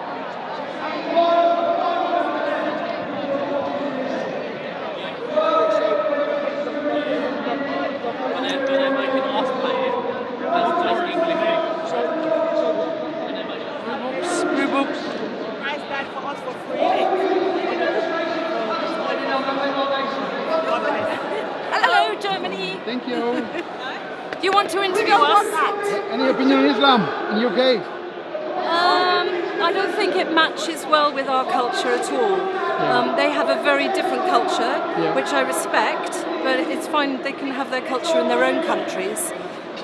Hello, Germany. Thank you. Do you want to interview us? Any opinion on Islam in the UK? I don't think it matches well with our culture at all. They have a very different culture, which I respect, but it's fine, they can have their culture in their own countries.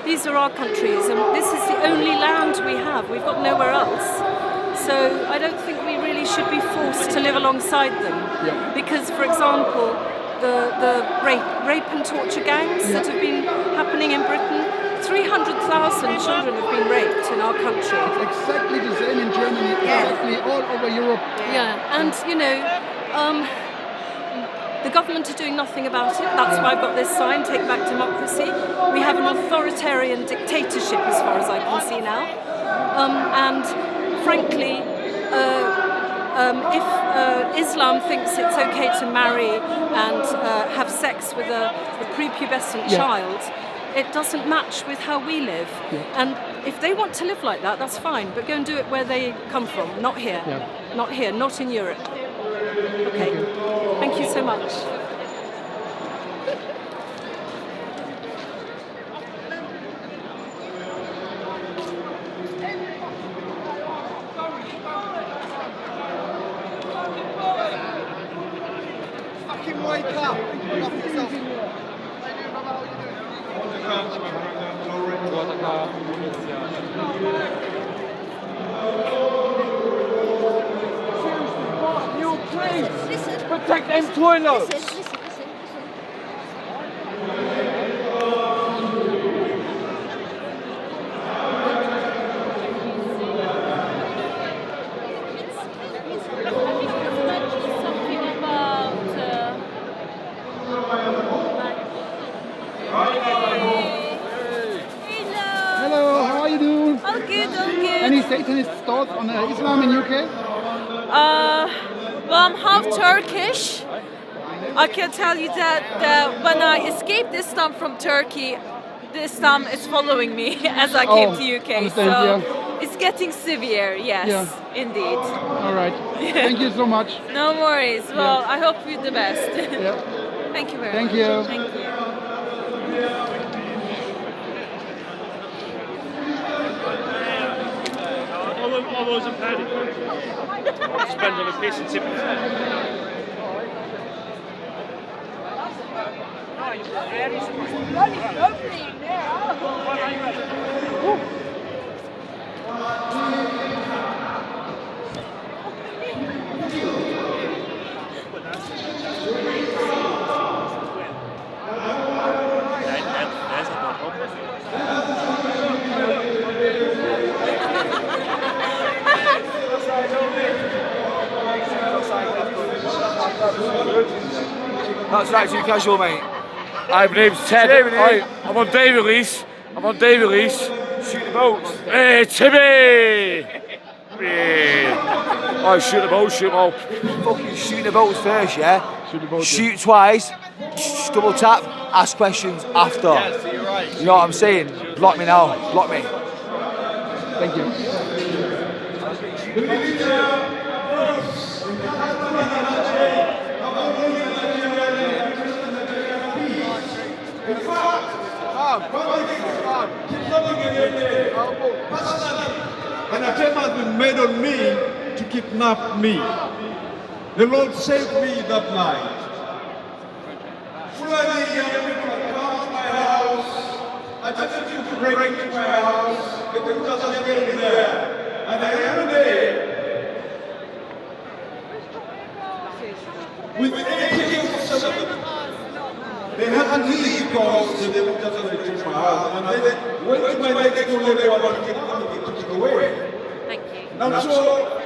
These are our countries, and this is the only land we have. We've got nowhere else. So I don't think we really should be forced to live alongside them. Because, for example, the rape and torture gangs that have been happening in Britain, 300,000 children have been raped in our country. Exactly the same in Germany, exactly all over Europe. Yeah, and you know, the government are doing nothing about it. That's why I've got this sign, Take Back Democracy. We have an authoritarian dictatorship as far as I can see now. And frankly, if Islam thinks it's okay to marry and have sex with a prepubescent child, it doesn't match with how we live. And if they want to live like that, that's fine, but go and do it where they come from, not here. Not here, not in Europe. Okay, thank you so much. Fucking wake up! Love yourself. You please protect them toilets. Hello, how are you doing? Oh, good, oh, good. Any Satanist thoughts on Islam in UK? Well, I'm half Turkish. I can tell you that when I escaped Islam from Turkey, the Islam is following me as I came to UK. So it's getting severe, yes, indeed. All right. Thank you so much. No worries. Well, I hope you're the best. Thank you very much. Thank you. Thank you. All those in paddy. Spend on a piece and tip. That's right, too casual, mate. Hi, my name's Ted. I'm on Davy Reese. Shoot the boats. Hey, Timmy! Yeah. Oh, shoot the ball, shoot the ball. Fucking shoot the balls first, yeah? Shoot the ball. Shoot twice, double tap, ask questions after. Yeah, so you're right. You know what I'm saying? Block me now, block me. Thank you. An attempt has been made on me to kidnap me. The Lord saved me that night. Fulani young people had come to my house, attempted to break into my house, they could just get in there. And at the end of the day, with 80 they had to leave because they would just reach my house. And then went to my next door neighbor and took it away. Thank you. Now, so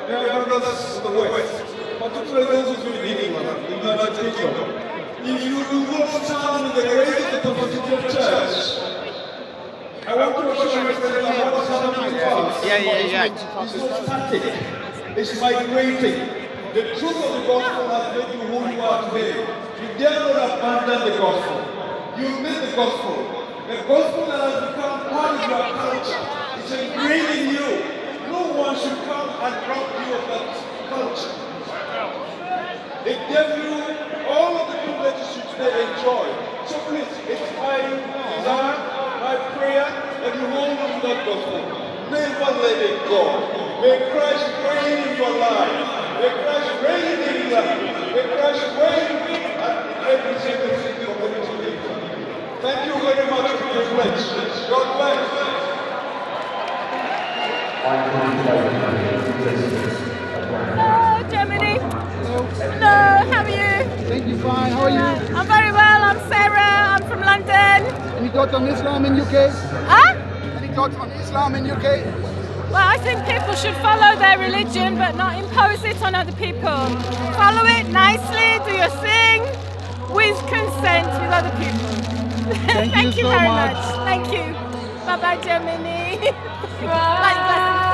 there are brothers in the West, particularly those who live in England, in the United Kingdom. If you will stand in the grace of the Constitutional Church, I want to assure you that what is happening to us is not static, it's migrating. The truth of the gospel has made you who you are today. You dare not abandon the gospel. You need the gospel. The gospel that has become part of your culture is ingrained in you. No one should come and rob you of that culture. It gave you all of the privileges you today enjoy. So please, it's my desire, my prayer, that you hold on to that gospel. Never let it go. May Christ reign in your life. May Christ reign in England. May Christ reign at every single community in England. Thank you very much for your friends. God bless. Hello, Germany. Hello, how are you? Thank you, fine. How are you? I'm very well. I'm Sarah. I'm from London. Any thoughts on Islam in UK? Huh? Any thoughts on Islam in UK? Well, I think people should follow their religion but not impose it on other people. Follow it nicely, do your thing, with consent with other people. Thank you so very much. much. Thank you. Bye-bye, Germany. Light blessings.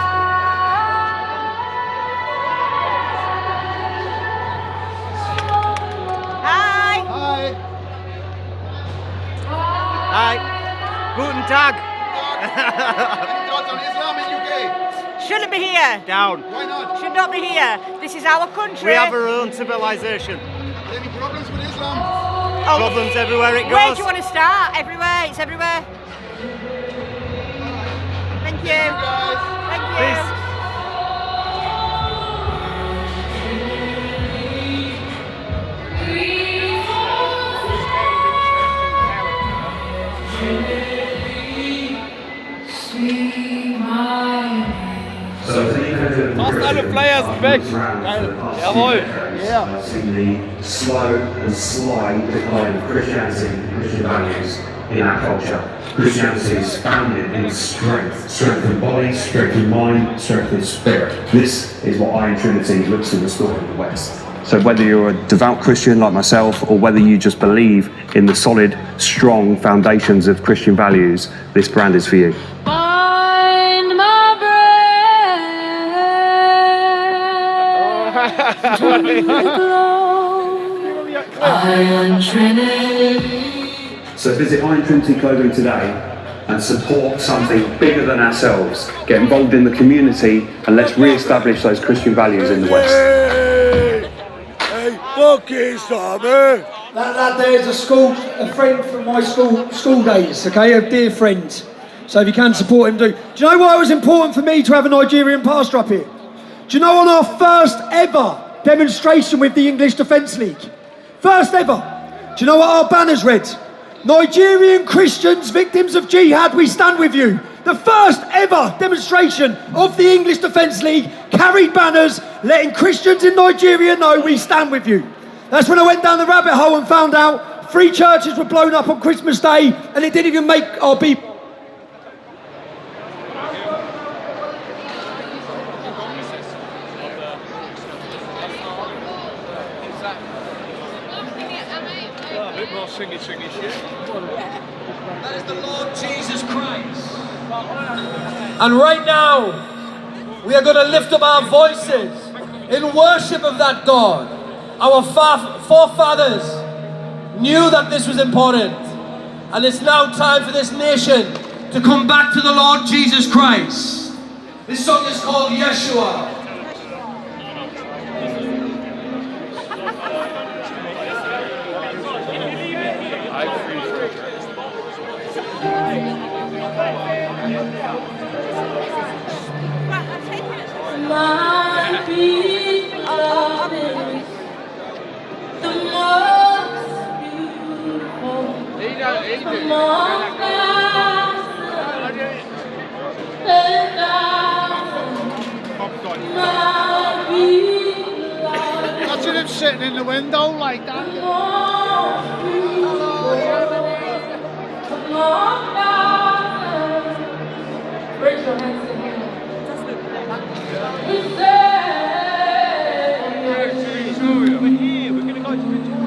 Hi. Hi. Hi. Guten Tag. Any thoughts on Islam in UK? Shouldn't be here. Down. Why not? Should not be here. This is our country. We have our own civilization. Any problems with Islam? Oh, problems everywhere it goes. Where do you want to start? Everywhere. It's everywhere. Thank you. Thank you. Peace. Fast alle Flyer sind weg. Geil. Jawohl. Yeah. Seen the slow and slight decline of Christianity and Christian values in our culture. Christianity is founded in strength. Strength in body, strength in mind, strength in spirit. This is what Iron Trinity looks to restore in the West. So whether you're a devout Christian like myself or whether you just believe in the solid, strong foundations of Christian values, this brand is for you. Find my Iron Trinity. So visit Iron Trinity Clothing today and support something bigger than ourselves. Get involved in the community and let's re-establish those Christian values in the West. Hey, fuck Islam, eh? That there is a friend from my school days, okay, a dear friend. So if you can support him, do. Do you know why it was important for me to have a Nigerian pastor up here? Do you know on our first ever demonstration with the English Defence League? First ever. Do you know what our banners read? Nigerian Christians, victims of jihad, we stand with you. The first ever demonstration of the English Defence League carried banners letting Christians in Nigeria know we stand with you. That's when I went down the rabbit hole and found out 3 churches were blown up on Christmas Day and it didn't even make our people. A bit more singy shit. That is the Lord Jesus Christ. And right now, We are going to lift up our voices in worship of that God. Our forefathers knew that this was important. And it's now time for this nation to come back to the Lord Jesus Christ. This song is called Yeshua. My beloved is the most beautiful among thousands and thousands. My beloved. Imagine him sitting in the window like that. Raise your hands to him. We say, We're here, we're going to go to Victoria.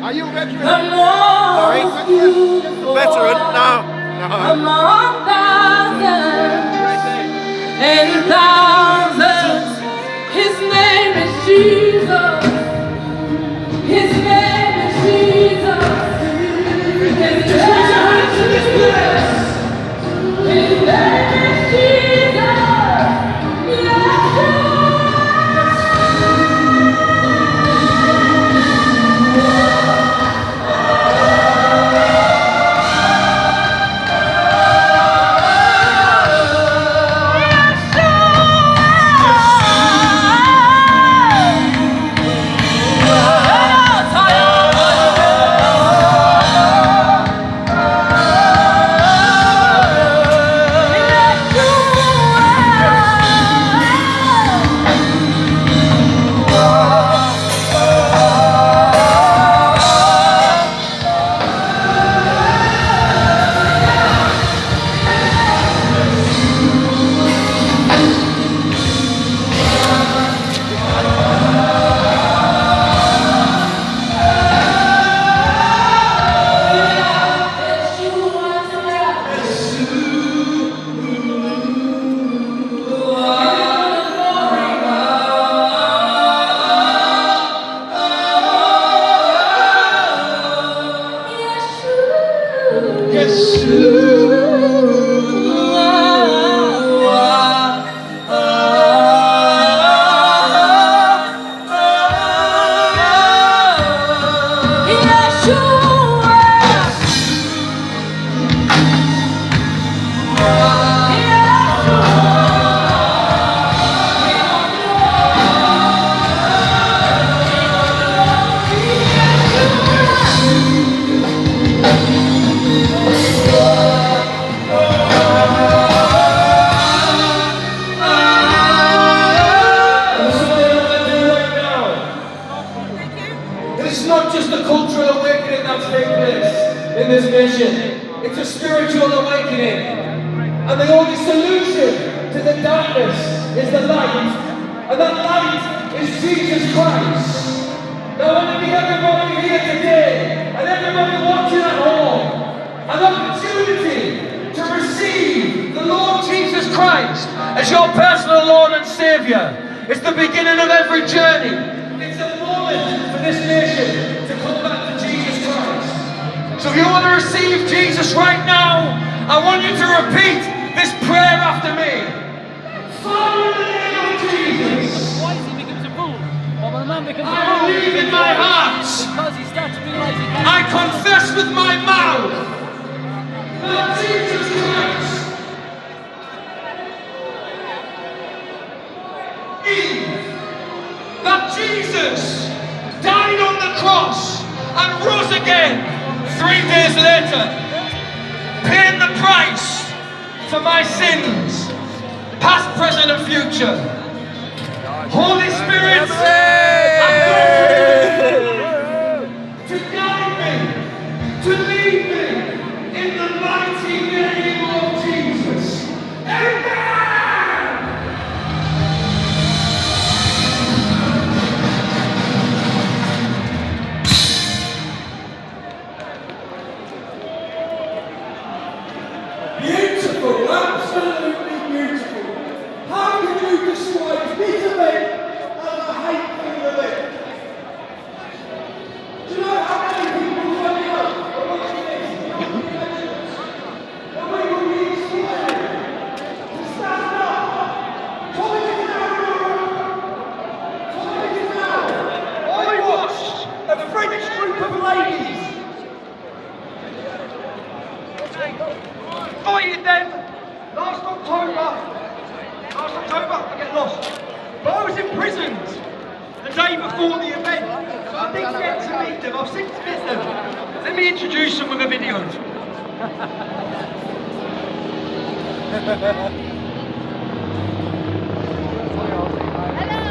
Are you a veteran? Sorry? Veteran? No. Among thousands and thousands, His name is Jesus. His name is Jesus. His name is Jesus. His name is Jesus. solution to the darkness is the light, and that light is Jesus Christ. Now I want to give everybody here today, and everybody watching at home, an opportunity to receive the Lord Jesus Christ as your personal Lord and Saviour. It's the beginning of every journey. It's a moment for this nation to come back to Jesus Christ. So if you want to receive Jesus right now, I want you to repeat this prayer after me. Father, in the name of Jesus, Why is he becomes a fool? Well, when a man becomes a I fool, believe in my heart. Because he starts to realize he can't. I confess with my mouth that Jesus Christ that Jesus died on the cross and rose again 3 days later, paying the price for my sins, past, present and future. Holy Spirit, I pray to guide me, to lead me in the mighty name of Jesus. Amen! Beautiful, absolutely beautiful. How can you describe this event as a hateful event? Do you know how many people find out are watching this? And we will be inspired to stand up. Time is now. Time is now. I watched a French group of ladies fighting them last October, I get lost, but I was imprisoned the day before the event, so I didn't get to meet them. I've since met them. Let me introduce them with a video.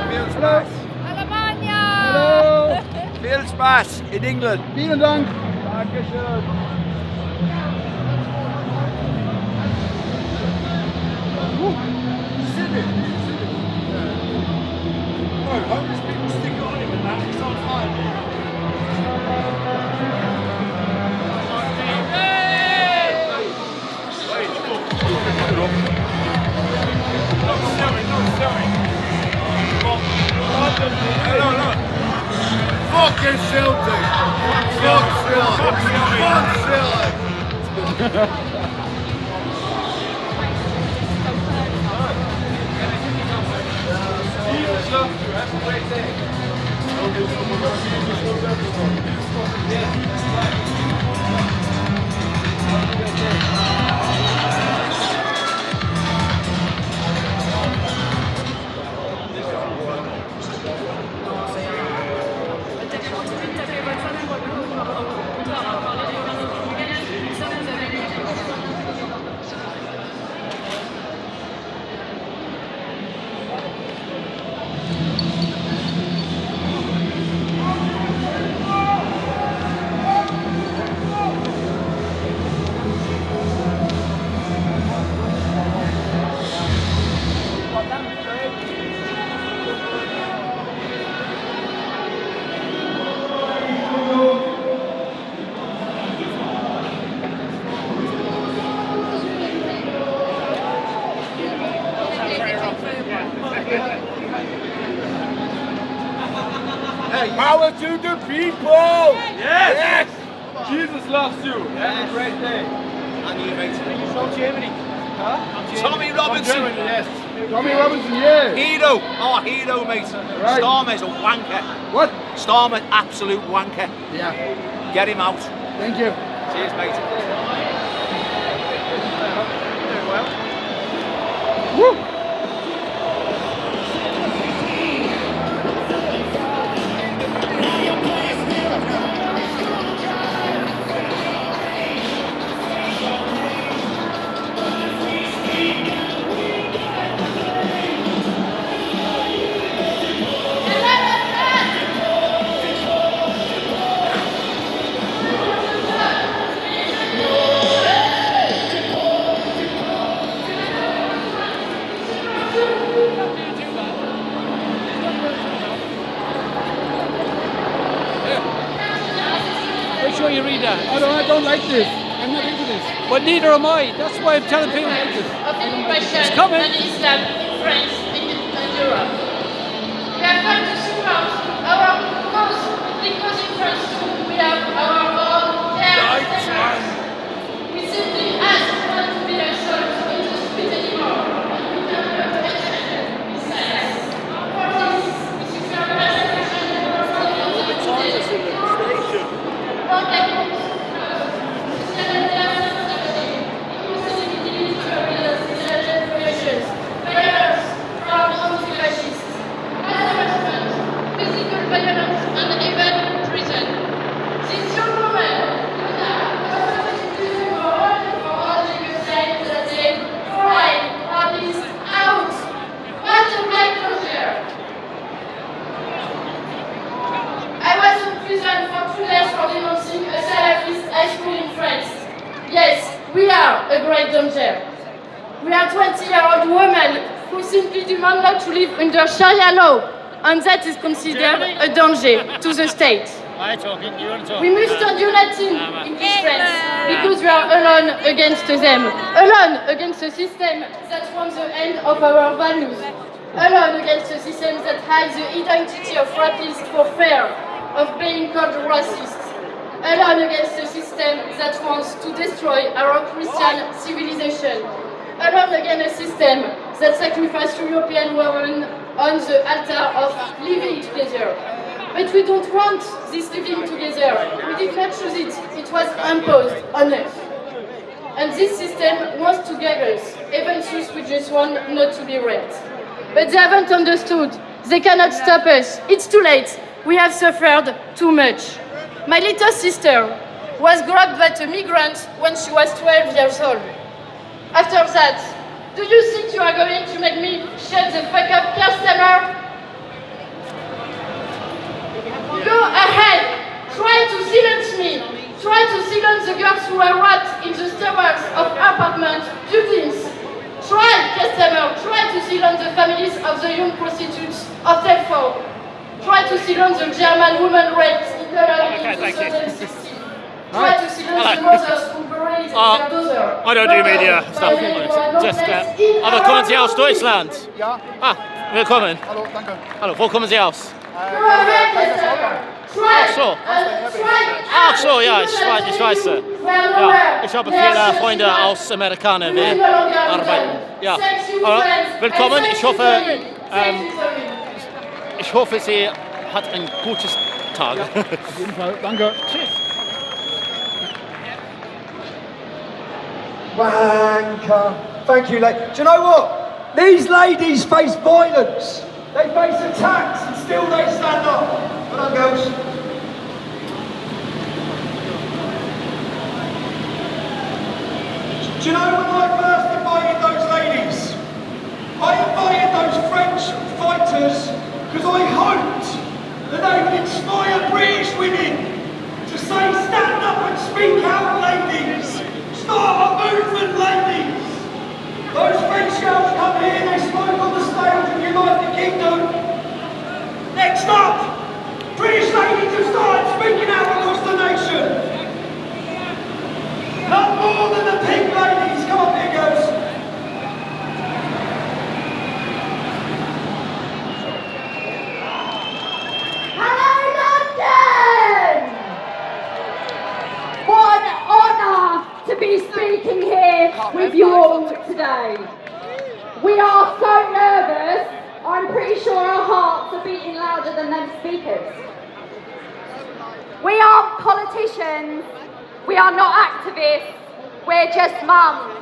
Viel Spaß. Hello. Viel Spaß in England. Vielen Dank. Dankeschön. Fucking Celtic! Fuck Celtic! Fuck Celtic! Power to the people! Yes! Jesus loves you. Have a great day. And you, mate. Are you from Germany? Huh? Tommy Robinson. From Germany, yes. Tommy Robinson, yeah. Hero. Oh, hero, mate. Right. Starmer's a wanker. What? Starmer, absolute wanker. Yeah. Get him out. Thank you. Cheers, mate. Woo! that. I don't like this. I'm not into this. But neither am I. That's why I'm telling people. Of immigration It's coming. and Islam in France and Europe. We are trying to support our cause because in France too we have our own standards. We simply ask not to be ourselves in the street anymore. And we cannot accept besides. For this, this is our persecution and our physical violence and even prison. This young woman, Luna, was accused for holding a sign that said, "Crime, police, out!" What a great pleasure! I was in prison for 2 days for denouncing a Salafist high school in France. Yes, we are a great danger. We are 20-year-old women who simply demand not to live under Sharia law, and that is considered a danger to the state. We must stand united in this France because we are alone against them, alone against a system that wants the end of our values, alone against a system that hides the identity of rapists for fear of being called racist, alone against a system that wants to destroy our Christian civilization, alone against a system that sacrifices European women on the altar of living together. But we don't want this living together. We did not choose it. It was imposed on us. And this system wants to gag us, even though we just want not to be raped. But they haven't understood. They cannot stop us. It's too late. We have suffered too much. My little sister was grabbed by a migrant when she was 12 years old. After that, do you think you are going to make me shut the fuck up, customer? Go ahead, try to silence me. Try to silence the girls who were raped in the stairwells of apartment buildings. Try, customer, try to silence the families of the young prostitutes of Helfer. Try to silence the German woman raped in Cologne in 2016. Try to silence the mothers who buried their daughter. I don't do media stuff. Just, aber kommen Sie aus Deutschland? Ja. Ah, willkommen. Hallo, danke. Hallo, wo kommen Sie aus? Ach so. Ach so, ja, ich weiß. Ja, ich habe viele Freunde aus Amerikaner, die arbeiten. Ja, aber willkommen. Ich hoffe, sie hat ein gutes Tag. Auf jeden Fall, danke. Tschüss. Wanker. Thank you, ladies. Do you know what? These ladies face violence. They face attacks and still they stand up. Well done, girls. Do you know when I first invited those ladies? I invited those French fighters because I hoped that they would inspire British women to say, stand up and speak out, ladies. Start a movement, ladies! Those French girls come here, they spoke on the stage of United Kingdom. Next up, British ladies have started speaking out across the nation. Not more than the pink ladies. Come on, here goes. Hello, London! What an honour to be speaking here with you all today. We are so nervous, I'm pretty sure our hearts are beating louder than them speakers. We aren't politicians, we are not activists, we're just mums.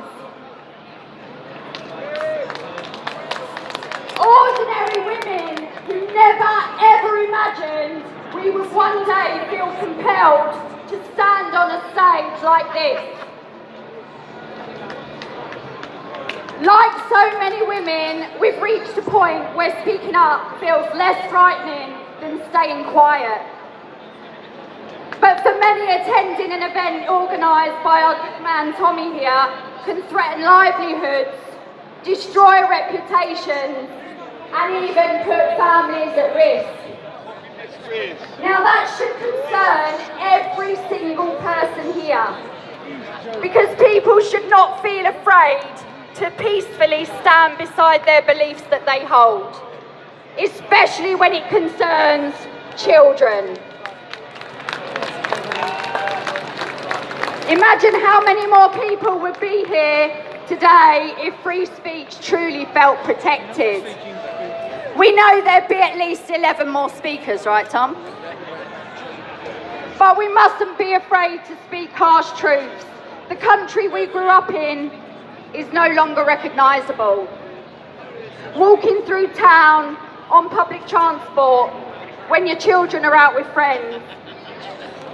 Ordinary women who never ever imagined we would one day feel compelled to stand on a stage like this. Like so many women, we've reached a point where speaking up feels less frightening than staying quiet. But for many, attending an event organised by our good man Tommy here can threaten livelihoods, destroy reputations, and even put families at risk. Now that should concern every single person here, because people should not feel afraid to peacefully stand beside their beliefs that they hold, especially when it concerns children. Imagine how many more people would be here today if free speech truly felt protected. We know there'd be at least 11 more speakers, right, Tom? But we mustn't be afraid to speak harsh truths. The country we grew up in is no longer recognisable. Walking through town on public transport when your children are out with friends,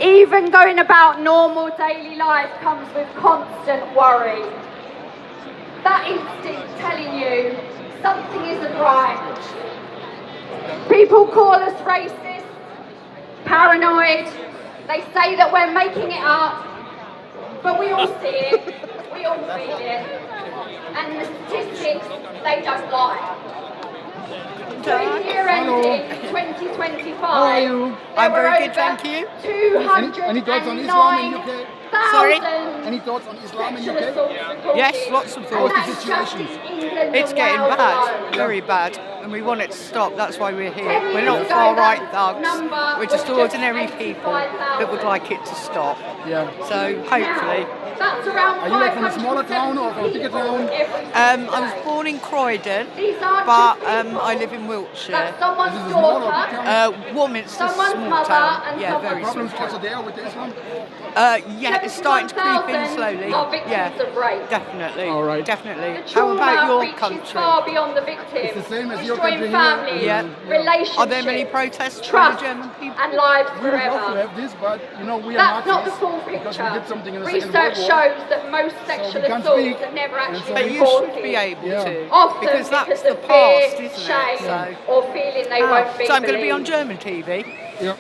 even going about normal daily life comes with constant worry. That instinct telling you something isn't right. People call us racist, paranoid. They say that we're making it up, but we all see it, we all feel it, and the statistics, they don't lie. So in year ending 2025, How are you? I'm very good, thank you. Any thoughts on Islam in UK? Sorry? Any thoughts on Islam in UK? Yes, lots of thoughts. How's the situation? It's getting bad, very bad, and we want it to stop. That's why we're here. We're not far-right thugs. We're just ordinary people that would like it to stop. Yeah. So hopefully. Are you like from a smaller town or from a bigger town? I was born in Croydon, but I live in Wiltshire. Warminster's a small town. Yeah, very small town. Also there with this one? Yeah, it's starting to creep in slowly. Yeah, definitely. All right. Definitely. How about your country? Far beyond the victim. It's the same as your country families, here. relationships. Are there many protests trust, from German people? and lives We would forever. love to have this, but you know we That's are not the Nazis full because we picture. did something in the Second Research World War. shows that most sexual we can't assaults speak, are never actually But you reported. should be able to, Often because that's the of past, fear, isn't shame, it? So, or feeling they won't be so I'm going to be on believed. German TV.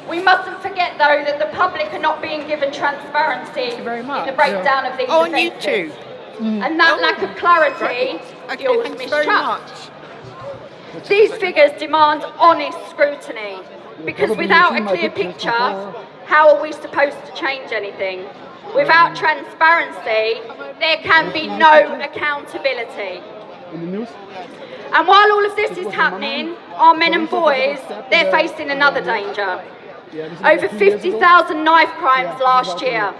We mustn't forget, though, that the public are not being given transparency in the breakdown of these Oh, on offences. YouTube. And that lack of clarity fuels thanks very mistrust. These figures demand honest scrutiny, because without a clear picture, how are we supposed to change anything? Without transparency, there can be no accountability. In the news? And while all of this is happening, our men and boys, they're facing another danger. Over 50,000 knife crimes last year.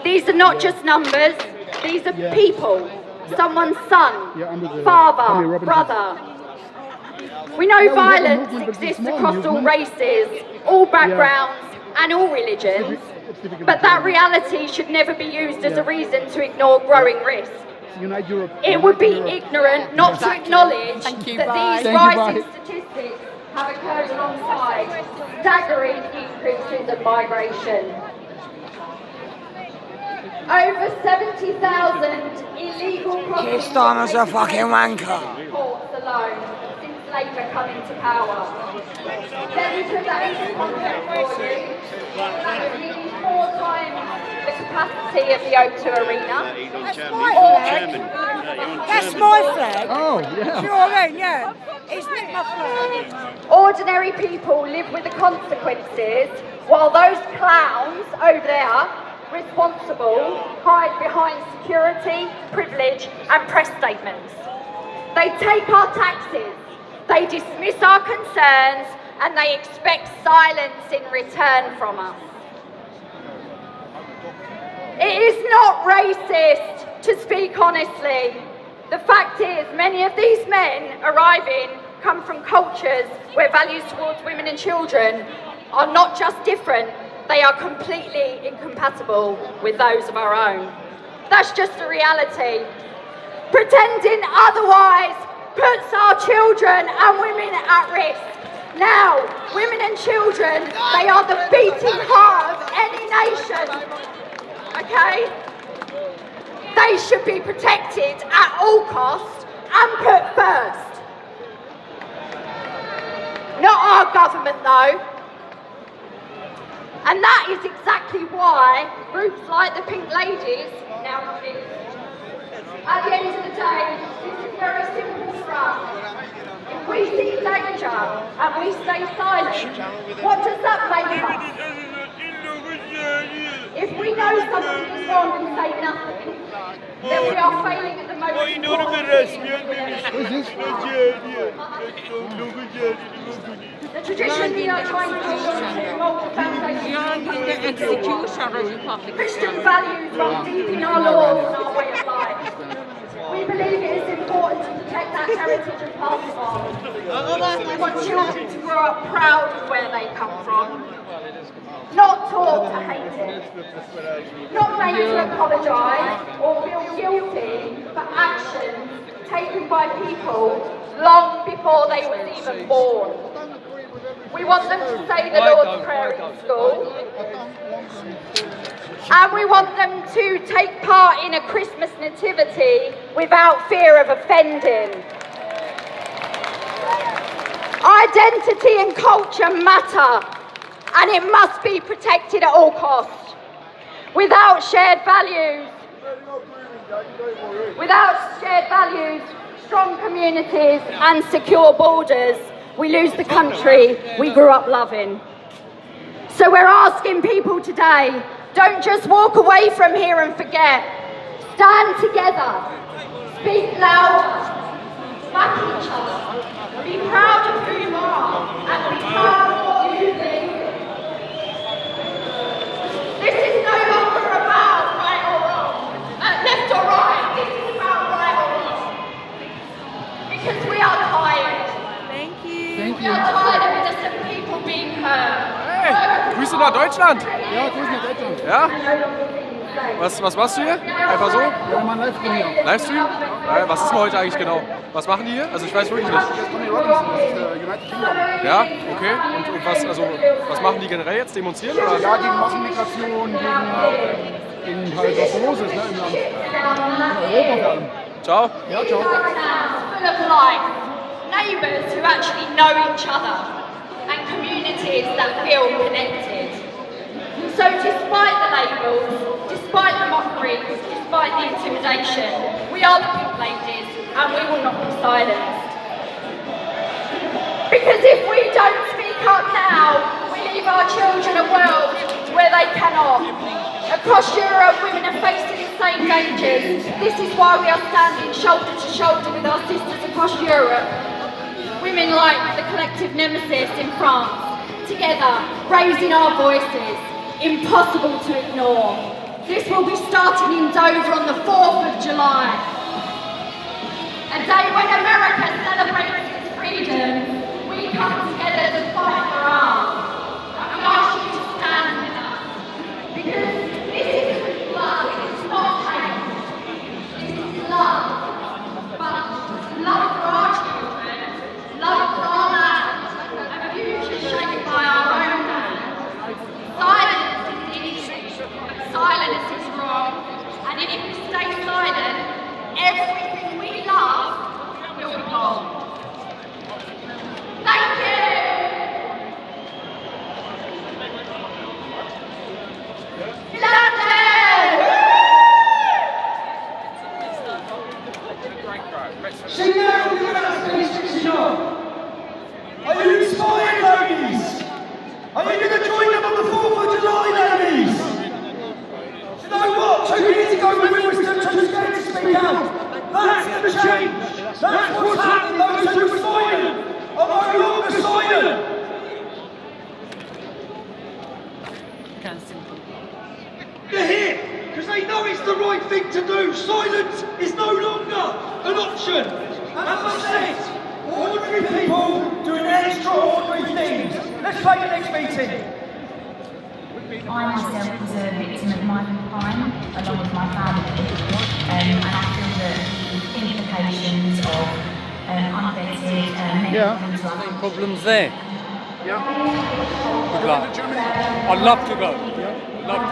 These are not just numbers, these are people. Someone's son, father, brother. We know violence exists across all races, all backgrounds, and all religions, but that reality should never be used as a reason to ignore growing risk. It would be ignorant not to acknowledge that these rising statistics have occurred alongside staggering increases of migration. Over 70,000 illegal Kirstana's a fucking wanker. reports alone since Labour come into power. Let me put that into context for you. That is nearly 4 times the capacity of the O2 Arena. That's my flag. Oh, yeah. Do you know what I mean? Yeah. It's not my flag. Ordinary people live with the consequences, while those clowns over there, responsible, hide behind security, privilege and press statements. They take our taxes, they dismiss our concerns, and they expect silence in return from us. It is not racist to speak honestly. The fact is, many of these men arriving come from cultures where values towards women and children are not just different, they are completely incompatible with those of our own. That's just a reality. Pretending otherwise puts our children and women at risk. Now, women and children, they are the beating heart of any nation. Okay? They should be protected at all costs and put first. Not our government, though. And that is exactly why groups like the Pink Ladies now exist. At the end of the day, this is very simple stuff. If we see danger, and we stay silent, what does that make us? If we know something is wrong and say nothing, then we are failing at the most important thing. The tradition we are trying to do multi-foundational Christian values run deep in our laws and our way of life. We believe it is important to protect that heritage and pass it on. We want children to grow up proud of where they come from, not taught to hate it, not made to apologise or feel guilty for actions taken by people long before they were even born. We want them to say the Lord's Prayer in school, and we want them to take part in a Christmas nativity without fear of offending. Identity and culture matter, and it must be protected at all costs. Without shared values, strong communities and secure borders, we lose the country we grew up loving. So we're asking people today, don't just walk away from here and forget. Stand together, speak louder, back each other, be proud of who you are and be proud of what you believe in. This is no longer about right or wrong, left or right, this is about right or wrong. Because we are tired. We are tired of innocent people being hurt. Hey, Grüße nach Deutschland. Ja, Grüße nach Deutschland. Ja? Was machst du hier? Einfach so? Ja, wir machen Livestream hier. Livestream? Was ist denn heute eigentlich genau? Was machen die hier? Also ich weiß wirklich nicht. Ja, okay. Und was machen die generell jetzt? Demonstrieren? Oder? Ja, gegen Massenmigration, gegen halt was so los ist, ne, im Land. In Europa vor allem. Ciao. Ja, ciao. Full of life, neighbours who actually know each other, and communities that feel connected. So despite the labels, despite the mockeries, despite the intimidation, we are the pink ladies and we will not be silenced. Because if we don't speak up now, we leave our children a world where they cannot. Across Europe, women are facing the same dangers. This is why we are standing shoulder to shoulder with our sisters across Europe. Women like the collective Nemesis in France, together, raising our voices, impossible to ignore. This will be starting in Dover on the 4th of July. A day when America celebrates its freedom, we come together to fight for ours. And we ask you to stand with us. Because this is love, it's not hate. This is love. But love for our children, love for our land, a future shaped by our own hands. Silence is easy, but silence is wrong. And if we stay silent, everything we love will be gone. Thank you! Sing out with your hands, please, Are you inspired, ladies? Are you going to join them on the 4th of July, ladies? You know what? 2 years ago when we were too scared to speak out. That's the change. That's what's happening. Those who were silent are no longer silent. They're here because they know it's the right thing to do. Silence is no longer an option. And as I said, ordinary people doing extraordinary things. Let's play the next meeting. I myself was a victim of minor crime along with my family, and I feel that the implications of unvetted medical problems there. Yeah. Good luck. I'd love to go. Yeah. Love to go.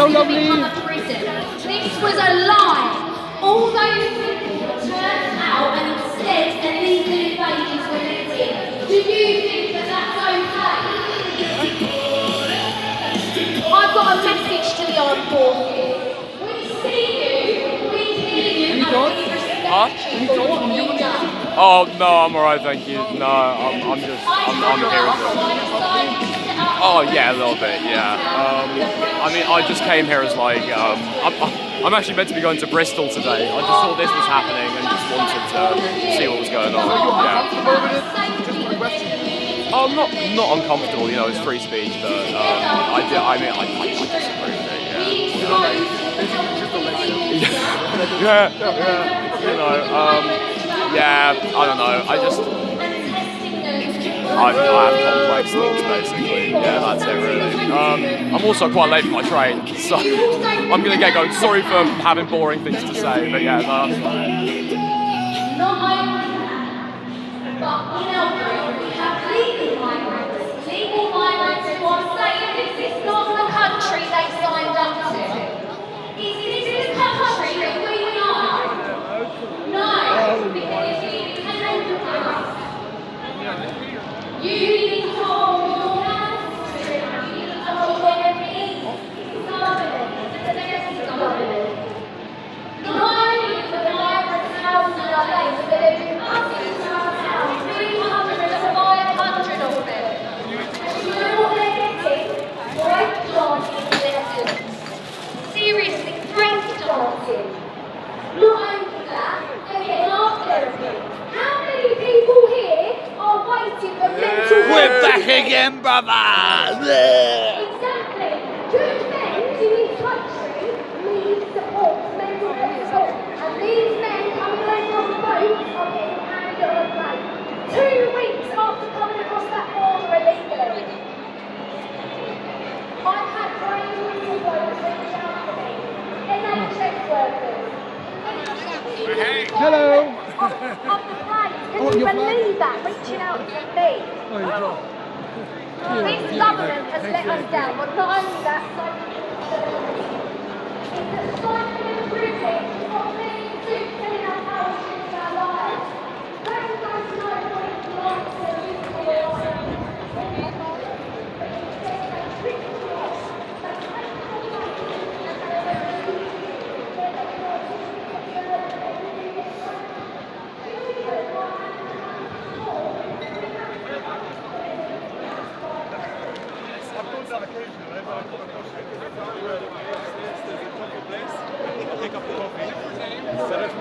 Hello, lovely. This was a lie. All those people turned out and instead illegal invaders were living in. Do you think that that's okay? I've got a message to the armed forces. We see you, we hear you, and we respect you for what you've done. Oh no, I'm alright, thank you. No, I'm here. Oh yeah, a little bit, yeah. I mean, I just came here as like, I'm actually meant to be going to Bristol today. I just saw this was happening and just wanted to see what was going on. Yeah. Oh, not uncomfortable. You know, it's free speech, but I disapprove of it. Yeah. You know, yeah. I don't know. I have complex thoughts, basically. Yeah, that's it, really. I'm also quite late for my train, so I'm going to get going. Sorry for having boring things to say, but yeah, no. Not only that, but in our group we have legal migrants who are saying this is not the country they signed up to. Is this the country that we are? No, because if you can you need to hold your hands to it. You need to hold their peace. Government, the domestic government. Not only is the migrant housed in our place, but there have been buses to our house, 300 to 500 of them. And you know what they're getting? Break dancing lessons. Seriously, break dancing. Not only that, they're getting art therapy. How many people here are waiting for mental health? We're back again, brother! Exactly. Good men to this country need support, mental health support. And these men coming over on boats are getting handed on a plate. 2 weeks after coming across that border illegally. I've had brave whistleblowers reach out to me. NHS workers. Hello. Of the plane. Can you believe that? Reaching out to me. This government has let us down, but not only that, it's a cycle of privilege of being telling us how we should live our lives. They don't know what it's like to live their lives.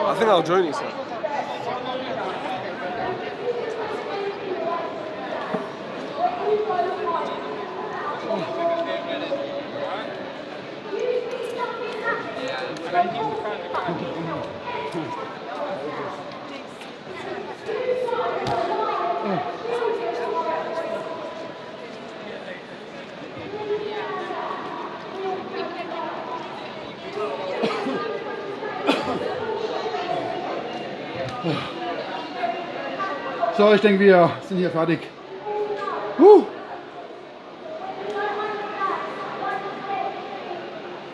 I think I'll join you, sir. So, ich denke, wir sind hier fertig.